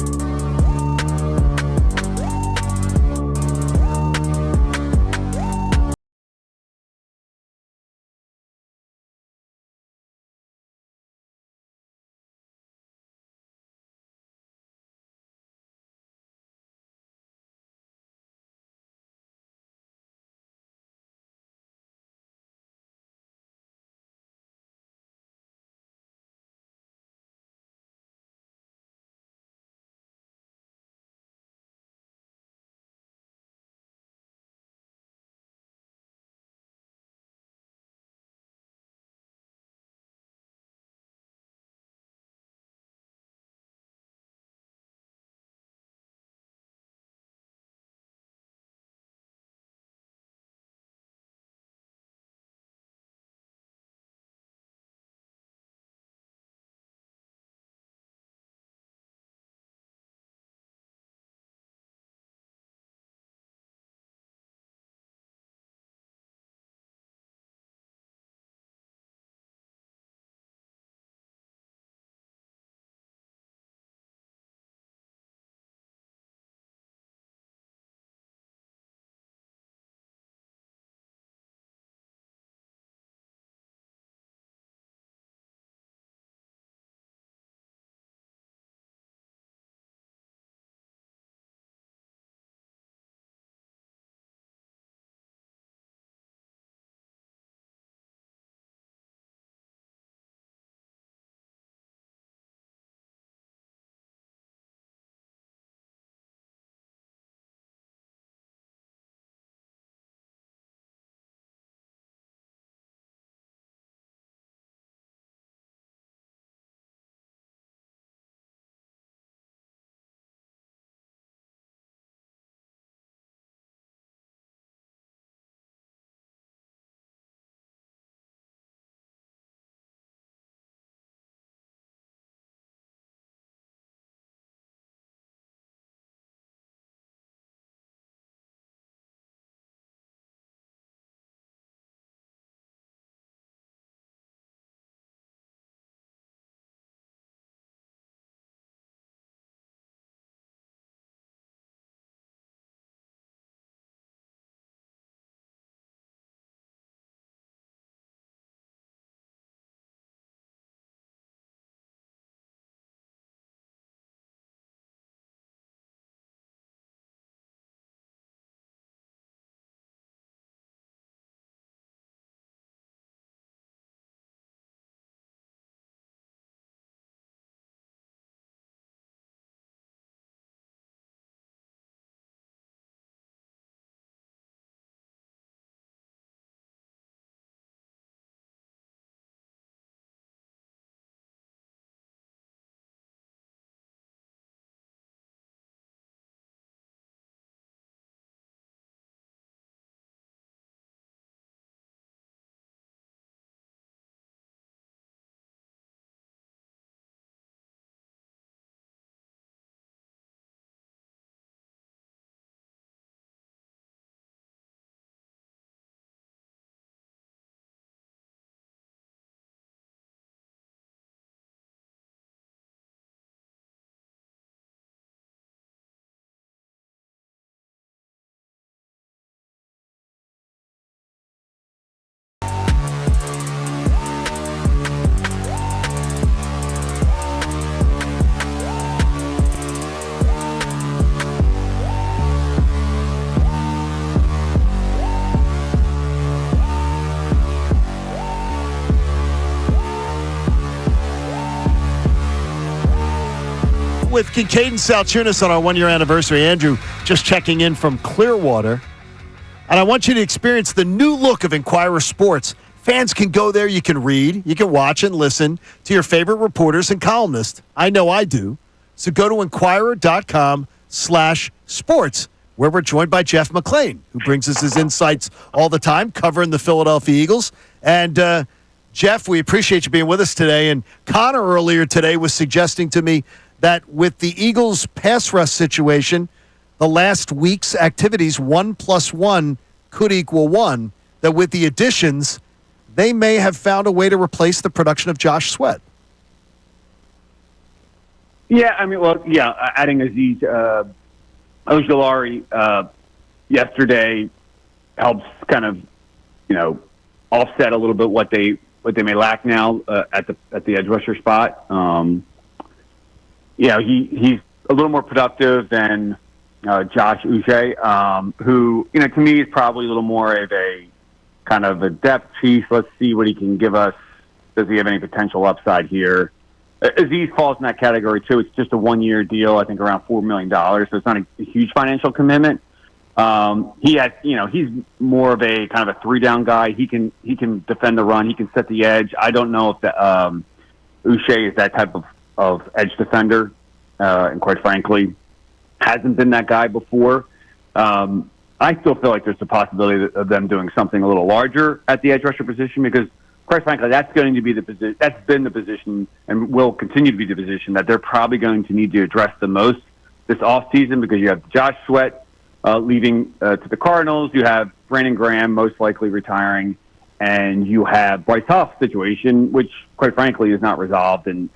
with Kincade Salciunas on our 1-year anniversary. Andrew just checking in from Clearwater. And I want you to experience the new look of Inquirer Sports. Fans can go there. You can read, you can watch and listen to your favorite reporters and columnists. I know I do. So go to Inquirer.com/sports, where we're joined by Jeff McClain, who brings us his insights all the time, covering the Philadelphia Eagles. And Jeff, we appreciate you being with us today. And Connor earlier today was suggesting to me that with the Eagles' pass rush situation, the last week's activities, 1 + 1 could equal 1, that with the additions, they may have found a way to replace the production of Josh Sweat. Yeah, I mean, adding Aziz Ojalari yesterday helps kind of, offset a little bit what they may lack now at the edge rusher spot. He's a little more productive than Josh Uche, who, to me is probably a little more of a kind of a depth piece. Let's see what he can give us. Does he have any potential upside here? Aziz falls in that category too. It's just a 1-year deal, I think around $4 million, so it's not a huge financial commitment. He's more of a kind of a 3-down guy. He can defend the run. He can set the edge. I don't know if Uche is that type of edge defender, and quite frankly, hasn't been that guy before. I still feel like there's a possibility of them doing something a little larger at the edge rusher position because, quite frankly, that's going to be the position. That's been the position and will continue to be the position that they're probably going to need to address the most this offseason because you have Josh Sweat leaving to the Cardinals. You have Brandon Graham most likely retiring, and you have Bryce Huff's situation, which, quite frankly, is not resolved. And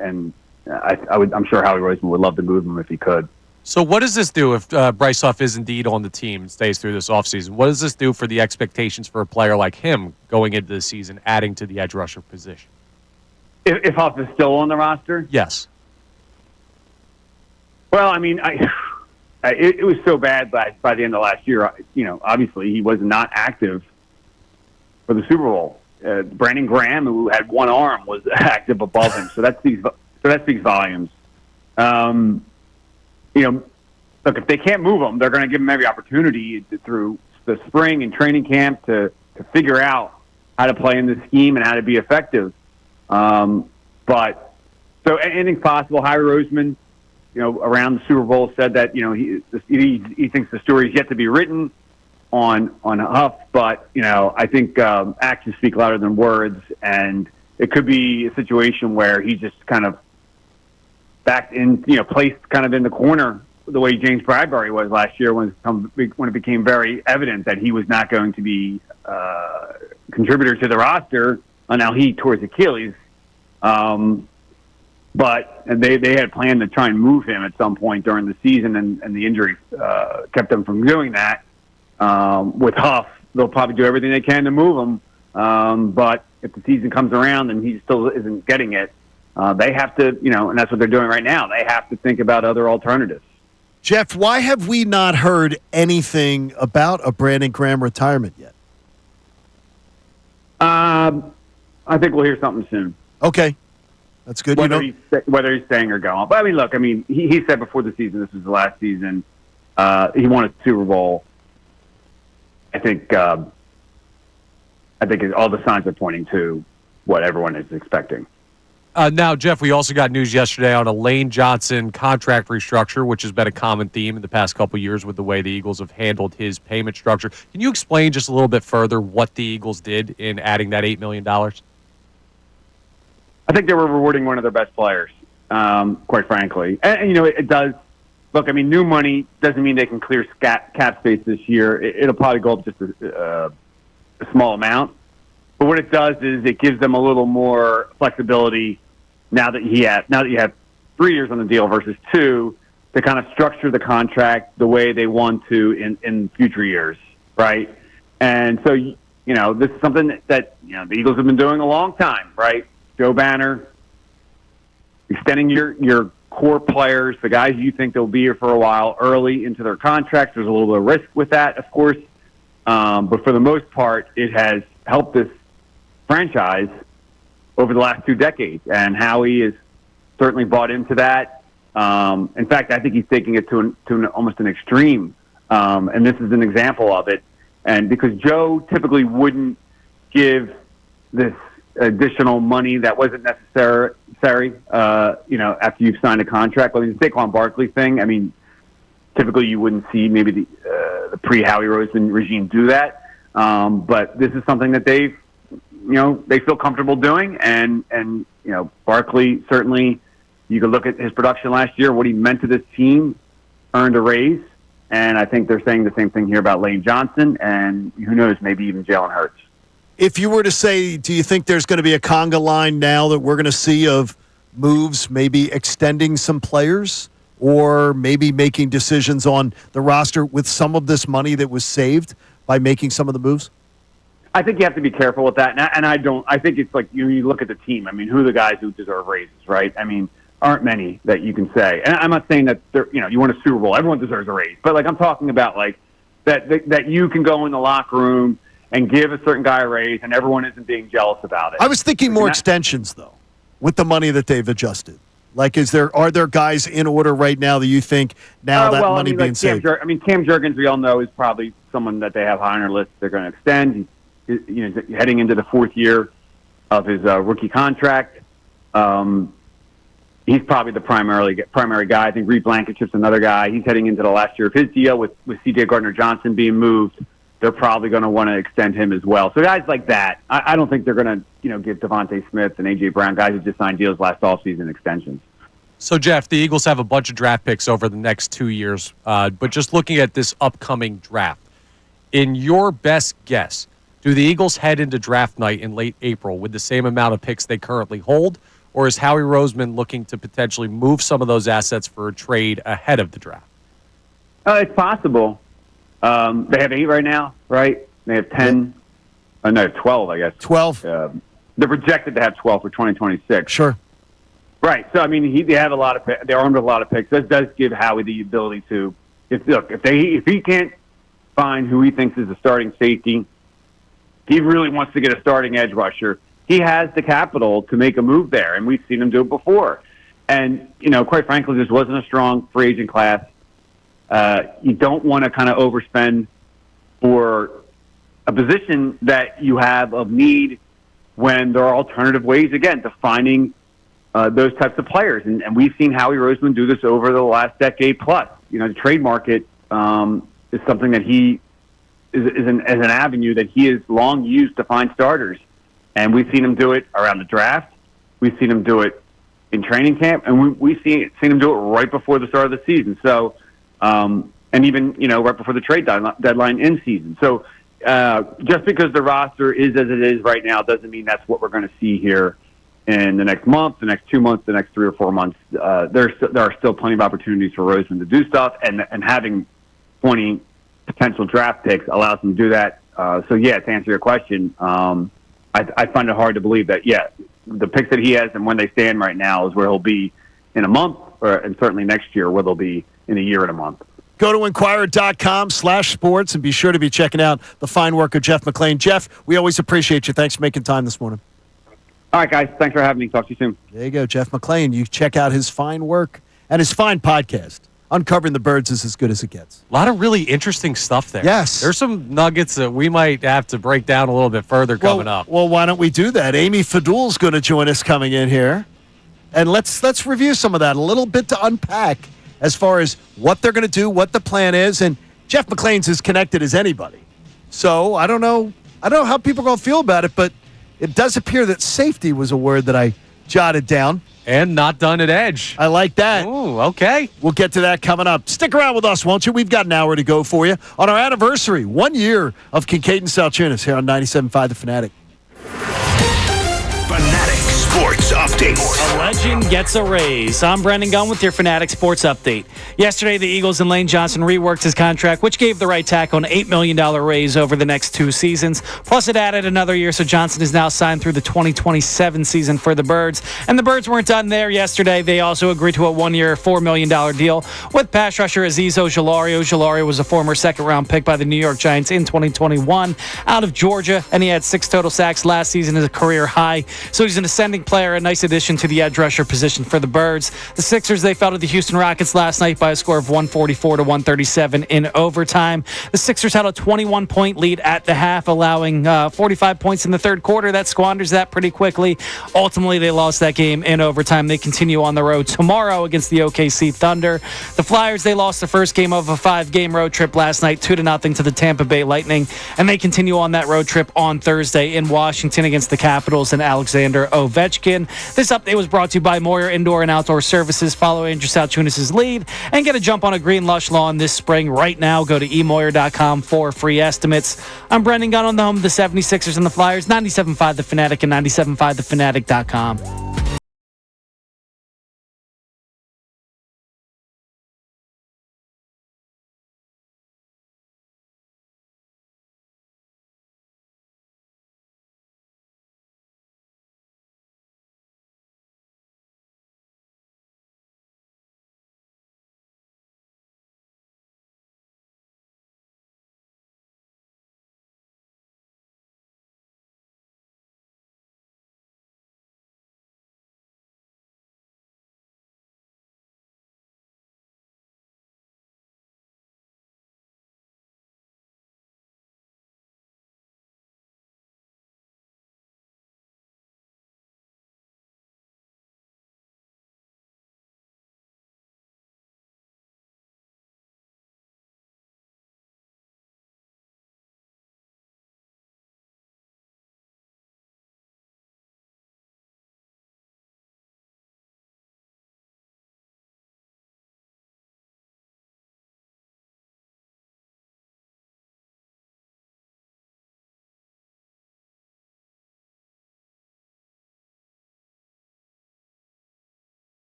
I'm sure Howie Roseman would love to move him if he could. So what does this do if Bryce Huff is indeed on the team and stays through this offseason? What does this do for the expectations for a player like him going into the season, adding to the edge rusher position? If Huff is still on the roster? Yes. Well, I mean, it was so bad by the end of last year. Obviously he was not active for the Super Bowl. Brandon Graham, who had one arm, was active above him. So that speaks volumes. Look, if they can't move him, they're going to give him every opportunity through the spring and training camp to figure out how to play in the scheme and how to be effective. But so anything's possible. Howie Roseman, around the Super Bowl said that, he thinks the story is yet to be written on Huff, but, I think actions speak louder than words, and it could be a situation where he just kind of backed in, placed kind of in the corner the way James Bradbury was last year when it became very evident that he was not going to be a contributor to the roster. Now he tore his Achilles. But they had planned to try and move him at some point during the season, and the injury kept them from doing that. With Huff, they'll probably do everything they can to move him. But if the season comes around and he still isn't getting it, they have to, and that's what they're doing right now. They have to think about other alternatives. Jeff, why have we not heard anything about a Brandon Graham retirement yet? I think we'll hear something soon. Okay. That's good. Whether he's staying or going. But, he said before the season this was the last season. He won a Super Bowl. I think all the signs are pointing to what everyone is expecting. Now, Jeff, we also got news yesterday on a Lane Johnson contract restructure, which has been a common theme in the past couple of years with the way the Eagles have handled his payment structure. Can you explain just a little bit further what the Eagles did in adding that $8 million? I think they were rewarding one of their best players, quite frankly. And it does. Look, new money doesn't mean they can clear cap space this year. It'll probably go up just a small amount. But what it does is it gives them a little more flexibility now that you have 3 years on the deal versus 2 to kind of structure the contract the way they want to in future years, right? And so, this is something that the Eagles have been doing a long time, right? Joe Banner, extending your core players, the guys you think they'll be here for a while, early into their contracts. There's a little bit of risk with that, of course. But for the most part, it has helped this franchise over the last 2 decades. And Howie has certainly bought into that. In fact, I think he's taking it to almost an extreme, and this is an example of it. And because Joe typically wouldn't give this additional money that wasn't necessary, after you've signed a contract. I mean, the Saquon Barkley thing, I mean, typically you wouldn't see maybe the pre-Howie Roseman regime do that. But this is something that they feel comfortable doing. And Barkley, certainly, you could look at his production last year, what he meant to this team, earned a raise. And I think they're saying the same thing here about Lane Johnson, and who knows, maybe even Jalen Hurts. If you were to say, do you think there's going to be a conga line now that we're going to see of moves, maybe extending some players or maybe making decisions on the roster with some of this money that was saved by making some of the moves? I think you have to be careful with that. And I think it's like you look at the team. I mean, who are the guys who deserve raises, right? I mean, aren't many that you can say. And I'm not saying that you won a Super Bowl, everyone deserves a raise. But I'm talking about that you can go in the locker room and give a certain guy a raise, and everyone isn't being jealous about it. I was thinking more extensions, though, with the money that they've adjusted. Are there guys in order right now that you think money being saved? Cam Jurgens, we all know, is probably someone that they have high on their list. They're going to extend. He's heading into the fourth year of his rookie contract. He's probably the primary guy. I think Reed Blankenship's another guy. He's heading into the last year of his deal with C.J. Gardner-Johnson being moved. They're probably going to want to extend him as well. So guys like that, I don't think they're going to give Devontae Smith and A.J. Brown, guys who just signed deals last offseason, extensions. So, Jeff, the Eagles have a bunch of draft picks over the next 2 years. But just looking at this upcoming draft, in your best guess, do the Eagles head into draft night in late April with the same amount of picks they currently hold? Or is Howie Roseman looking to potentially move some of those assets for a trade ahead of the draft? It's possible. They have 8 right now, right? They have 10. No, 12, I guess. 12. They're projected to have 12 for 2026. Sure. Right. So, I mean, they have a lot of picks. They're armed with a lot of picks. This does give Howie the ability to, if he can't find who he thinks is the starting safety, he really wants to get a starting edge rusher. He has the capital to make a move there, and we've seen him do it before. And, quite frankly, this wasn't a strong free agent class. You don't want to kind of overspend for a position that you have of need when there are alternative ways, again, to finding those types of players. And we've seen Howie Roseman do this over the last decade plus. The trade market is something that he is an avenue that he has long used to find starters. And we've seen him do it around the draft. We've seen him do it in training camp. And we've seen him do it right before the start of the season. So, and even, right before the trade deadline in season. So just because the roster is as it is right now doesn't mean that's what we're going to see here in the next month, the next 2 months, the next 3 or 4 months. There are still plenty of opportunities for Roseman to do stuff, and having 20 potential draft picks allows him to do that. So, yeah, to answer your question, I find it hard to believe that, the picks that he has and when they stand right now is where he'll be in a month, and certainly next year where they'll be in a year and a month. Go to Inquirer.com/sports and be sure to be checking out the fine work of Jeff McLean. Jeff, we always appreciate you. Thanks for making time this morning. All right, guys. Thanks for having me. Talk to you soon. There you go, Jeff McLean. You check out his fine work and his fine podcast. Uncovering the Birds is as good as it gets. A lot of really interesting stuff there. Yes. There's some nuggets that we might have to break down a little bit further coming up. Well, why don't we do that? Amy Fadul's going to join us coming in here. And let's review some of that, a little bit to unpack as far as what they're going to do, what the plan is. And Jeff McLean's as connected as anybody. So I don't know how people are going to feel about it, but it does appear that safety was a word that I jotted down. And not done at edge. I like that. Ooh, okay. We'll get to that coming up. Stick around with us, won't you? We've got an hour to go for you on our anniversary, 1 year of Kincade Salciunas here on 97.5 The Fanatic. Fanatic Sports Update. A legend gets a raise. I'm Brendan Gunn with your Fanatic Sports Update. Yesterday, the Eagles and Lane Johnson reworked his contract, which gave the right tackle an $8 million raise over the next 2 seasons. Plus, it added another year, so Johnson is now signed through the 2027 season for the Birds. And the Birds weren't done there yesterday. They also agreed to a 1-year, $4 million deal with pass rusher Azeez Ojalari. Ojalari was a former second-round pick by the New York Giants in 2021 out of Georgia, and he had 6 total sacks last season as a career high. So he's an ascending player, a nice addition to the edge rusher position for the Birds. The Sixers, they fell to the Houston Rockets last night by a score of 144 to 137 in overtime. The Sixers had a 21-point lead at the half, allowing 45 points in the third quarter. That squanders that pretty quickly. Ultimately, they lost that game in overtime. They continue on the road tomorrow against the OKC Thunder. The Flyers, they lost the first game of a 5-game road trip last night, 2-0 to the Tampa Bay Lightning, and they continue on that road trip on Thursday in Washington against the Capitals and Alexander Ovechkin. This update was brought to you by Moyer Indoor and Outdoor Services. Follow Andrew Salciunas' lead and get a jump on a green lush lawn this spring. Right now, go to emoyer.com for free estimates. I'm Brendan Gunn on the home of the 76ers and the Flyers, 97.5 The Fanatic and 97.5thefanatic.com.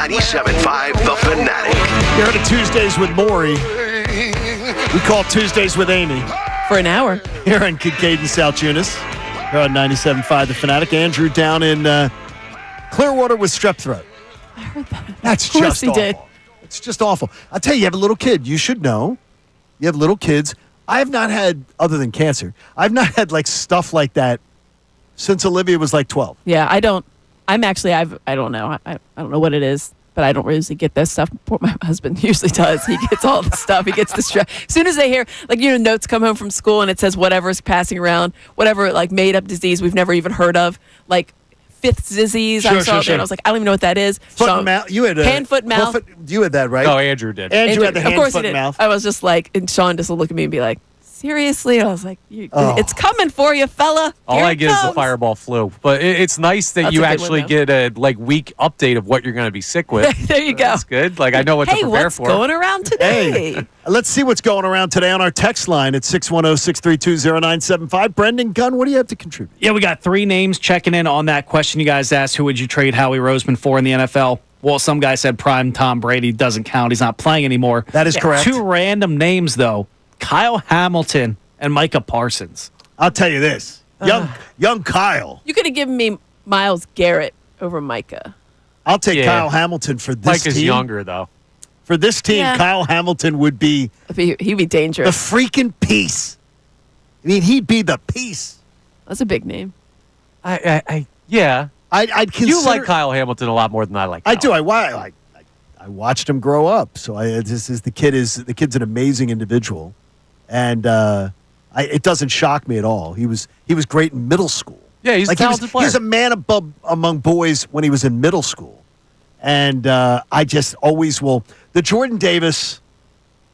97.5 The Fanatic. You're at Tuesdays with Maury. We call Tuesdays with Amy. For an hour. Here on Kincade Salciunas. Here on 97.5 The Fanatic. Andrew down in Clearwater with strep throat. I heard that. That's of course just he awful. did. It's just awful. I'll tell you, you have a little kid. You should know. You have little kids. I have not had, other than cancer, I've not had like stuff like that since Olivia was like 12. Yeah, I don't. I'm actually, I don't know. I don't know what it is, but I don't really get this stuff. My husband usually does. He gets all the stuff. He gets the stress. As soon as they hear, like, notes come home from school and it says whatever's passing around, whatever, like, made up disease we've never even heard of, like, fifth disease. I saw it there and I was like, I don't even know what that is. Foot and mouth. You had hand, foot, mouth. You had that, right? Oh, Andrew did. Andrew had the hand, of course foot, he did. and mouth. I was just like, and Sean just would look at me and be like, seriously? I was like, it's coming for you, fella. All Here I it get is the comes. fireball flu. But it's nice that That's you a good one, actually though. get a week update of what you're going to be sick with. There you go. That's good. Like, I know what to prepare what's for. going around today? Hey, let's see what's going around today on our text line at 610-632-0975. Brendan Gunn, what do you have to contribute? Yeah, we got 3 names checking in on that question you guys asked. Who would you trade Howie Roseman for in the NFL? Well, some guy said prime Tom Brady doesn't count. He's not playing anymore. That is correct. 2 random names, though. Kyle Hamilton and Micah Parsons. I'll tell you this. Young Kyle. You could have given me Myles Garrett over Micah. I'll take Kyle Hamilton for this Mike is team. younger, though. For this team, Yeah. Kyle Hamilton would be He'd be the dangerous. freaking piece. I mean, he'd be the piece. That's a big name. Yeah. I'd consider. You like Kyle Hamilton a lot more than I like I Kyle. do. I watched him grow up. So the kid's an amazing individual, and it doesn't shock me at all. He was great in middle school. Yeah, he's a talented player. He was a man above among boys when he was in middle school, and I just always will. The Jordan Davis,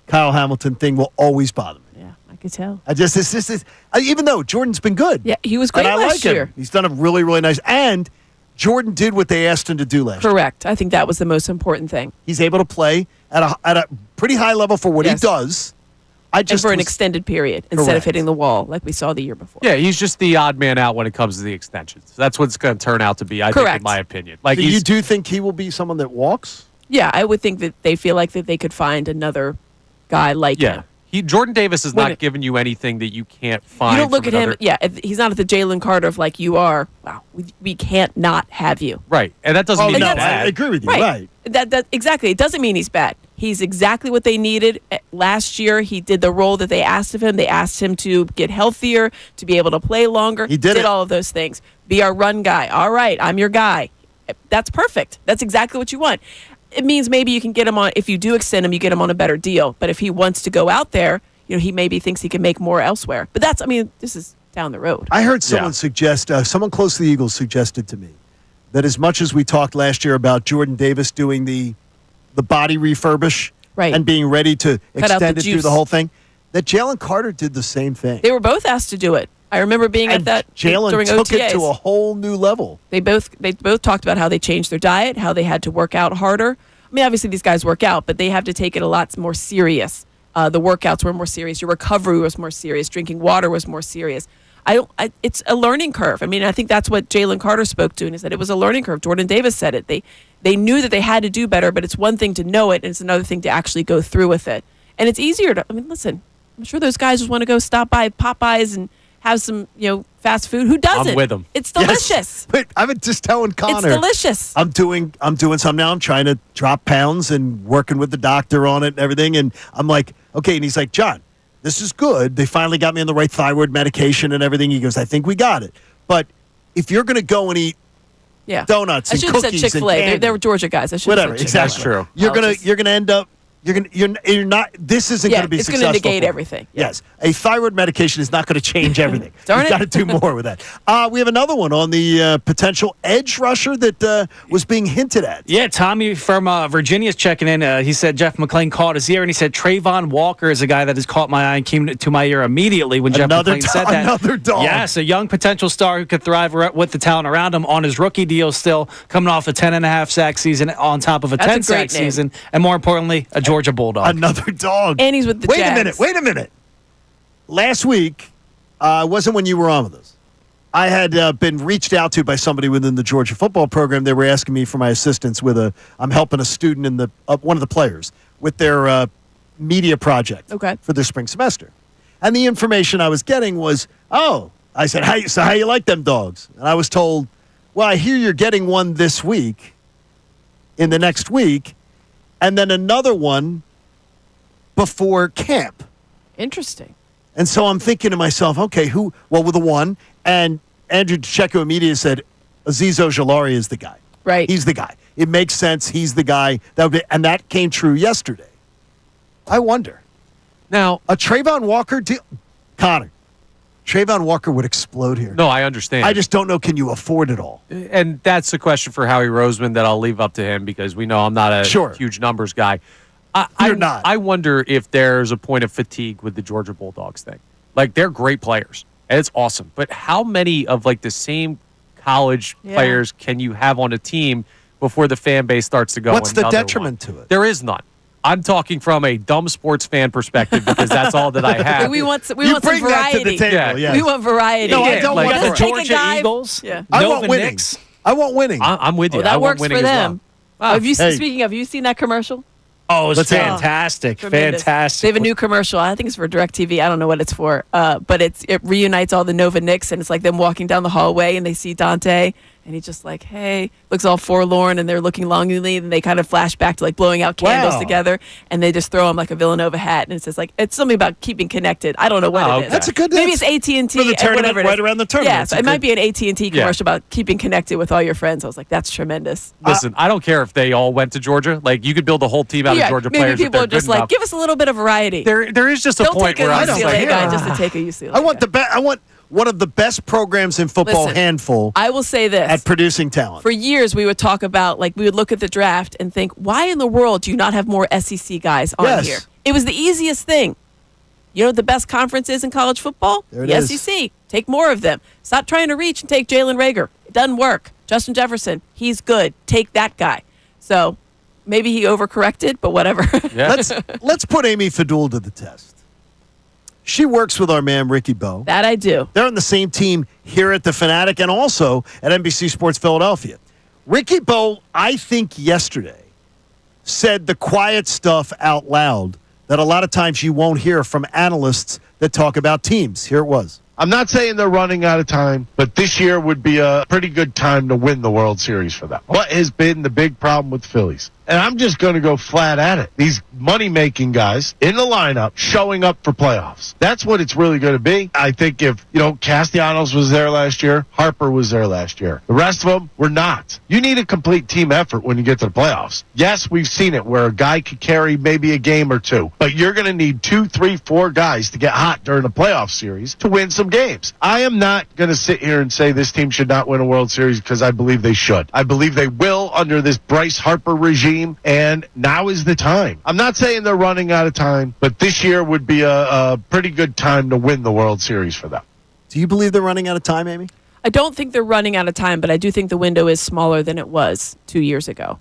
Kyle Hamilton thing will always bother me. Yeah, I could tell. Even though Jordan's been good. Yeah, he was great and I last like year. him. He's done a really, really nice. And Jordan did what they asked him to do last year. Correct. I think that was the most important thing. He's able to play at a pretty high level for what he does. And for an extended period instead of hitting the wall like we saw the year before. Yeah, he's just the odd man out when it comes to the extensions. That's what it's going to turn out to be, I think, in my opinion. Like, So you do think he will be someone that walks? Yeah, I would think that they feel like that they could find another guy like him. Jordan Davis is not giving you anything that you can't find. You don't look from at him. another- Yeah, he's not at the Jalen Carter of like you are. Wow, we can't not have you. Right, and that doesn't mean he's I bad. agree with you. Right. That exactly. It doesn't mean he's bad. He's exactly what they needed. Last year, he did the role that they asked of him. They asked him to get healthier, to be able to play longer. He did it. all of those things. Be our run guy. All right, I'm your guy. That's perfect. That's exactly what you want. It means maybe you can get him on, if you do extend him, you get him on a better deal. But if he wants to go out there, he maybe thinks he can make more elsewhere. But this is down the road. I heard someone suggest, someone close to the Eagles suggested to me that as much as we talked last year about Jordan Davis doing the body refurbish and being ready to Cut out the extend it through juice. the whole thing, that Jalen Carter did the same thing. They were both asked to do it. I remember being at that Jalen during took OTAs. it to a whole new level. They both talked about how they changed their diet, how they had to work out harder. I mean, obviously these guys work out, but they have to take it a lot more serious. The workouts were more serious. Your recovery was more serious. Drinking water was more serious. It's a learning curve. I mean, I think that's what Jalen Carter spoke to, and he said it was a learning curve. Jordan Davis said it. They knew that they had to do better, but it's one thing to know it, and it's another thing to actually go through with it. And it's easier to. I mean, listen, I'm sure those guys just want to go stop by Popeyes and have some, fast food. Who doesn't? I'm with them. It's delicious. But I'm just telling Connor. It's delicious. I'm doing some now. I'm trying to drop pounds and working with the doctor on it and everything. And I'm like, okay. And he's like, John, this is good. They finally got me on the right thyroid medication and everything. He goes, I think we got it. But if you're going to go and eat donuts I and should have said cookies and Chick-fil-A. candy, They were Georgia guys. I should whatever, have said exactly. Chick-fil-A. You're gonna end up. You're not. This isn't going to be it's successful. going to negate for you. everything. Yes, a thyroid medication is not going to change everything. Darn You've it. got to do more with that. We have another one on the potential edge rusher that was being hinted at. Yeah, Tommy from Virginia's checking in. He said Jeff McClain caught his ear, and he said Trayvon Walker is a guy that has caught my eye and came to my ear immediately when Jeff McClain said that. Another dog. Yes, a young potential star who could thrive with the talent around him on his rookie deal still, coming off a 10.5 sack season on top of a That's a 10 sack great name. season, and more importantly, a Georgia Bulldog. Another dog. And he's with the Wait Jags. a minute. Last week wasn't when you were on with us. I had been reached out to by somebody within the Georgia football program. They were asking me for my assistance I'm helping a student in one of the players with their media project for their spring semester. And the information I was getting was, I said, how you like them dogs? And I was told, well, I hear you're getting one this week, in the next week, and then another one before camp. Interesting. And so I'm thinking to myself, okay, with the one, and Andrew DeCecco immediately said, Aziz Ojalari is the guy. Right. He's the guy. It makes sense. He's the guy. And that came true yesterday. I wonder. Now, a Trayvon Walker deal? Connor, Trayvon Walker would explode here. No, I understand. I just don't know, can you afford it all? And that's a question for Howie Roseman that I'll leave up to him because we know I'm not a huge numbers guy. You're not. I wonder if there's a point of fatigue with the Georgia Bulldogs thing. Like, they're great players, and it's awesome. But how many of, the same college players can you have on a team before the fan base starts to go? What's the detriment to it? There is none. I'm talking from a dumb sports fan perspective because that's all that I have. We want some bring variety. that to the table, yes. We want variety. No, I don't want the Georgia Eagles. Yeah. I want winning. I want winning. I'm with you. That I want works winning for as them. well. Speaking of, have you seen that commercial? Oh, it's fantastic. Tremendous. Fantastic. They have a new commercial. I think it's for DirecTV. I don't know what it's for. But it reunites all the Nova Knicks, and it's like them walking down the hallway, and they see Dante, and he's just like, hey, looks all forlorn, and they're looking longingly, and they kind of flash back to blowing out candles together, and they just throw him a Villanova hat, and it says it's something about keeping connected. I don't know what it is. That's a good. Maybe it's AT&T for the tournament, whatever it is. right around the tournament. Yeah, so it might be an AT&T commercial about keeping connected with all your friends. I was like, that's tremendous. Listen, I don't care if they all went to Georgia. You could build a whole team out of Georgia maybe players. People are just give us a little bit of variety. There is just a point where I don't take a UCLA guy just to take a UCLA. I want one of the best programs in football, handful. I will say this. At producing talent. For years, we would talk about, we would look at the draft and think, why in the world do you not have more SEC guys on here? It was the easiest thing. You know what the best conference is in college football? The SEC. Take more of them. Stop trying to reach and take Jalen Reagor. It doesn't work. Justin Jefferson, he's good. Take that guy. So maybe he overcorrected, but whatever. Yeah. Let's put Amy Fadul to the test. She works with our man, Ricky Bo. That I do. They're on the same team here at the Fanatic and also at NBC Sports Philadelphia. Ricky Bo, I think yesterday, said the quiet stuff out loud that a lot of times you won't hear from analysts that talk about teams. Here it was. I'm not saying they're running out of time, but this year would be a pretty good time to win the World Series for them. What has been the big problem with Phillies? And I'm just going to go flat at it. These money-making guys in the lineup showing up for playoffs. That's what it's really going to be. I think if, Castellanos was there last year, Harper was there last year. The rest of them were not. You need a complete team effort when you get to the playoffs. Yes, we've seen it where a guy could carry maybe a game or two, but you're going to need 2, 3, 4 guys to get hot during a playoff series to win some games. I am not going to sit here and say this team should not win a World Series because I believe they should. I believe they will under this Bryce Harper regime. And now is the time. I'm not saying they're running out of time, but this year would be a pretty good time to win the World Series for them. Do you believe they're running out of time, Amy? I don't think they're running out of time, but I do think the window is smaller than it was 2 years ago.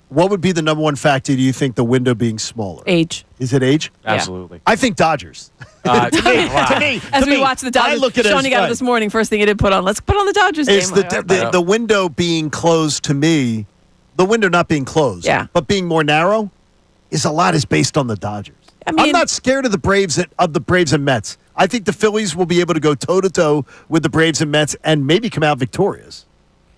What would be the number one factor, do you think, the window being smaller? Age. Is it age? Absolutely. I think Dodgers. To me, we watch the Dodgers, I look at it Shawnee got up this morning, first thing he did put on, let's put on the Dodgers game. Is the window being closed to me, the window not being closed, but being more narrow, is based on the Dodgers. I'm not scared of the Braves and Mets. I think the Phillies will be able to go toe-to-toe with the Braves and Mets and maybe come out victorious.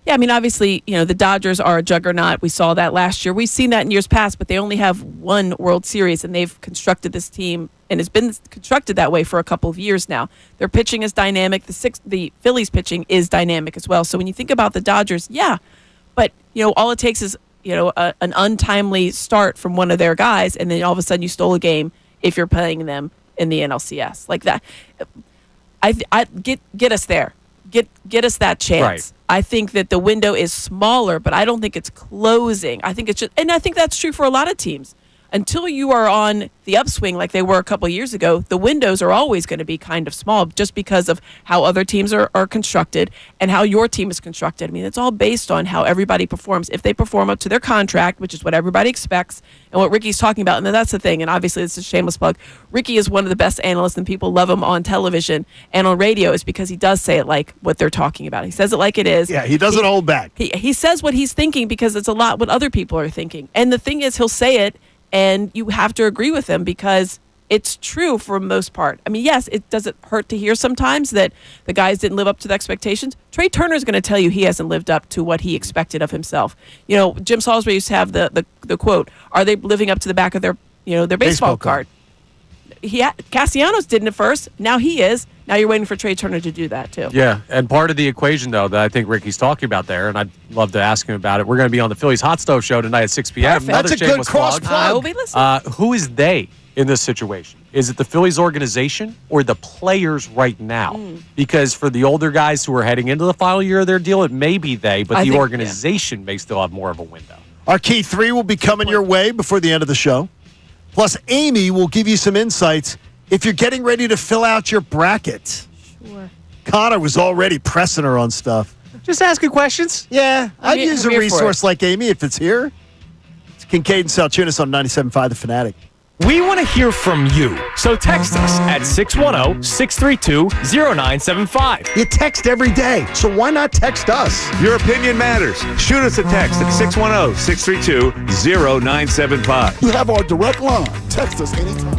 Yeah, obviously, the Dodgers are a juggernaut. We saw that last year. We've seen that in years past, but they only have one World Series, and they've constructed this team, and it's been constructed that way for a couple of years now. Their pitching is dynamic. The Phillies pitching is dynamic as well. So when you think about the Dodgers, but, all it takes is, an untimely start from one of their guys, and then all of a sudden you stole a game if you're playing them in the NLCS. Like that. I get us there. Get us that chance. Right. I think that the window is smaller, but I don't think it's closing. I think it's just, and I think that's true for a lot of teams. until you are on the upswing like they were a couple years ago, the windows are always going to be kind of small just because of how other teams are constructed and how your team is constructed. I mean, it's all based on how everybody performs. If they perform up to their contract, which is what everybody expects, and what Ricky's talking about, and that's the thing, and obviously it's a shameless plug, Ricky is one of the best analysts and people love him on television and on radio is because he does say it like what they're talking about. He says it like it is. Yeah, he doesn't hold back. He says what he's thinking because it's a lot what other people are thinking. And the thing is, he'll say it, and you have to agree with him because it's true for the most part. I mean, yes, it doesn't hurt to hear sometimes that the guys didn't live up to the expectations. Trey Turner is going to tell you he hasn't lived up to what he expected of himself. You know, Jim Salisbury used to have the quote, are they living up to the back of their baseball card? Castellanos didn't at first. Now he is. Now you're waiting for Trey Turner to do that too. Yeah, and part of the equation, though, that I think Ricky's talking about there, and I'd love to ask him about it. We're going to be on the Phillies Hot Stove Show tonight at 6 p.m. Perfect. Another That's a good cross plug. I will be listening. Who is they in this situation? Is it the Phillies organization or the players right now? Because for the older guys who are heading into the final year of their deal, it may be they, but the organization may still have more of a window. Our key three will be coming your way before the end of the show. Plus, Amy will give you some insights if you're getting ready to fill out your bracket. Sure. Connor was already pressing her on stuff. Just asking questions. Yeah, I'd use a here for resource like Amy if it's here. It's Kincade and Salciunas on 97.5 The Fanatic. We want to hear from you. So text us at 610-632-0975. You text every day, so why not text us? Your opinion matters. Shoot us a text at 610-632-0975. You have our direct line. Text us anytime.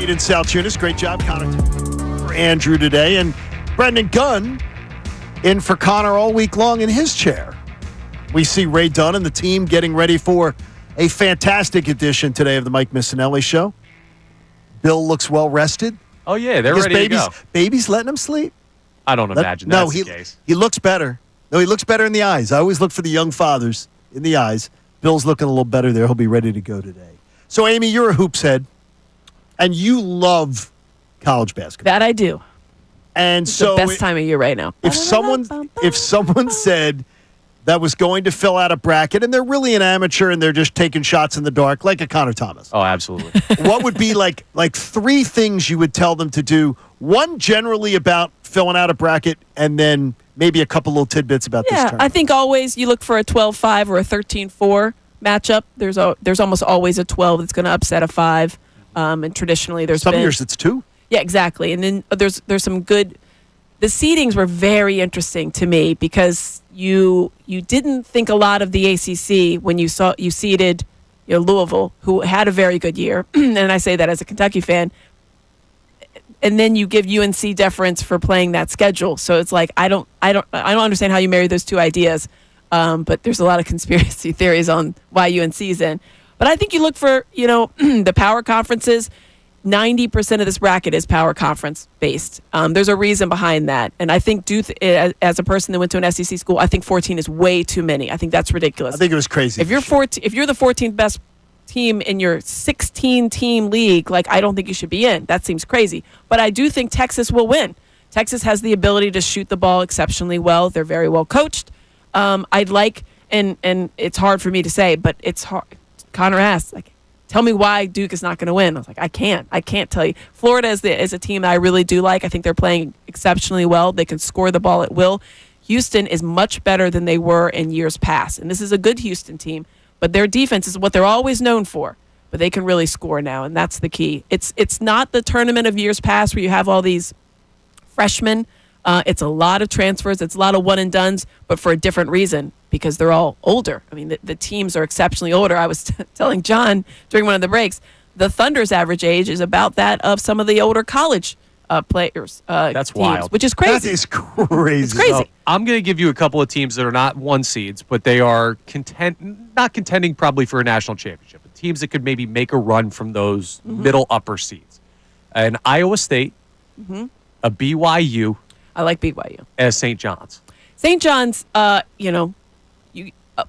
Kincade and Salciunas. Great job, Connor. For Andrew today. And Brendan Gunn in for Connor all week long in his chair. We see Ray Dunn and the team getting ready for a fantastic edition today of the Mike Missanelli Show. Bill looks well rested. Oh, yeah, they're ready to go. Baby's letting him sleep. I don't imagine that's the case. He looks better. No, he looks better in the eyes. I always look for the young fathers in the eyes. Bill's looking a little better there. He'll be ready to go today. So, Amy, you're a hoops head, and you love college basketball. That I do. And it's so the best time of year right now. If someone said that was going to fill out a bracket, and they're really an amateur and they're just taking shots in the dark, like a Connor Thomas. Oh, absolutely. What would be like 3 things you would tell them to do? One, generally about filling out a bracket, and then maybe a couple little tidbits about this tournament. I think always you look for a 12-5 or a 13-4 matchup. There's almost always a 12 that's going to upset a 5. And traditionally there's some years it's 2. Yeah, exactly. And then there's some good. The seedings were very interesting to me because you didn't think a lot of the ACC when you seeded Louisville, who had a very good year, and I say that as a Kentucky fan. And then you give UNC deference for playing that schedule. So it's like I don't understand how you marry those two ideas. But there's a lot of conspiracy theories on why UNC's in. But I think you look for the power conferences. 90% of this bracket is power conference based. There's a reason behind that, and I think as a person that went to an SEC school, I think 14 is way too many. I think that's ridiculous. I think it was crazy. If you're the 14th best team in your 16-team league, I don't think you should be in. That seems crazy. But I do think Texas will win. Texas has the ability to shoot the ball exceptionally well. They're very well coached. I'd like, and it's hard for me to say, but it's hard. Connor asked, tell me why Duke is not going to win. I was like, I can't tell you. Florida is a team that I really do like. I think they're playing exceptionally well. They can score the ball at will. Houston is much better than they were in years past, and this is a good Houston team. But their defense is what they're always known for. But they can really score now, and that's the key. It's not the tournament of years past where you have all these freshmen. It's a lot of transfers. It's a lot of one-and-dones, but for a different reason, because they're all older. I mean, the teams are exceptionally older. I was telling John during one of the breaks, the Thunder's average age is about that of some of the older college players. That's teams, wild. Which is crazy. That is crazy. It's crazy. So I'm going to give you a couple of teams that are not 1 seeds, but they are not contending probably for a national championship. But teams that could maybe make a run from those middle upper seeds. An Iowa State, a BYU. I like BYU. As St. John's. St. John's,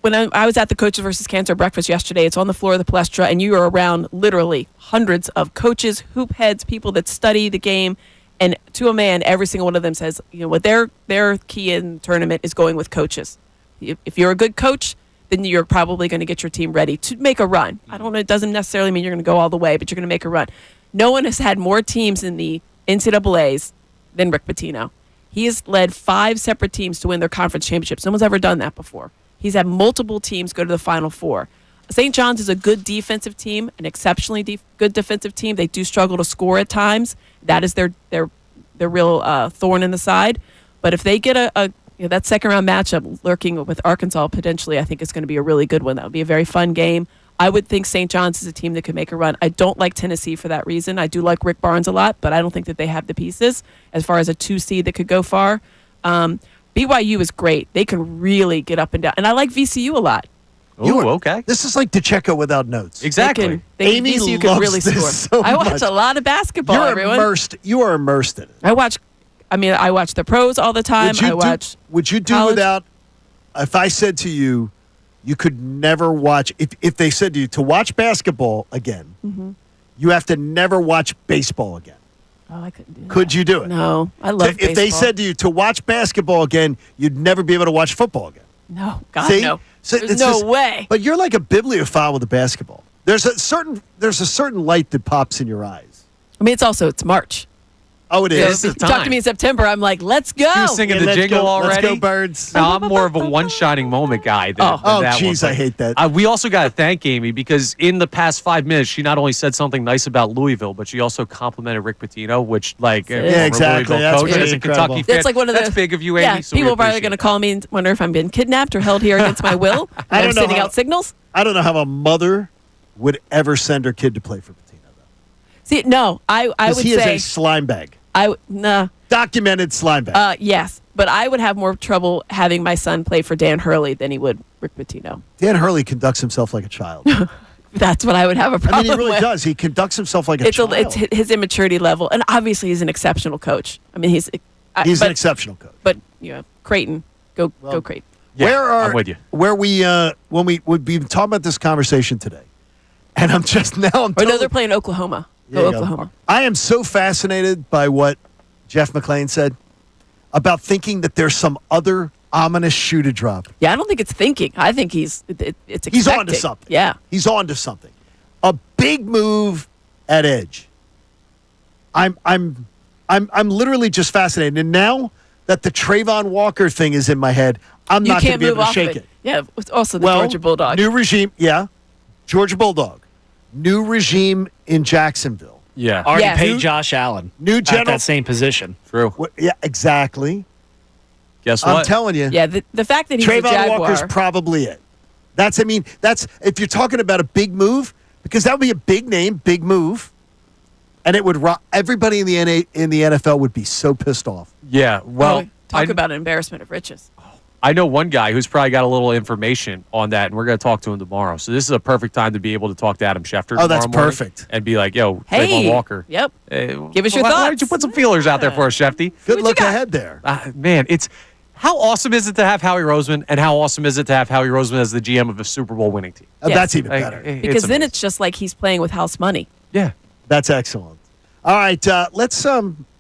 when I was at the Coaches versus Cancer breakfast yesterday, it's on the floor of the Palestra, and you are around literally hundreds of coaches, hoop heads, people that study the game, and to a man, every single one of them says, what their key in the tournament is going with coaches. If you're a good coach, then you're probably going to get your team ready to make a run. I don't know, it doesn't necessarily mean you're going to go all the way, but you're going to make a run. No one has had more teams in the NCAAs than Rick Pitino. He has led 5 separate teams to win their conference championships. No one's ever done that before. He's had multiple teams go to the Final Four. St. John's is a good defensive team, an exceptionally good defensive team. They do struggle to score at times. That is their real thorn in the side. But if they get that second-round matchup lurking with Arkansas potentially, I think it's going to be a really good one. That would be a very fun game. I would think St. John's is a team that could make a run. I don't like Tennessee for that reason. I do like Rick Barnes a lot, but I don't think that they have the pieces as far as a 2 seed that could go far. BYU is great. They can really get up and down. And I like VCU a lot. Oh, okay. This is like DeCecco without notes. Exactly. Amy VCU loves can really this score. so I watch much. a lot of basketball, You are immersed in it. I watch the pros all the time. Would you do college. without, if I said to you, you could never watch, if they said to you to watch basketball again, you have to never watch baseball again. Oh, I couldn't do that. Could you do it? No, I love baseball. If they said to you to watch basketball again, you'd never be able to watch football again. No, God, See? no. So There's no way. But you're like a bibliophile with the basketball. There's a certain light that pops in your eyes. I mean, it's March. Oh, it is. If you talk to me in September, I'm like, let's go. You were singing the jingle already? Let's go, Birds. No, I'm more of a one shining moment guy. Than that jeez, one. I hate that. We also got to thank Amy because in the past 5 minutes, she not only said something nice about Louisville, but she also complimented Rick Pitino, which, exactly. Louisville That's coach pretty as a incredible. Kentucky fan. That's like one of the. That's big of you, Amy. Yeah, so we people are probably appreciate going to call me and wonder if I'm being kidnapped or held here against my will. I don't I'm know sending how- out signals. I don't know how a mother would ever send her kid to play for Pitino, though. See, no, I would he say is a slime bag. Documented slime bag. Yes, but I would have more trouble having my son play for Dan Hurley than he would Rick Pitino. Dan Hurley conducts himself like a child. That's what I would have a problem with. I mean, he really does. He conducts himself like a child. It's his immaturity level, and obviously he's an exceptional coach. I mean, he's an exceptional coach. But Creighton, go Creighton. Yeah, I'm with you. Where we when we would be talking about this conversation today, and I'm no, they're playing Oklahoma. Go Oklahoma. I am so fascinated by what Jeff McClain said about thinking that there's some other ominous shoe to drop. Yeah, I don't think it's thinking. I think it's expecting. He's on to something. Yeah. He's on to something. A big move at edge. I'm literally just fascinated. And now that the Trayvon Walker thing is in my head, I'm not going to be able to shake it. Yeah, it's also the Georgia Bulldog. New regime, Georgia Bulldog. New regime in Jacksonville. Yeah. Already paid Josh Allen. New general. At that same position. True. Yeah, exactly. Guess what? I'm telling you. Yeah, the fact that he's Trayvon a Jaguar. Walker's probably it. That's if you're talking about a big move, because that would be a big name, big move, and it would everybody in the NFL would be so pissed off. Yeah, well, talk about an embarrassment of riches. I know one guy who's probably got a little information on that, and we're going to talk to him tomorrow. So this is a perfect time to be able to talk to Adam Schefter. Oh, that's tomorrow morning perfect. And be like, yo, Hey, Trayvon Walker. Yep. Give us your Why thoughts. don't you put some feelers out there for us, Shefty? Good look ahead there. Man, how awesome is it to have Howie Roseman, and how awesome is it to have Howie Roseman as the GM of a Super Bowl winning team? That's even better. Because then it's just like he's playing with house money. Yeah. That's excellent. All right,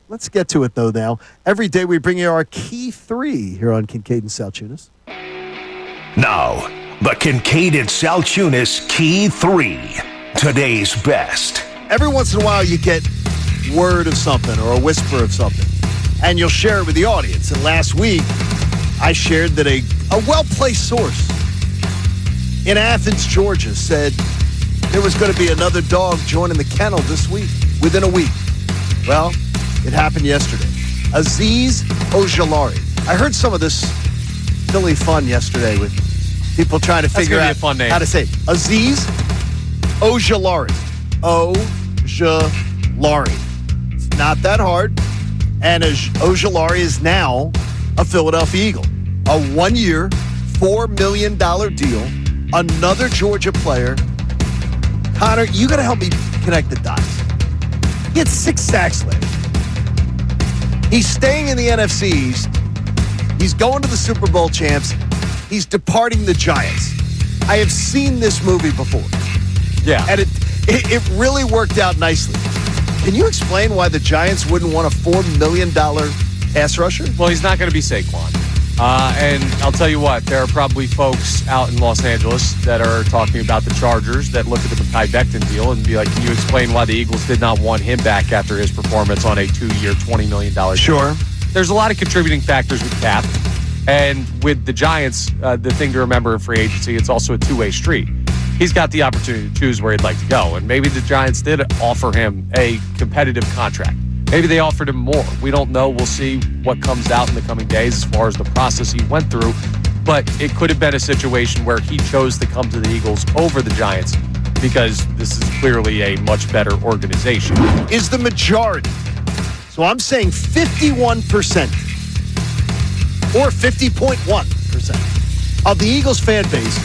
let's get to it, though, now. Every day we bring you our key three here on Kincade Salciunas. Now, the Kincade Salciunas Key 3. Today's best. Every once in a while you get word of something or a whisper of something, and you'll share it with the audience. And last week, I shared that a well-placed source in Athens, Georgia, said there was going to be another dog joining the kennel this week, within a week. Well, it happened yesterday. Aziz Ojalari. I heard some of this Philly fun yesterday with people trying to figure out how to say it. Aziz Ojalari. Ojalari. It's not that hard. And Ojalari is now a Philadelphia Eagle. A 1-year, $4 million deal. Another Georgia player. Connor, you got to help me connect the dots. He had 6 sacks last year. He's staying in the NFC East. He's going to the Super Bowl champs. He's departing the Giants. I have seen this movie before. Yeah. And it really worked out nicely. Can you explain why the Giants wouldn't want a $4 million pass rusher? Well, he's not going to be Saquon. And I'll tell you what, there are probably folks out in Los Angeles that are talking about the Chargers that look at the Mekhi Becton deal and be like, can you explain why the Eagles did not want him back after his performance on a 2-year, $20 million deal? Sure. There's a lot of contributing factors with cap. And with the Giants, the thing to remember in free agency, it's also a two-way street. He's got the opportunity to choose where he'd like to go. And maybe the Giants did offer him a competitive contract. Maybe they offered him more. We don't know. We'll see what comes out in the coming days as far as the process he went through. But it could have been a situation where he chose to come to the Eagles over the Giants because this is clearly a much better organization. Is the majority. So I'm saying 51% or 50.1% of the Eagles fan base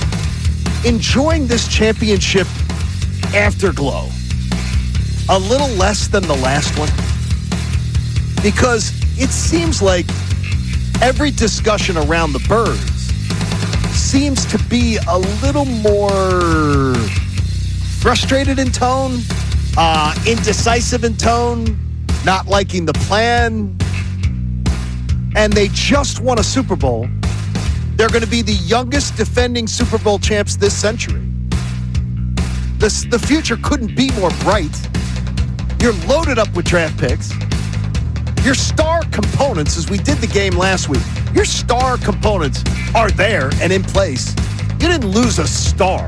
enjoying this championship afterglow a little less than the last one. Because it seems like every discussion around the Birds seems to be a little more frustrated in tone, indecisive in tone, not liking the plan, and they just won a Super Bowl. They're going to be the youngest defending Super Bowl champs this century. The future couldn't be more bright. You're loaded up with draft picks. Your star components, as we did the game last week, your star components are there and in place. You didn't lose a star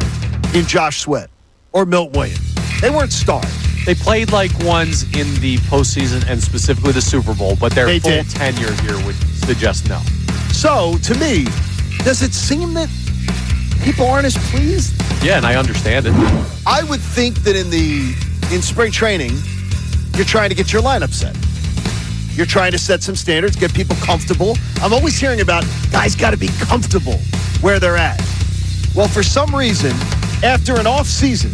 in Josh Sweat or Milt Williams. They weren't stars. They played like ones in the postseason and specifically the Super Bowl, but their full tenure here would suggest no. So, to me, does it seem that people aren't as pleased? Yeah, and I understand it. I would think that in spring training, You're trying to get your lineup set. You're trying to set some standards, get people comfortable. I'm always hearing about guys got to be comfortable where they're at. Well, for some reason, after an off season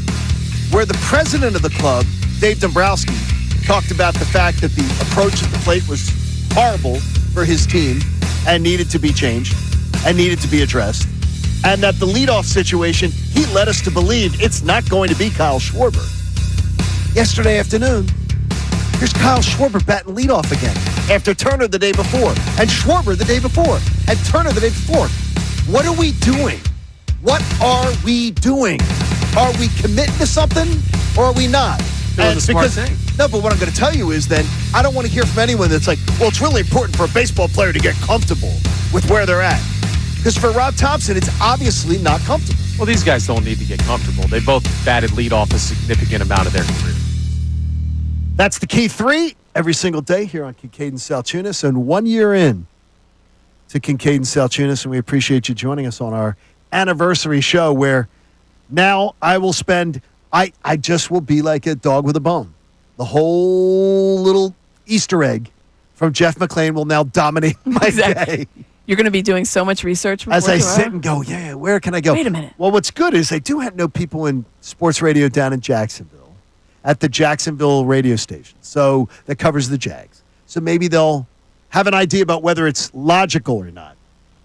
where the president of the club, Dave Dombrowski, talked about the fact that the approach at the plate was horrible for his team and needed to be changed and needed to be addressed, and that the leadoff situation, he led us to believe it's not going to be Kyle Schwarber. Yesterday afternoon, here's Kyle Schwarber batting leadoff again after Turner the day before, and Schwarber the day before, and Turner the day before. What are we doing? What are we doing? Are we committing to something or are we not? Doing the smart thing. No, but what I'm going to tell you is then I don't want to hear from anyone that's like, well, it's really important for a baseball player to get comfortable with where they're at. Because for Rob Thompson, it's obviously not comfortable. Well, these guys don't need to get comfortable. They both batted leadoff a significant amount of their career. That's the Key 3 every single day here on Kincade Salciunas, and 1 year in to Kincade Salciunas, and we appreciate you joining us on our anniversary show where now I will spend, I just will be like a dog with a bone. The whole little Easter egg from Jeff McClain will now dominate my day. You're going to be doing so much research As I tomorrow? sit and go, yeah, where can I go? Wait a minute. Well, what's good is I do know people in sports radio down in Jacksonville at the Jacksonville radio station, so that covers the Jags. So maybe they'll have an idea about whether it's logical or not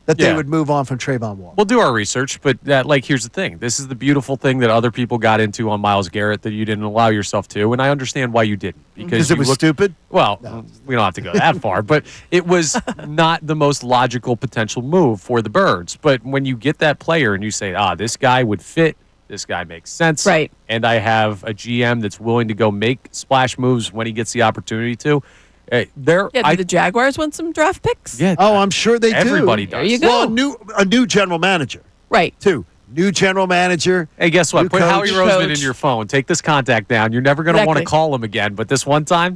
that they would move on from Trayvon Walker. We'll do our research, but here's the thing. This is the beautiful thing that other people got into on Myles Garrett that you didn't allow yourself to, and I understand why you didn't. Because it was stupid? Well, we don't have to go that far, but it was not the most logical potential move for the Birds. But when you get that player and you say, this guy would fit, this guy makes sense, right? And I have a GM that's willing to go make splash moves when he gets the opportunity to. Do the Jaguars want some draft picks? Yeah. Oh, I'm sure they do. Everybody does. There you go. Well, a new general manager. Right. Too. New general manager. Hey, guess what? New Put coach. Howie Roseman in your phone. Take this contact down. You're never going to want to call him again. But this one time,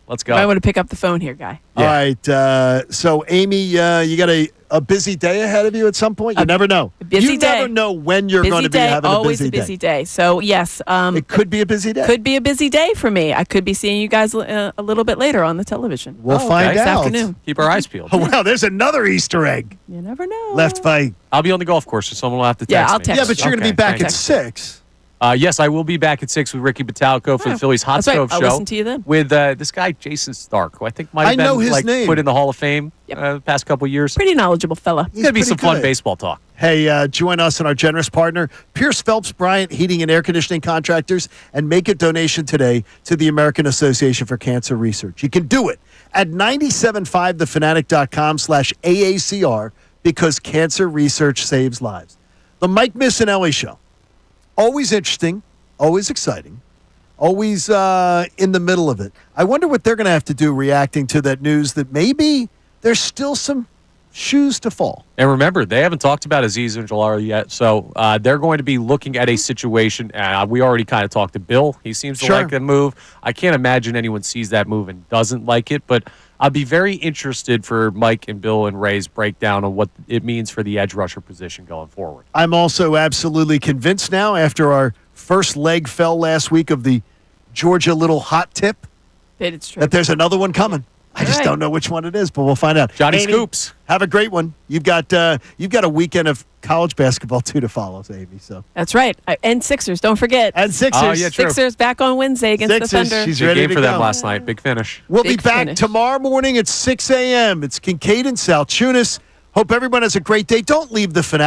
let's go. I want to pick up the phone here, guy. All right. So, Amy, you got a busy day ahead of you at some point? You never know. Busy you day. never know when you're going to be having always a busy day. Always a busy day. So, yes. It could be a busy day. Could be a busy day for me. I could be seeing you guys a little bit later on the television. We'll find this out. afternoon. Keep our eyes peeled. Oh, wow, there's another Easter egg. You never know. Left by... I'll be on the golf course, so someone will have to text Yeah, I'll me. text Yeah, but you're going to be back at 6. Yes, I will be back at 6 with Ricky Batalco for the Phillies Hot That's right. Stove I'll show. listen to you then. With this guy, Jason Stark, who I think might have I know been his name. put in the Hall of Fame the past couple of years. Pretty knowledgeable fella. It's going to be some fun good. baseball talk. Hey, join us and our generous partner, Pierce Phelps Bryant Heating and Air Conditioning Contractors, and make a donation today to the American Association for Cancer Research. You can do it at 975thefanatic.com/AACR because cancer research saves lives. The Mike Missanelli Show. Always interesting, always exciting, always in the middle of it. I wonder what they're going to have to do reacting to that news that maybe there's still some shoes to fall. And remember, they haven't talked about Aziz and Ojalari yet, so they're going to be looking at a situation. We already kind of talked to Bill. He seems to like the move. I can't imagine anyone sees that move and doesn't like it, but I'd be very interested for Mike and Bill and Ray's breakdown of what it means for the edge rusher position going forward. I'm also absolutely convinced now, after our first leg fell last week of the Georgia little hot tip, that there's another one coming. I just don't know which one it is, but we'll find out. Johnny Amy, Scoops. Have a great one. You've got a weekend of college basketball too to follow, Amy. So That's right. And Sixers, don't forget. And Sixers. Oh, yeah, true. Sixers back on Wednesday against the Thunder. She's Big ready game to for them go. last night. Big finish. We'll be Big back finish. tomorrow morning at 6 a.m. It's Kincade and Salciunas. Hope everyone has a great day. Don't leave the Fanatic.